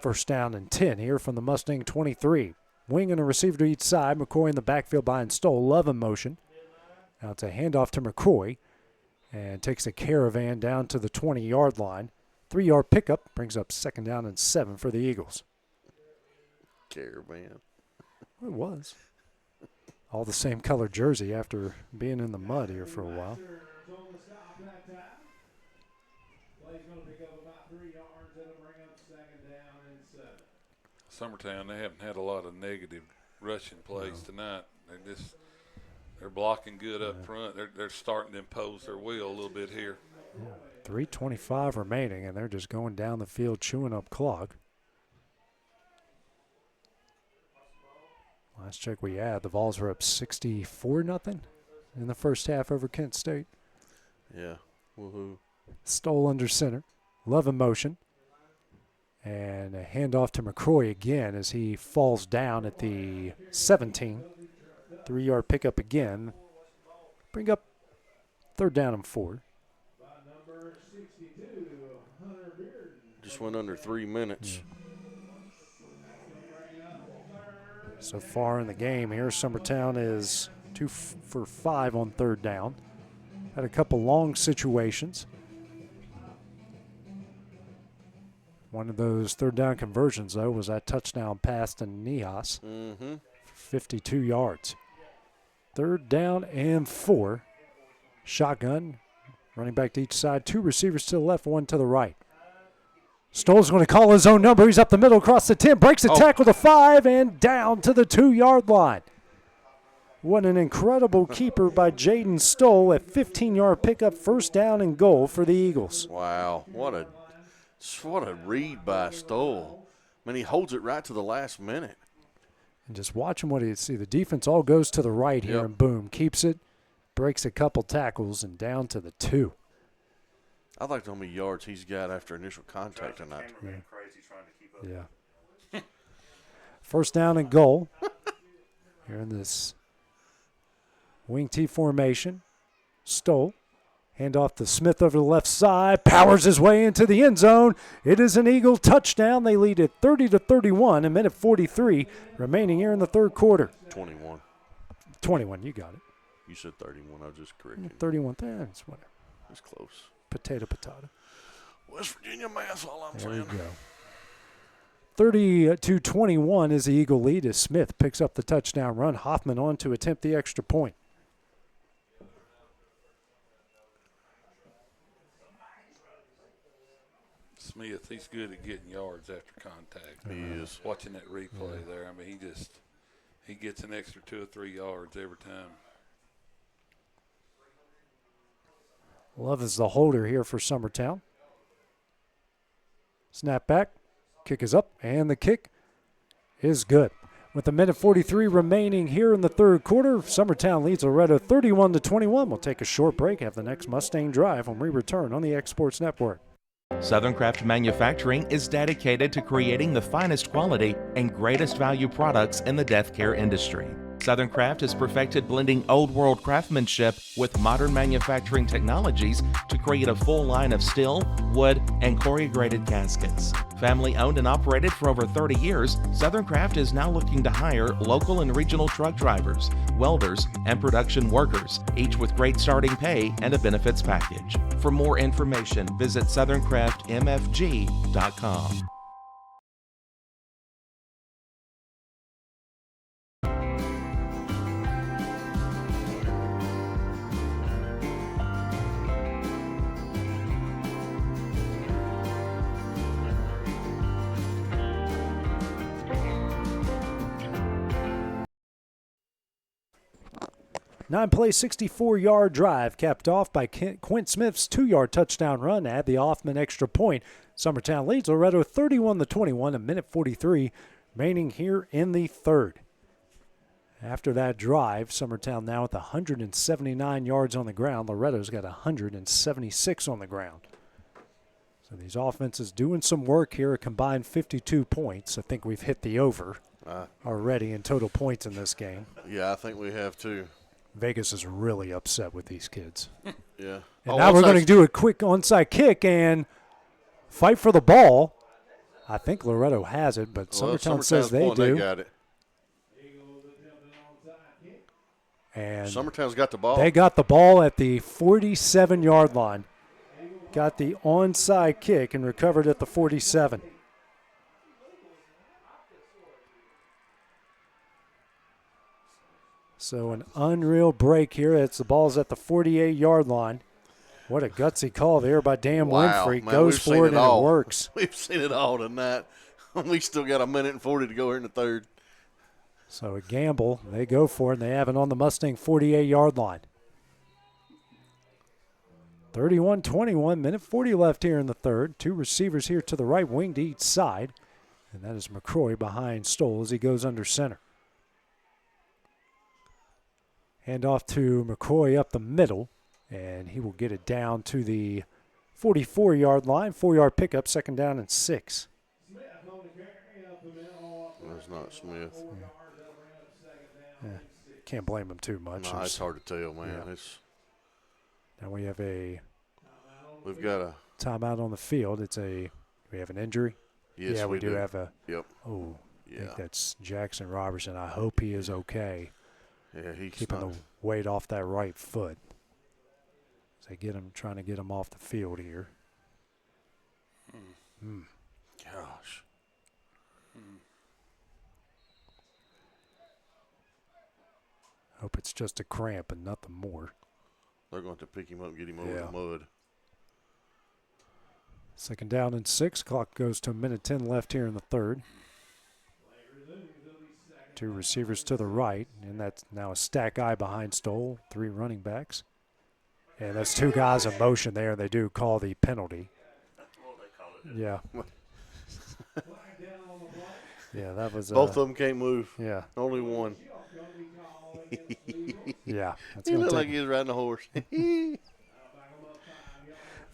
First down and 10 here from the Mustang 23. Wing and a receiver to each side. McCoy in the backfield behind Stoll. Love in motion. Now it's a handoff to McCoy. And takes a caravan down to the 20-yard line. 3-yard pickup brings up 2nd down and 7 for the Eagles. Caravan. It was. All the same color jersey after being in the mud here for a while. Summertown, they haven't had a lot of negative rushing plays tonight. They're blocking good up front. They're starting to impose their will a little bit here. 3:25 remaining, and they're just going down the field chewing up clock. Last check we had, the Vols were up 64-0 in the first half over Kent State. Yeah, woohoo. Stoll under center. Love in motion. And a handoff to McCroy again as he falls down at the 17. 3-yard pickup again. Bring up 3rd down and 4. Just went under 3 minutes. So far in the game here, Summertown is 2 for 5 on 3rd down. Had a couple long situations. One of those 3rd down conversions, though, was that touchdown pass to Nijas. 52 yards. 3rd down and 4. Shotgun. Running back to each side. 2 receivers to the left, 1 to the right. Stoll's going to call his own number. He's up the middle across the 10. Breaks the tackle to 5 and down to the 2-yard line. What an incredible keeper by Jaden Stoll. A 15-yard pickup, 1st down and goal for the Eagles. Wow, what a read by Stoll. I mean, he holds it right to the last minute. And just watching what he see. The defense all goes to the right here, and boom, keeps it. breaks a couple tackles and down to the 2. I'd like to know how many yards he's got after initial contact tonight. Crazy trying to keep up. Yeah. First down and goal. Here in this wing T formation. Stoll. Hand off to Smith over the left side. Powers his way into the end zone. It is an Eagle touchdown. They lead it 30-31. A minute 43 remaining here in the third quarter. 21. 21, you got it. You said 31. I was just correcting. 31, that's whatever. It's close. Potato. West Virginia math, all I'm There saying. we go. 30-21 is the Eagle lead as Smith picks up the touchdown run. Hoffman on to attempt the extra point. Smith, he's good at getting yards after contact. He is. Watching that replay there, I mean, he gets an extra 2 or 3 yards every time. Love is the holder here for Summertown. Snap back, kick is up, and the kick is good. With a minute 43 remaining here in the third quarter, Summertown leads Loretto 31-21. We'll take a short break, have the next Mustang Drive when we return on the Exports Network. Southern Craft Manufacturing is dedicated to creating the finest quality and greatest value products in the death care industry. Southern Craft has perfected blending old world craftsmanship with modern manufacturing technologies to create a full line of steel, wood, and corrugated caskets. Family owned and operated for over 30 years, Southern Craft is now looking to hire local and regional truck drivers, welders, and production workers, each with great starting pay and a benefits package. For more information, visit southerncraftmfg.com. Nine-play, 64-yard drive capped off by Quint Smith's 2-yard touchdown run to add the Hoffman extra point. Summertown leads Loretto 31-21, a minute 43 remaining here in the third. After that drive, Summertown now with 179 yards on the ground. Loretto's got 176 on the ground. So these offenses doing some work here, a combined 52 points. I think we've hit the over already in total points in this game. Yeah, I think we have too. Vegas is really upset with these kids. Yeah. And now we're going to do a quick onside kick and fight for the ball. I think Loretto has it, but Summertown says they do. They got it. And Summertown's got the ball. They got the ball at the 47-yard line. Got the onside kick and recovered at the 47. So an unreal break here. It's the ball's at the 48-yard line. What a gutsy call there by Dan Winfrey. Man, goes for it and it works. We've seen it all tonight. We still got a minute and 40 to go here in the third. So a gamble. They go for it, and they have it on the Mustang 48-yard line. 31-21, minute 40 left here in the third. Two receivers here to the right wing to each side. And that is McCroy behind Stoll as he goes under center. Hand off to McCroy up the middle, and he will get it down to the 44-yard line. 4-yard pickup, second down and 6. That's not Smith. Yeah. Can't blame him too much. No, it's hard to tell, man. Yeah. It's Now we have we've got a timeout on the field. We have an injury. Yes, yeah, we do do. have a. Yep. Oh, I Yeah. think that's Jackson Robertson. I hope he is okay. Yeah, he's keeping not. the weight off that right foot. As they trying to get him off the field here. Gosh. Hope it's just a cramp and nothing more. They're going to pick him up and get him over Yeah. the mud. Second down and 6. Clock goes to a minute 10 left here in the third. Two receivers to the right, and that's now a stack eye behind Stoll. 3 running backs. And that's 2 guys in motion there, and they do call the penalty. Yeah. Yeah, that was Both of them can't move. Yeah. Only one. Yeah, that's He going looked to like take he was riding a horse.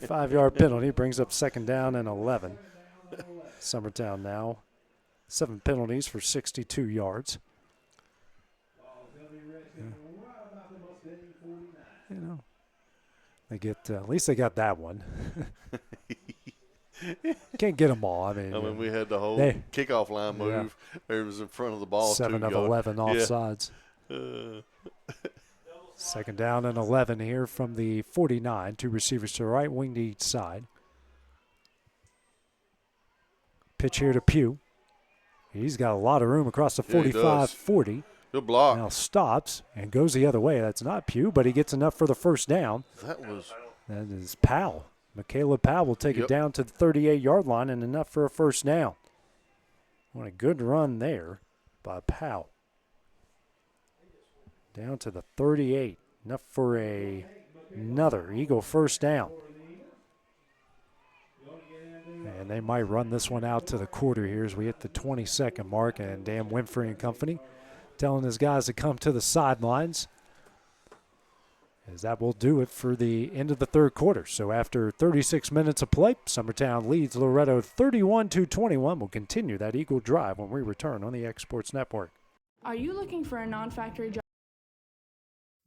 5-yard penalty. Brings up 2nd down and 11. Summertown now 7 penalties for 62 yards. You know, they get at least they got that one. Can't get them all. I mean, we had the whole kickoff line move. It was in front of the ball. 7 of 11 offsides. 2nd down and 11 here from the 49. 2 receivers to the right, wing to each side. Pitch here to Pugh. He's got a lot of room across the 45-40. Good block. Now stops and goes the other way. That's not Pugh, but he gets enough for the first down. That is Powell. Michaela Powell will take it down to the 38-yard line and enough for a first down. What a good run there by Powell. Down to the 38. Enough for another Eagle first down. And they might run this one out to the quarter here as we hit the 20-second mark. And Dan Winfrey and company telling his guys to come to the sidelines, as that will do it for the end of the 3rd quarter. So after 36 minutes of play, Summertown leads Loretto 31-21. We'll continue that Eagle drive when we return on the Exports Network. Are you looking for a non-factory job?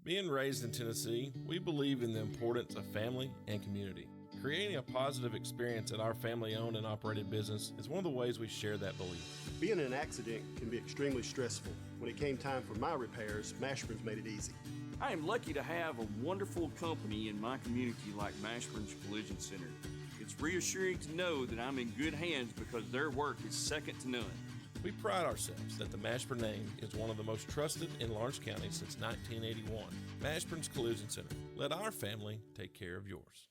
Being raised in Tennessee, we believe in the importance of family and community. Creating a positive experience at our family-owned and operated business is one of the ways we share that belief. Being in an accident can be extremely stressful. When it came time for my repairs, Mashburn's made it easy. I am lucky to have a wonderful company in my community like Mashburn's Collision Center. It's reassuring to know that I'm in good hands because their work is second to none. We pride ourselves that the Mashburn name is one of the most trusted in Lawrence County since 1981. Mashburn's Collision Center. Let our family take care of yours.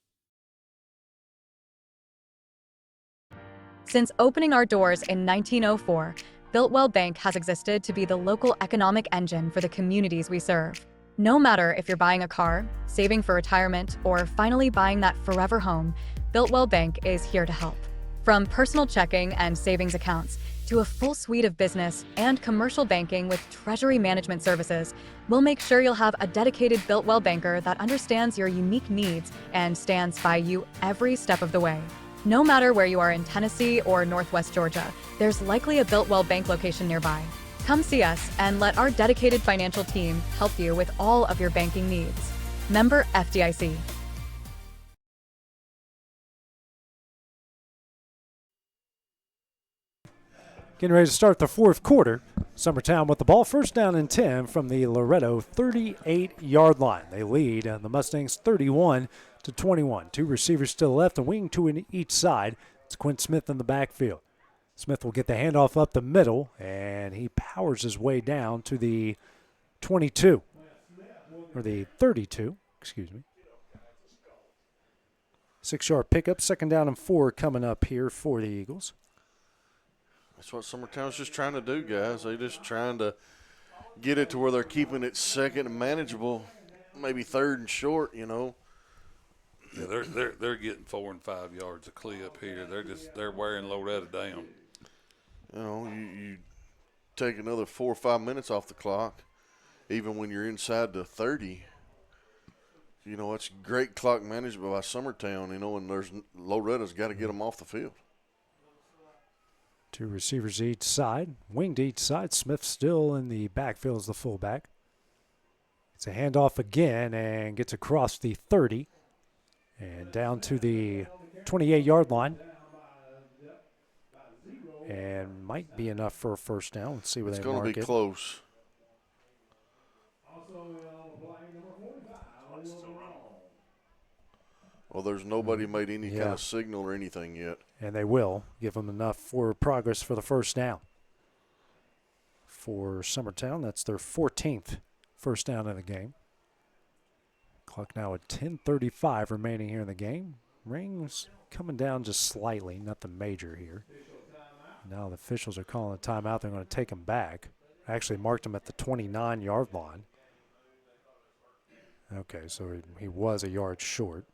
Since opening our doors in 1904, Builtwell Bank has existed to be the local economic engine for the communities we serve. No matter if you're buying a car, saving for retirement, or finally buying that forever home, Builtwell Bank is here to help. From personal checking and savings accounts to a full suite of business and commercial banking with treasury management services, we'll make sure you'll have a dedicated Builtwell banker that understands your unique needs and stands by you every step of the way. No matter where you are in Tennessee or Northwest Georgia, there's likely a Builtwell Bank location nearby. Come see us and let our dedicated financial team help you with all of your banking needs. Member FDIC. Getting ready to start the 4th quarter. Summertown with the ball, 1st down and 10 from the Loretto 38-yard line. They lead the Mustangs 31-21. 2 receivers to the left, a wing to each side. It's Quint Smith in the backfield. Smith will get the handoff up the middle, and he powers his way down to the 22, or the 32, excuse me. 6-yard pickup, 2nd down and 4 coming up here for the Eagles. That's what Summertown's just trying to do, guys. They're just trying to get it to where they're keeping it second and manageable, maybe 3rd and short, you know. Yeah, they're getting 4 and 5 yards a clip here. They're wearing Loretto down. You know, you take another 4 or 5 minutes off the clock, even when you're inside the 30. You know, it's great clock management by Summertown, you know, and Loretto's got to get them off the field. 2 receivers each side, wing to each side. Smith still in the backfield as the fullback. It's a handoff again and gets across the 30 and down to the 28-yard line. And might be enough for a first down. Let's see where they mark it. It's going to be close. Well, there's nobody made any kind of signal or anything yet. And they will give them enough for progress for the first down. For Summertown, that's their 14th first down in the game. Clock now at 10:35 remaining here in the game. Rings coming down just slightly, nothing major here. Now the officials are calling a timeout. They're going to take him back. Actually marked him at the 29-yard line. Okay, so he was a yard short.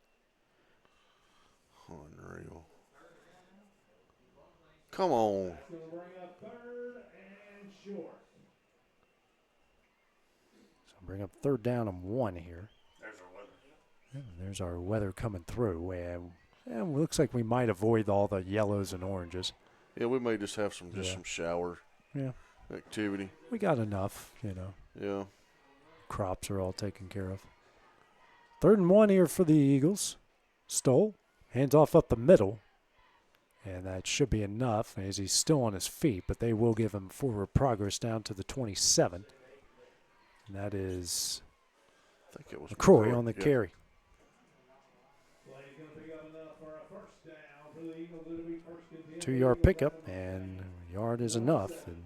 Unreal. Come on. So Bring up 3rd down and 1 here. There's our weather. Yeah, there's our weather coming through. And it looks like we might avoid all the yellows and oranges. Yeah, we may just have some shower activity. We got enough, you know. Yeah. Crops are all taken care of. 3rd and 1 here for the Eagles. Stoll, hands off up the middle. And that should be enough as he's still on his feet, but they will give him forward progress down to the 27. And that is I think it was McCroy on the carry. 2-yard pickup, and yard is enough. And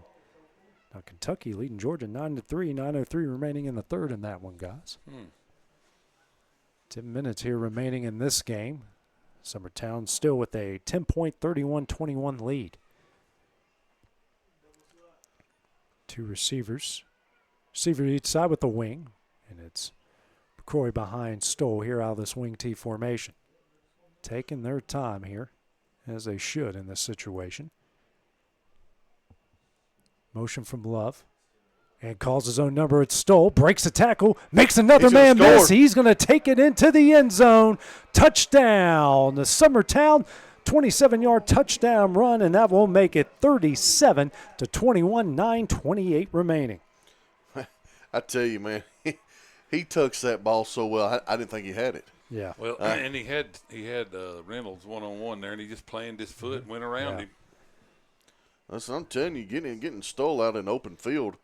now Kentucky leading Georgia 9-3, 9:03 remaining in the 3rd in that one, guys. 10 minutes here remaining in this game. Summertown still with a 10-point, 31-21 lead. 2 receivers. Receiver each side with the wing, and it's McCroy behind Stoll here out of this wing T formation. Taking their time here, as they should in this situation. Motion from Love. And calls his own number at Stoll. Breaks a tackle. Makes another man miss. He's going to take it into the end zone. Touchdown. The Summertown 27-yard touchdown run, and that will make it 37-21, 9:28 remaining. I tell you, man, he tucks that ball so well. I didn't think he had it. Yeah. Well, and he had Reynolds one-on-one there, and he just planted his foot and went around him. Listen, I'm telling you, getting Stoll out in open field,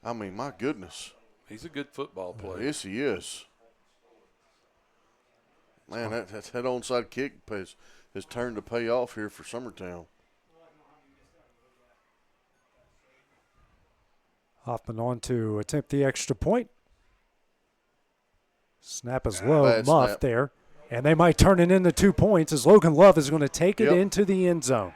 I mean, my goodness. He's a good football player. Yes, he is. Man, that onside kick has turned to pay off here for Summertown. Hoffman on to attempt the extra point. Snap is low, Bad muffed snap. there. And they might turn it into 2 points as Logan Love is going to take it into the end zone.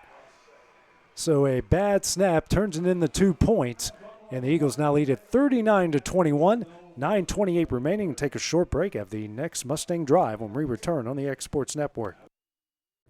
So a bad snap turns it into 2 points. And the Eagles now lead at 39-21, 9:28 remaining. Take a short break of the next Mustang Drive when we return on the X Sports Network.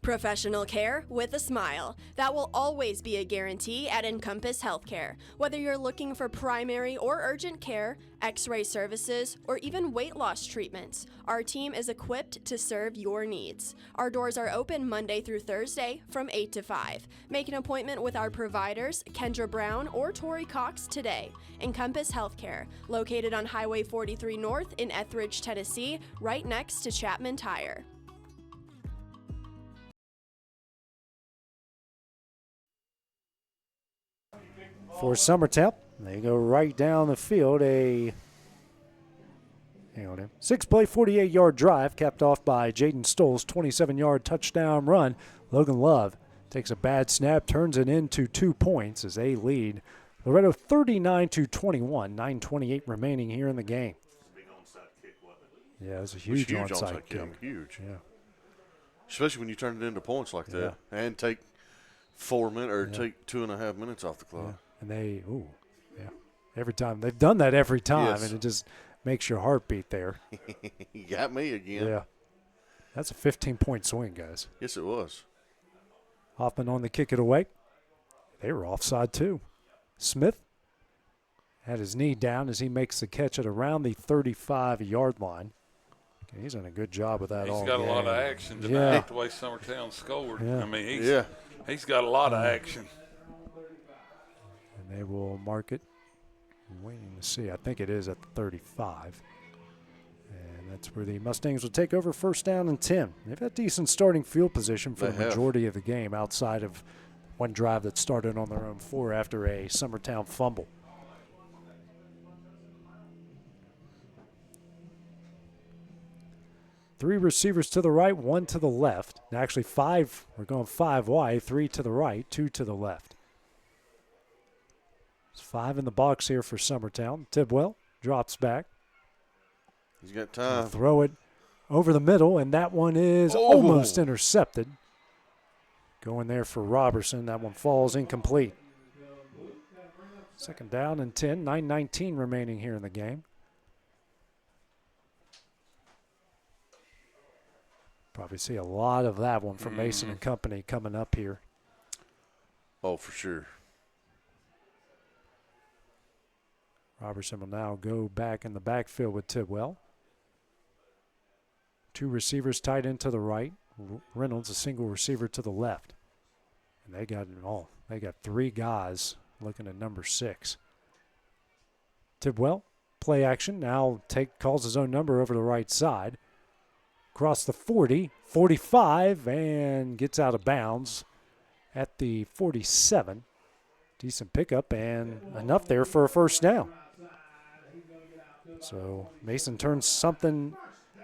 Professional care with a smile. That will always be a guarantee at Encompass Healthcare. Whether you're looking for primary or urgent care, x-ray services, or even weight loss treatments, our team is equipped to serve your needs. Our doors are open Monday through Thursday from 8 to 5. Make an appointment with our providers, Kendra Brown or Tori Cox, today. Encompass Healthcare, located on Highway 43 North in Etheridge, Tennessee, right next to Chapman Tire. For Summertown, they go right down the field. A 6-play, 48-yard drive capped off by Jaden Stoll's 27-yard touchdown run. Logan Love takes a bad snap, turns it into 2 points as they lead Loretto 39-21, 9:28 remaining here in the game. Big onside kick, wasn't it? Yeah, it was a huge onside kick. Huge. Yeah. Especially when you turn it into points like that and take 4 minutes or take 2.5 minutes off the clock. And they, every time. They've done that every time, Yes. and it just makes your heart beat there. You got me again. Yeah. That's a 15-point swing, guys. Yes, it was. Hoffman on the kick it away. They were offside, too. Smith had his knee down as he makes the catch at around the 35-yard line. He's done a good job with that all He's got game. a lot of action tonight, the way Summertown scored. Yeah. I mean, he's got a lot of action. And they will mark it. I'm waiting to see. I think it is at the 35. And that's where the Mustangs will take over 1st down and 10. They've had decent starting field position for They the majority of the game outside of one drive that started on their own 4 after a Summertown fumble. Three receivers to the right, 1 to the left. Now actually 5, we're going 5 wide, 3 to the right, 2 to the left. It's 5 in the box here for Summertown. Tidwell drops back. He's got time. Throw it over the middle, and that one is almost intercepted. Going there for Robertson. That one falls incomplete. 2nd down and 10, 9:19 remaining here in the game. Probably see a lot of that one from Mason and company coming up here. Oh, for sure. Robertson will now go back in the backfield with Tidwell. 2 receivers tight end to the right. Reynolds, a single receiver to the left. And they got 3 guys looking at number 6. Tidwell, play action, now calls his own number over the right side. Across the 40, 45, and gets out of bounds at the 47. Decent pickup and enough there for a first down. So Mason turns something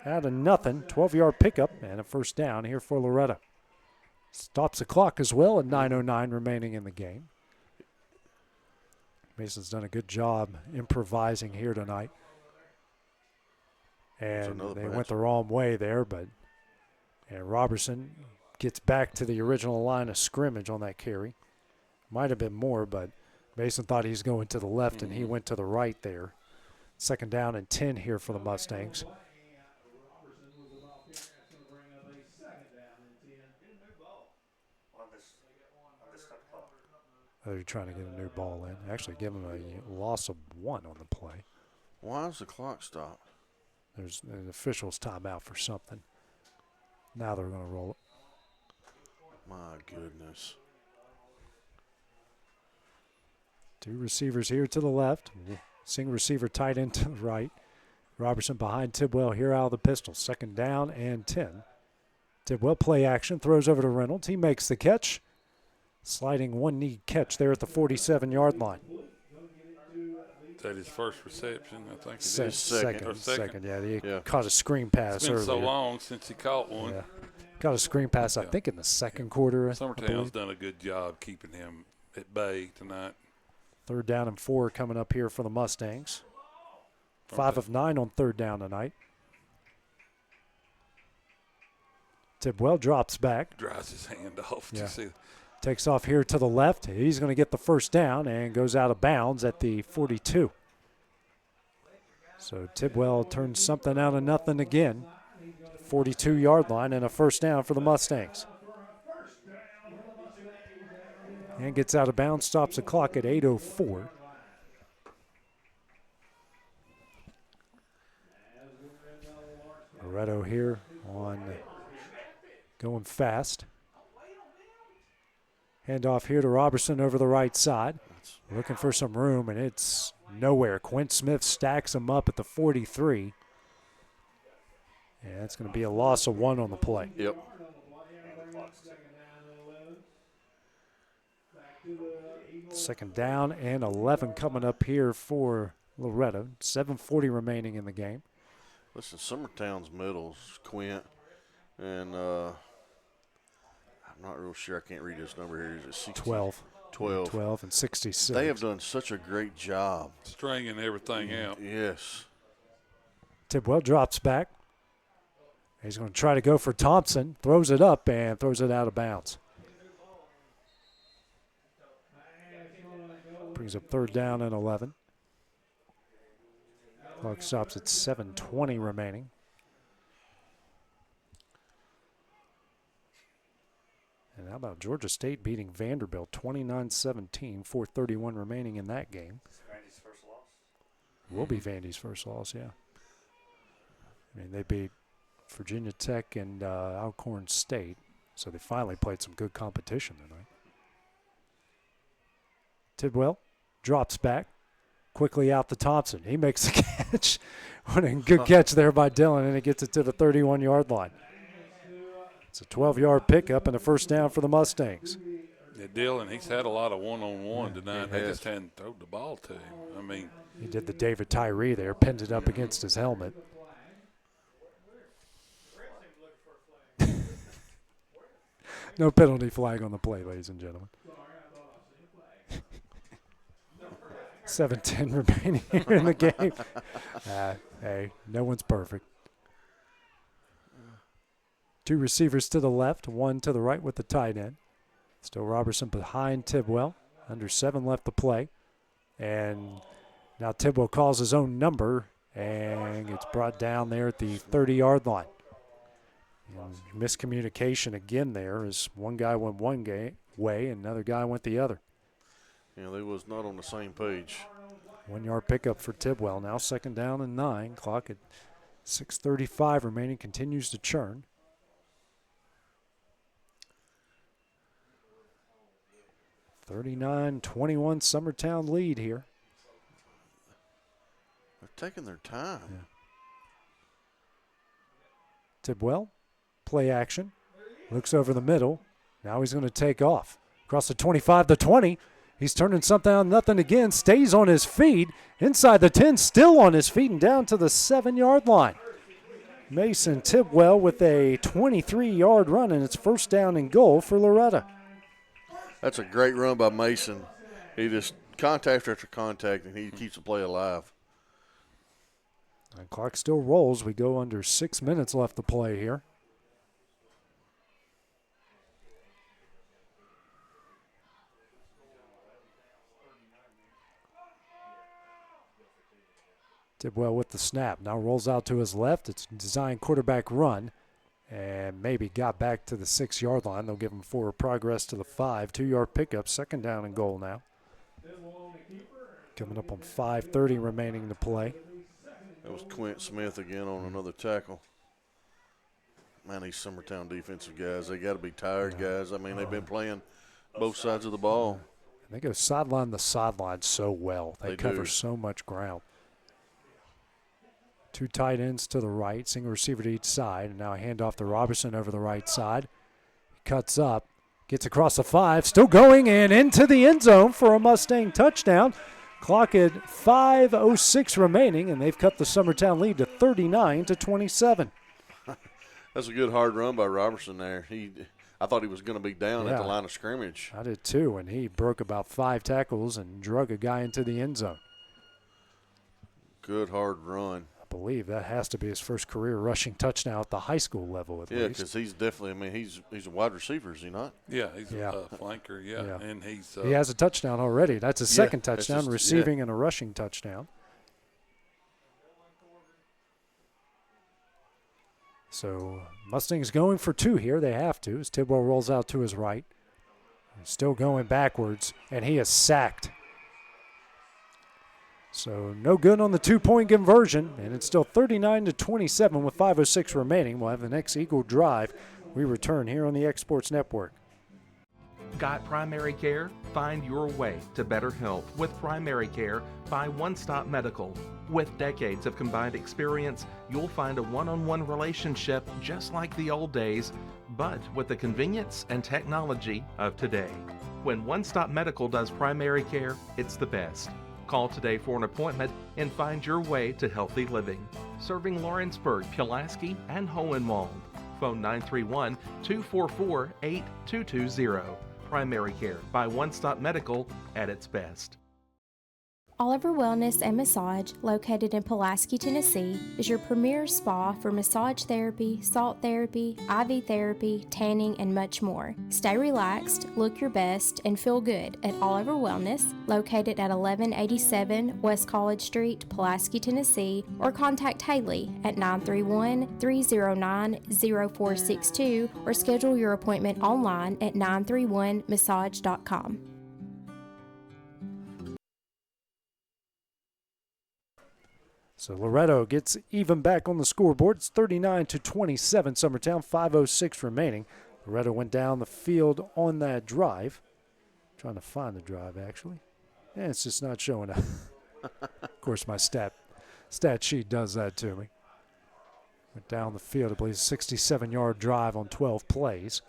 out of nothing. 12-yard pickup and a first down here for Loretto. Stops the clock as well at 9:09 remaining in the game. Mason's done a good job improvising here tonight. And they went the wrong way there, and Robertson gets back to the original line of scrimmage on that carry. Might have been more, but Mason thought he was going to the left, and he went to the right there. 2nd down and 10 here for the Mustangs. They're trying to get a new ball in. Actually, give them a loss of 1 on the play. Why is the clock stopped? There's an official's timeout for something. Now they're going to roll it. My goodness. 2 receivers here to the left. Single receiver tight end to the right. Robertson behind Tidwell here out of the pistol. 2nd down and 10. Tidwell play action, throws over to Reynolds. He makes the catch. Sliding 1-knee catch there at the 47-yard line. Is that his first reception? I think it is. Second. Yeah, he caught a screen pass It's been earlier. so long since he caught one. Yeah. Got a screen pass, I think, in the 2nd quarter. Summertown's done a good job keeping him at bay tonight. 3rd down and 4 coming up here for the Mustangs. 5 of 9 on 3rd down tonight. Tidwell drops back. Dries his hand off. Yeah. See. Takes off here to the left. He's going to get the first down and goes out of bounds at the 42. So Tidwell turns something out of nothing again. 42-yard line and a first down for the Mustangs. And gets out of bounds, stops the clock at 8:04. Loretto here on going fast. Handoff here to Robertson over the right side. Looking for some room, and it's nowhere. Quinn Smith stacks him up at the 43. And it's going to be a loss of 1 on the play. Yep. Second down and 11 coming up here for Loretto. 7:40 remaining in the game. Listen, Summertown's middles, Quint, and I'm not real sure. I can't read this number here. Is it 60? 12. 12. 12 and 66. They have done such a great job. Stringing everything out. Yes. Tidwell drops back. He's going to try to go for Thompson. Throws it up and throws it out of bounds. Brings up 3rd down and 11. Clock stops at 7:20 remaining. And how about Georgia State beating Vanderbilt 29-17, 4:31 remaining in that game. Vandy's first loss? Will be Vandy's first loss, yeah. I mean, they beat Virginia Tech and Alcorn State, so they finally played some good competition tonight. Tidwell drops back, quickly out to Thompson. He makes the catch. What a good catch there by Dillon, and he gets it to the 31-yard line. It's a 12-yard pickup and a first down for the Mustangs. Yeah, Dillon, he's had a lot of one-on-one tonight. They just hadn't thrown the ball to him. I mean, he did the David Tyree there, pinned it up against his helmet. No penalty flag on the play, ladies and gentlemen. 7:10 remaining here in the game. Hey, no one's perfect. 2 receivers to the left, 1 to the right with the tight end. Still Robertson behind Tidwell. Under 7 left to play. And now Tidwell calls his own number and gets brought down there at the 30-yard line. And miscommunication again there as one guy went one way and another guy went the other. Yeah, they was not on the same page. 1-yard pickup for Tidwell. Now 2nd down and 9. Clock at 6:35 remaining, continues to churn. (39-21) Summertown lead here. They're taking their time. Yeah. Tidwell, play action, looks over the middle. Now he's going to take off. Across the 25, the 20. He's turning something on nothing again, stays on his feet. Inside the 10, still on his feet and down to the 7-yard line. Mason Tidwell with a 23-yard run, and it's 1st down and goal for Loretto. That's a great run by Mason. He just contact after contact, and he keeps the play alive. And clock still rolls. We go under 6 minutes left to play here. Tidwell with the snap. Now rolls out to his left. It's designed quarterback run. And maybe got back to the 6-yard line. They'll give him forward progress to the 5. 2-yard pickup. 2nd down and goal now. Coming up on 5:30 remaining to play. That was Quint Smith again on another tackle. Man, these Summertown defensive guys, they got to be tired guys. I mean, they've been playing both sides of the ball. And they go sideline to sideline so well. They cover do. so much ground. 2 tight ends to the right, single receiver to each side. And now a handoff to Robertson over the right side. He cuts up, gets across the 5, still going and into the end zone for a Mustang touchdown. Clock at 5:06 remaining, and they've cut the Summertown lead to 39-27. That's a good hard run by Robertson there. I thought he was going to be down at the line of scrimmage. I did too, and he broke about 5 tackles and drug a guy into the end zone. Good hard run. I believe that has to be his first career rushing touchdown at the high school level at least. Yeah, because he's definitely, I mean, he's a wide receiver, is he not? Yeah, he's a flanker, and he's he has a touchdown already. That's his second touchdown, receiving and a rushing touchdown. So Mustangs going for 2 here. They have to as Tidwell rolls out to his right. He's still going backwards, and he is sacked. So no good on the 2-point conversion, and it's still 39-27 with 5:06 remaining. We'll have the next Eagle drive. We return here on the Exports Network. Got primary care? Find your way to better health with primary care by One Stop Medical. With decades of combined experience, you'll find a one-on-one relationship just like the old days, but with the convenience and technology of today. When One Stop Medical does primary care, it's the best. Call today for an appointment and find your way to healthy living. Serving Lawrenceburg, Pulaski, and Hohenwald. Phone 931-244-8220. Primary care by One Stop Medical at its best. Oliver Wellness and Massage, located in Pulaski, Tennessee, is your premier spa for massage therapy, salt therapy, IV therapy, tanning, and much more. Stay relaxed, look your best, and feel good at Oliver Wellness, located at 1187 West College Street, Pulaski, Tennessee, or contact Haley at 931-309-0462 or schedule your appointment online at 931massage.com. So Loretto gets even back on the scoreboard. It's 39-27 Summertown, 5:06 remaining. Loretto went down the field on that drive. Trying to find the drive, actually. Yeah, it's just not showing up. Of course, my stat sheet does that to me. Went down the field, I believe, a 67-yard drive on 12 plays.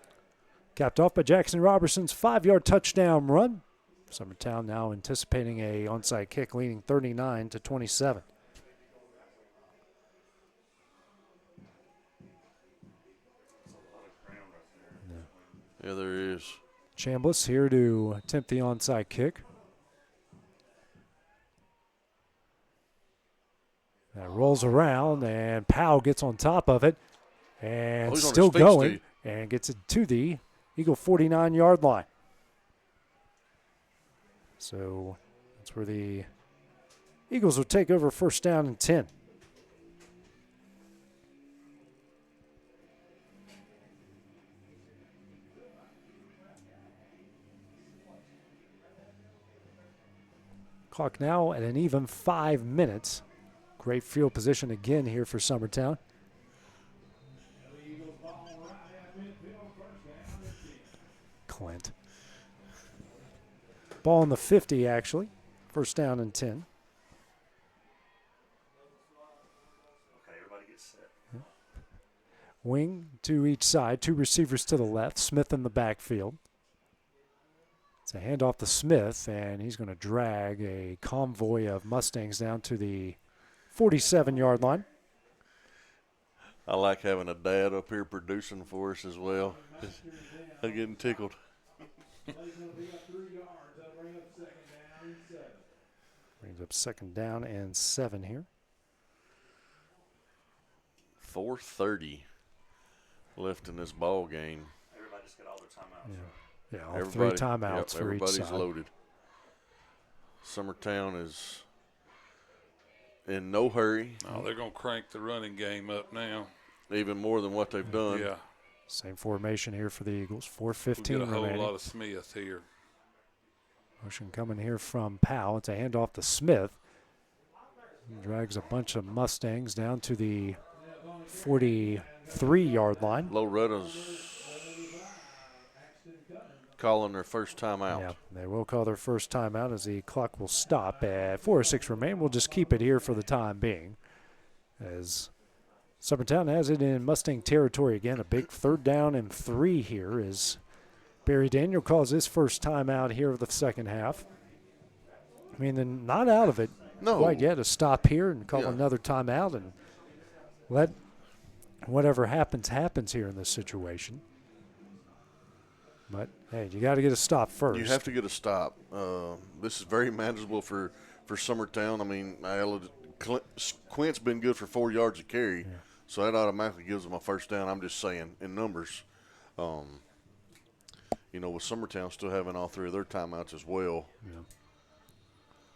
Capped off by Jackson Robertson's 5-yard touchdown run. Summertown now anticipating a onside kick, leading 39-27. Yeah, there is. Chambliss here to attempt the onside kick. That rolls around, and Powell gets on top of it, and still going, and gets it to the Eagle 49-yard line. So that's where the Eagles will take over 1st down and 10. Clock now at an even 5 minutes. Great field position again here for Summertown. Clint. Ball in the 50, actually. First down and 10. Okay, everybody get set. Wing to each side, 2 receivers to the left, Smith in the backfield. It's a handoff to Smith, and he's going to drag a convoy of Mustangs down to the 47-yard line. I like having a dad up here producing for us as well. I'm getting tickled. Brings up second down and 7 here. 4:30 left in this ball game. Everybody just got all their timeouts. Yeah, all 3 timeouts for each everybody's side. loaded. Summertown is in no hurry. Oh, they're going to crank the running game up now. Even more than what they've done. Yeah. Same formation here for the Eagles. 4:15 We'll get a remaining. whole lot of Smith here. Motion coming here from Powell. It's a handoff to Smith. He drags a bunch of Mustangs down to the 43-yard line. Loretto's calling their first time out. Yeah, they will call their first time out as the clock will stop at 4:06 remain. We'll just keep it here for the time being, as Summertown has it in Mustang territory again. A big 3rd down and 3 here as Barry Daniel calls his first time out here of the second half. I mean, they're not out of it quite yet. A stop here and call another timeout and let whatever happens here in this situation. But, hey, you got to get a stop first. You have to get a stop. This is very manageable for Summertown. I mean, Quint's been good for 4 yards a carry, so that automatically gives them a first down. I'm just saying, in numbers. With Summertown still having all 3 of their timeouts as well. Yeah.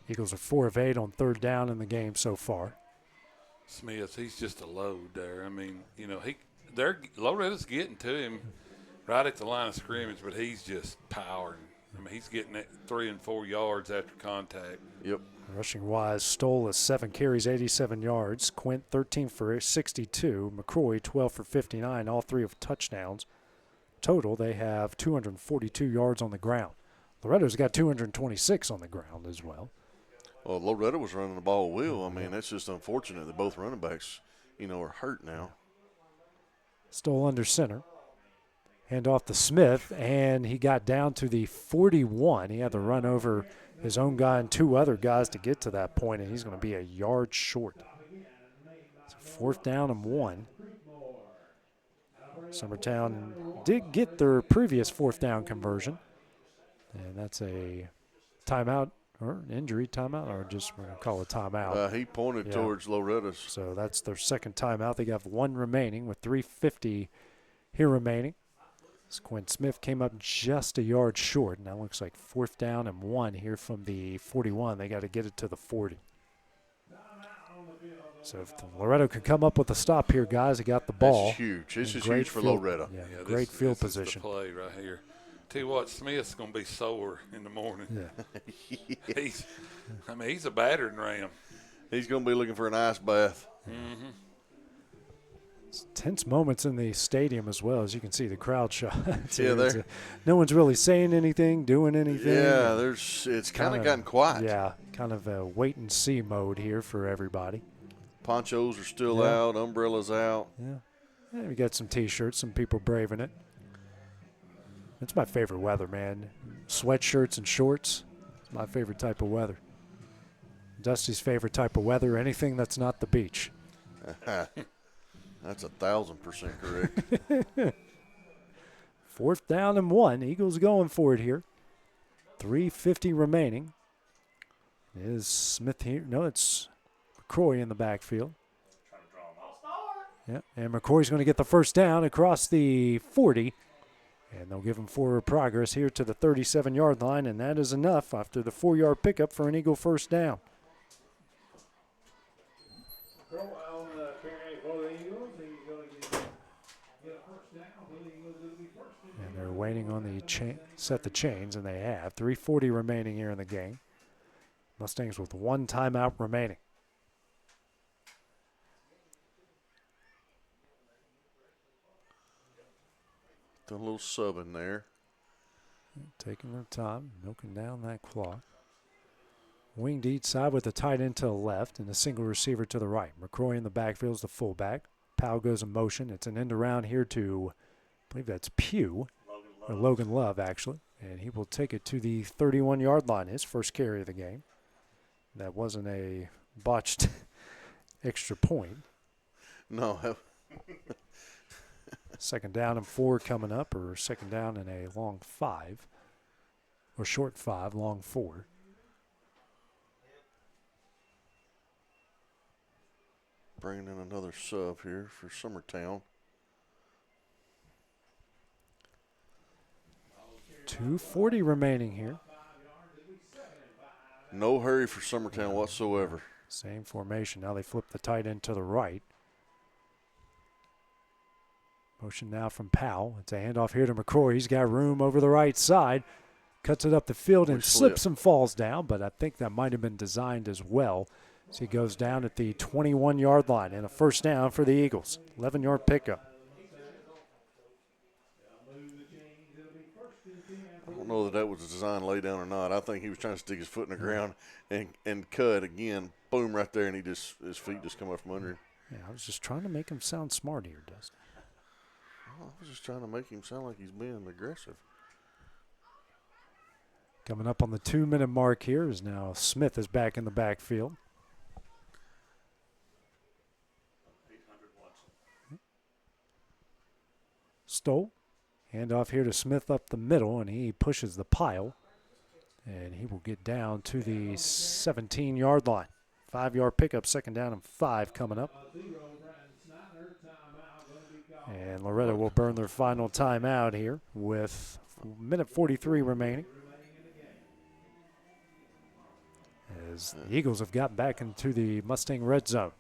Eagles are 4 of 8 on 3rd down in the game so far. Smith, he's just a load there. I mean, Loretto's getting to him right at the line of scrimmage, but he's just powering. I mean, he's getting at 3 and 4 yards after contact. Yep. Rushing wise, Stoll is 7 carries, 87 yards. Quint 13 for 62. McCroy 12 for 59, all 3 of touchdowns. Total, they have 242 yards on the ground. Loretto's got 226 on the ground as well. Well, Loretto was running the ball well. I mean, that's just unfortunate that both running backs, are hurt now. Stoll under center. Hand off to Smith, and he got down to the 41. He had to run over his own guy and 2 other guys to get to that point, and he's going to be a yard short. It's 4th down and 1. Summertown did get their previous 4th down conversion, and that's a timeout or injury timeout, or just we're going to call it timeout. He pointed towards Loretta's. So that's their second timeout. They got 1 remaining with 3:50 here remaining. Quint Smith came up just a yard short, and that looks like 4th down and 1 here from the 41. They got to get it to the 40. So if Loretto can come up with a stop here, guys, he got the ball. That's huge. This is Great huge for field, Loretto. Yeah, great field position. This is the play right here. Tell you what, Smith's going to be sore in the morning. Yeah. He's a battering ram. He's going to be looking for an ice bath. Mm-hmm. It's tense moments in the stadium as well, as you can see the crowd shots. Yeah, no one's really saying anything, doing anything. Yeah, it's kind of gotten quiet. Yeah, kind of a wait-and-see mode here for everybody. Ponchos are still out, umbrellas out. Yeah, we got some T-shirts, some people braving it. It's my favorite weather, man. Sweatshirts and shorts, it's my favorite type of weather. Dusty's favorite type of weather, anything that's not the beach. That's 1,000% correct. 4th down and 1. Eagles going for it here. 3:50 remaining. Is Smith here? No, it's McCroy in the backfield. Yeah, and McCroy's going to get the first down across the 40. And they'll give him forward progress here to the 37-yard line, and that is enough after the 4-yard pickup for an Eagle first down. And they're waiting on the set the chains, and they have. 3:40 remaining here in the game. Mustangs with one timeout remaining. Doing a little sub in there. Taking their time, milking down that clock. Winged each side with a tight end to the left and a single receiver to the right. McCroy in the backfield is the fullback. Powell goes in motion. It's an end around here to, I believe that's Pugh, or Logan Love, actually. And he will take it to the 31-yard line, his first carry of the game. That wasn't a botched extra point. No. Second down and 4 coming up, or second down and a long 5, or short 5, long 4. Bringing in another sub here for Summertown. 2:40 remaining here. No hurry for Summertown whatsoever. Same formation. Now they flip the tight end to the right. Motion now from Powell. It's a handoff here to McCroy. He's got room over the right side. Cuts it up the field and slips and falls down, but I think that might have been designed as well. So he goes down at the 21-yard line and a first down for the Eagles. 11-yard pickup. I don't know that was designed lay down or not. I think he was trying to stick his foot in the ground and cut again. Boom, right there, and his feet just come up from under him. Yeah, I was just trying to make him sound smart here, Dustin. I was just trying to make him sound like he's being aggressive. Coming up on the 2-minute mark here is now Smith is back in the backfield. Stoll. Handoff here to Smith up the middle, and he pushes the pile. And he will get down to the 17-yard line. 5-yard pickup, second down and 5 coming up. And Loretto will burn their final timeout here with minute 43 remaining. As the Eagles have gotten back into the Mustang red zone.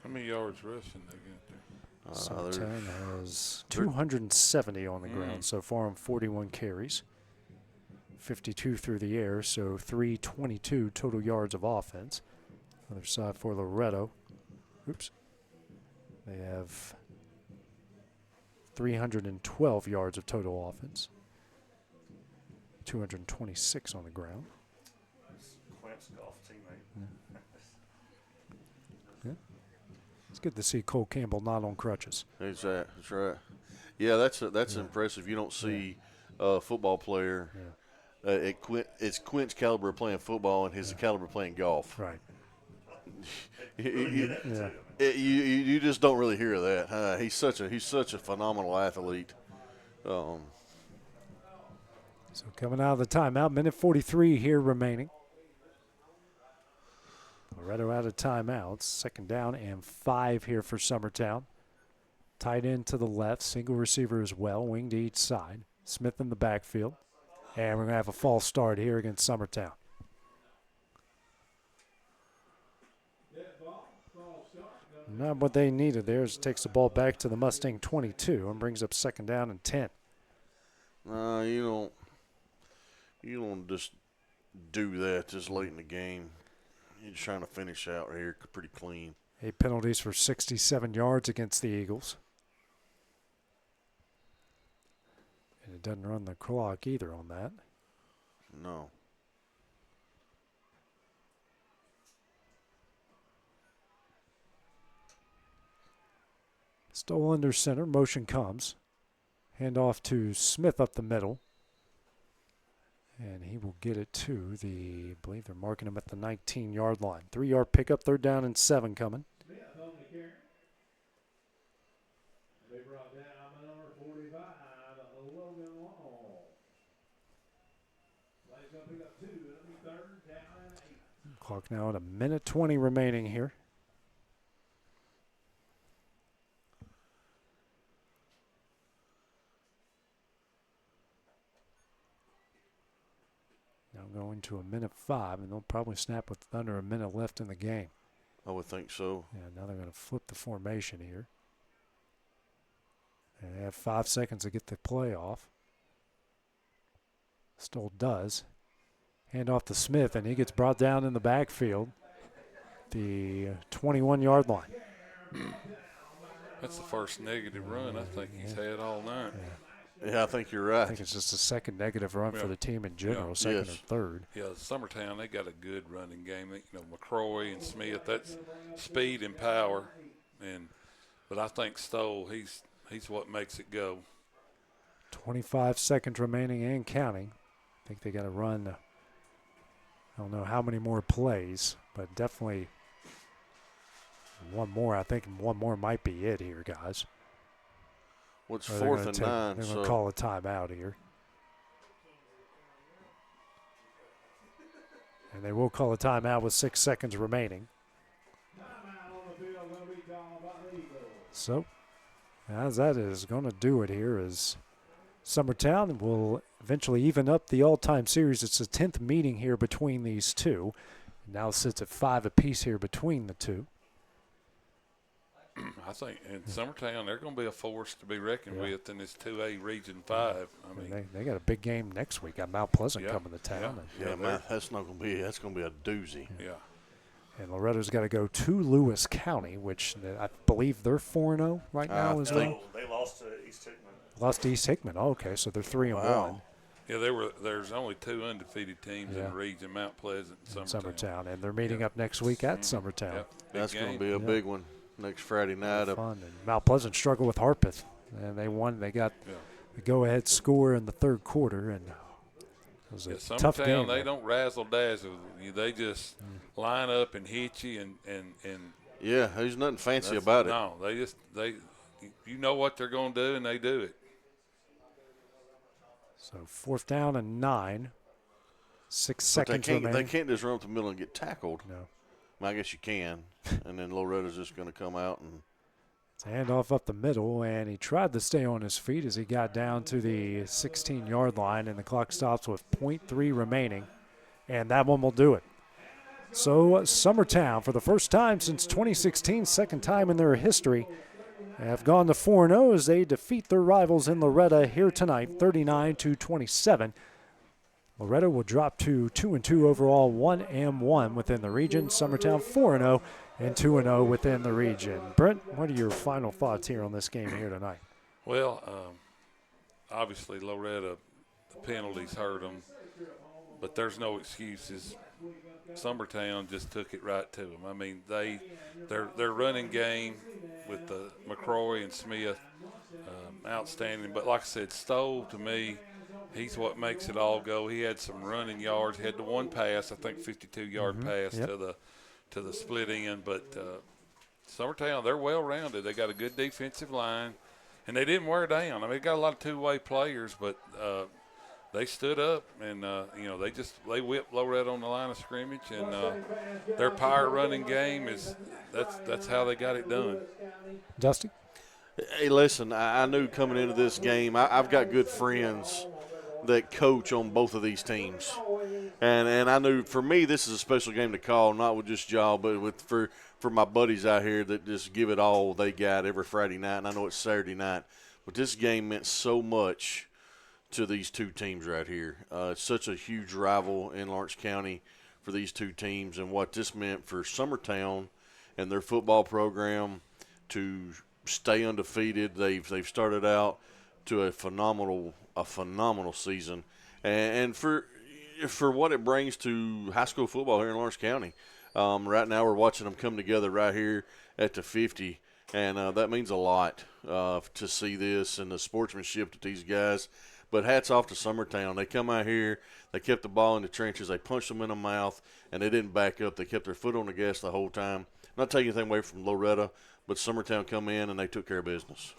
How many yards rushing they get there? Summertown has 270 on the ground so far on 41 carries. 52 through the air, so 322 total yards of offense. Other side for Loretto. Oops. They have 312 yards of total offense. 226 on the ground. Quint's golf teammate. Yeah. It's good to see Cole Campbell not on crutches. That's right. Yeah, that's impressive. You don't see a football player it's Quint's caliber playing football and his caliber playing golf. Right. You just don't really hear that. He's such a phenomenal athlete. So coming out of the timeout, minute 43 here remaining. Loretto out of timeouts. Second down and 5 here for Summertown. Tight end to the left, single receiver as well, wing to each side. Smith in the backfield. And we're going to have a false start here against Summertown. Not what they needed there. Is takes the ball back to the Mustang 22 and brings up second down and 10. You don't just do that this late in the game. You're just trying to finish out here pretty clean. 8 penalties for 67 yards against the Eagles. And it doesn't run the clock either on that. No. Stoll under center. Motion comes. Hand off to Smith up the middle. And he will get it to I believe they're marking him at the 19-yard line. 3-yard pickup, third down and 7 coming. Clock now at a minute 20 remaining here. Now going to a minute 5, and they'll probably snap with under a minute left in the game. I would think so. Yeah, now they're going to flip the formation here. And they have 5 seconds to get the play off. Stoll does. Hand off to Smith, and he gets brought down in the backfield, the 21-yard line. That's the first negative run I think he's had all night. Yeah, I think you're right. I think it's just the second negative run for the team in general, second or third. Yeah, Summertown, they got a good running game. McCroy and Smith, that's speed and power. But I think Stoll, he's what makes it go. 25 seconds remaining and counting. I think they got to run, I don't know how many more plays, but definitely one more. I think one more might be it here, guys. What's 4th and 9? They're going to call a timeout here. And they will call a timeout with 6 seconds remaining. So, as that is going to do it here is Summertown will eventually even up the all-time series. It's the 10th meeting here between these two. It now sits at 5 apiece here between the two. I think in Summertown they're going to be a force to be reckoned with in this 2A Region 5. I mean, they got a big game next week. Got Mount Pleasant coming to town. That's going to be a doozy. Yeah. And Loretto's got to go to Lewis County, which I believe they're 4-0 right now as well. They lost to East Hickman. Lost to East Hickman. Oh, okay, so they're 3-1. Yeah, there's only 2 undefeated teams in the region, Mount Pleasant and Summertown. And they're meeting up next week at Summertown. Yep. That's going to be a big one next Friday night. Fun. And Mount Pleasant struggled with Harpeth, and they won. They got the go-ahead score in the third quarter, and it was a tough game. They don't razzle-dazzle you. They just line up and hit you and yeah, there's nothing fancy about it. No, they you know what they're going to do, and they do it. So 4th down and 9. 6 seconds remaining. They can't just run up the middle and get tackled. No. Well, I guess you can. And then Loretto's just going to come out and. It's a handoff up the middle, and he tried to stay on his feet as he got down to the 16-yard line, and the clock stops with 0.3 remaining. And that one will do it. So Summertown, for the first time since 2016, second time in their history, have gone to 4-0 as they defeat their rivals in Loretto here tonight, 39-27. Loretto will drop to 2-2 overall, 1-1 within the region. Summertown 4-0 and 2-0 within the region. Brent, what are your final thoughts here on this game here tonight? Well, obviously Loretto, the penalties hurt them, but there's no excuses. Summertown just took it right to them. I mean, their running game with the McCroy and Smith, outstanding. But like I said, Stoll, to me, he's what makes it all go. He had some running yards. He had the one pass, I think 52-yard pass to the split end. But Summertown, they're well-rounded. They got a good defensive line, and they didn't wear down. I mean, they got a lot of two-way players, but they stood up and they whipped Loretto on the line of scrimmage, and their power running game that's how they got it done. Dusty? Hey, listen, I knew coming into this game, I've got good friends that coach on both of these teams. And I knew for me this is a special game to call, not with just y'all, but for my buddies out here that just give it all they got every Friday night. And I know it's Saturday night, but this game meant so much to these two teams right here. It's such a huge rival in Lawrence County for these two teams, and what this meant for Summertown and their football program to stay undefeated. They've started out to a phenomenal season, and for what it brings to high school football here in Lawrence County. Right now we're watching them come together right here at the 50, and that means a lot to see this and the sportsmanship that these guys. But hats off to Summertown. They come out here, they kept the ball in the trenches, they punched them in the mouth, and they didn't back up. They kept their foot on the gas the whole time. Not taking anything away from Loretto, but Summertown come in and they took care of business.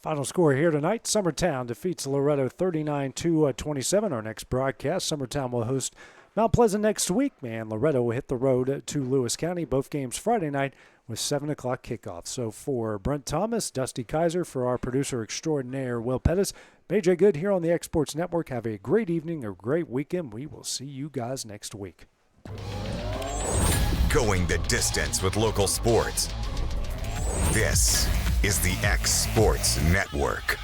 Final score here tonight, Summertown defeats Loretto 39-27. Our next broadcast, Summertown will host Mount Pleasant next week, and Loretto will hit the road to Lewis County. Both games Friday night with 7 o'clock kickoff. So for Brent Thomas, Dusty Kaiser, for our producer extraordinaire, Will Pettis, BJ Good here on the Exports Network. Have a great evening, a great weekend. We will see you guys next week. Going the distance with local sports. This is the X Sports Network.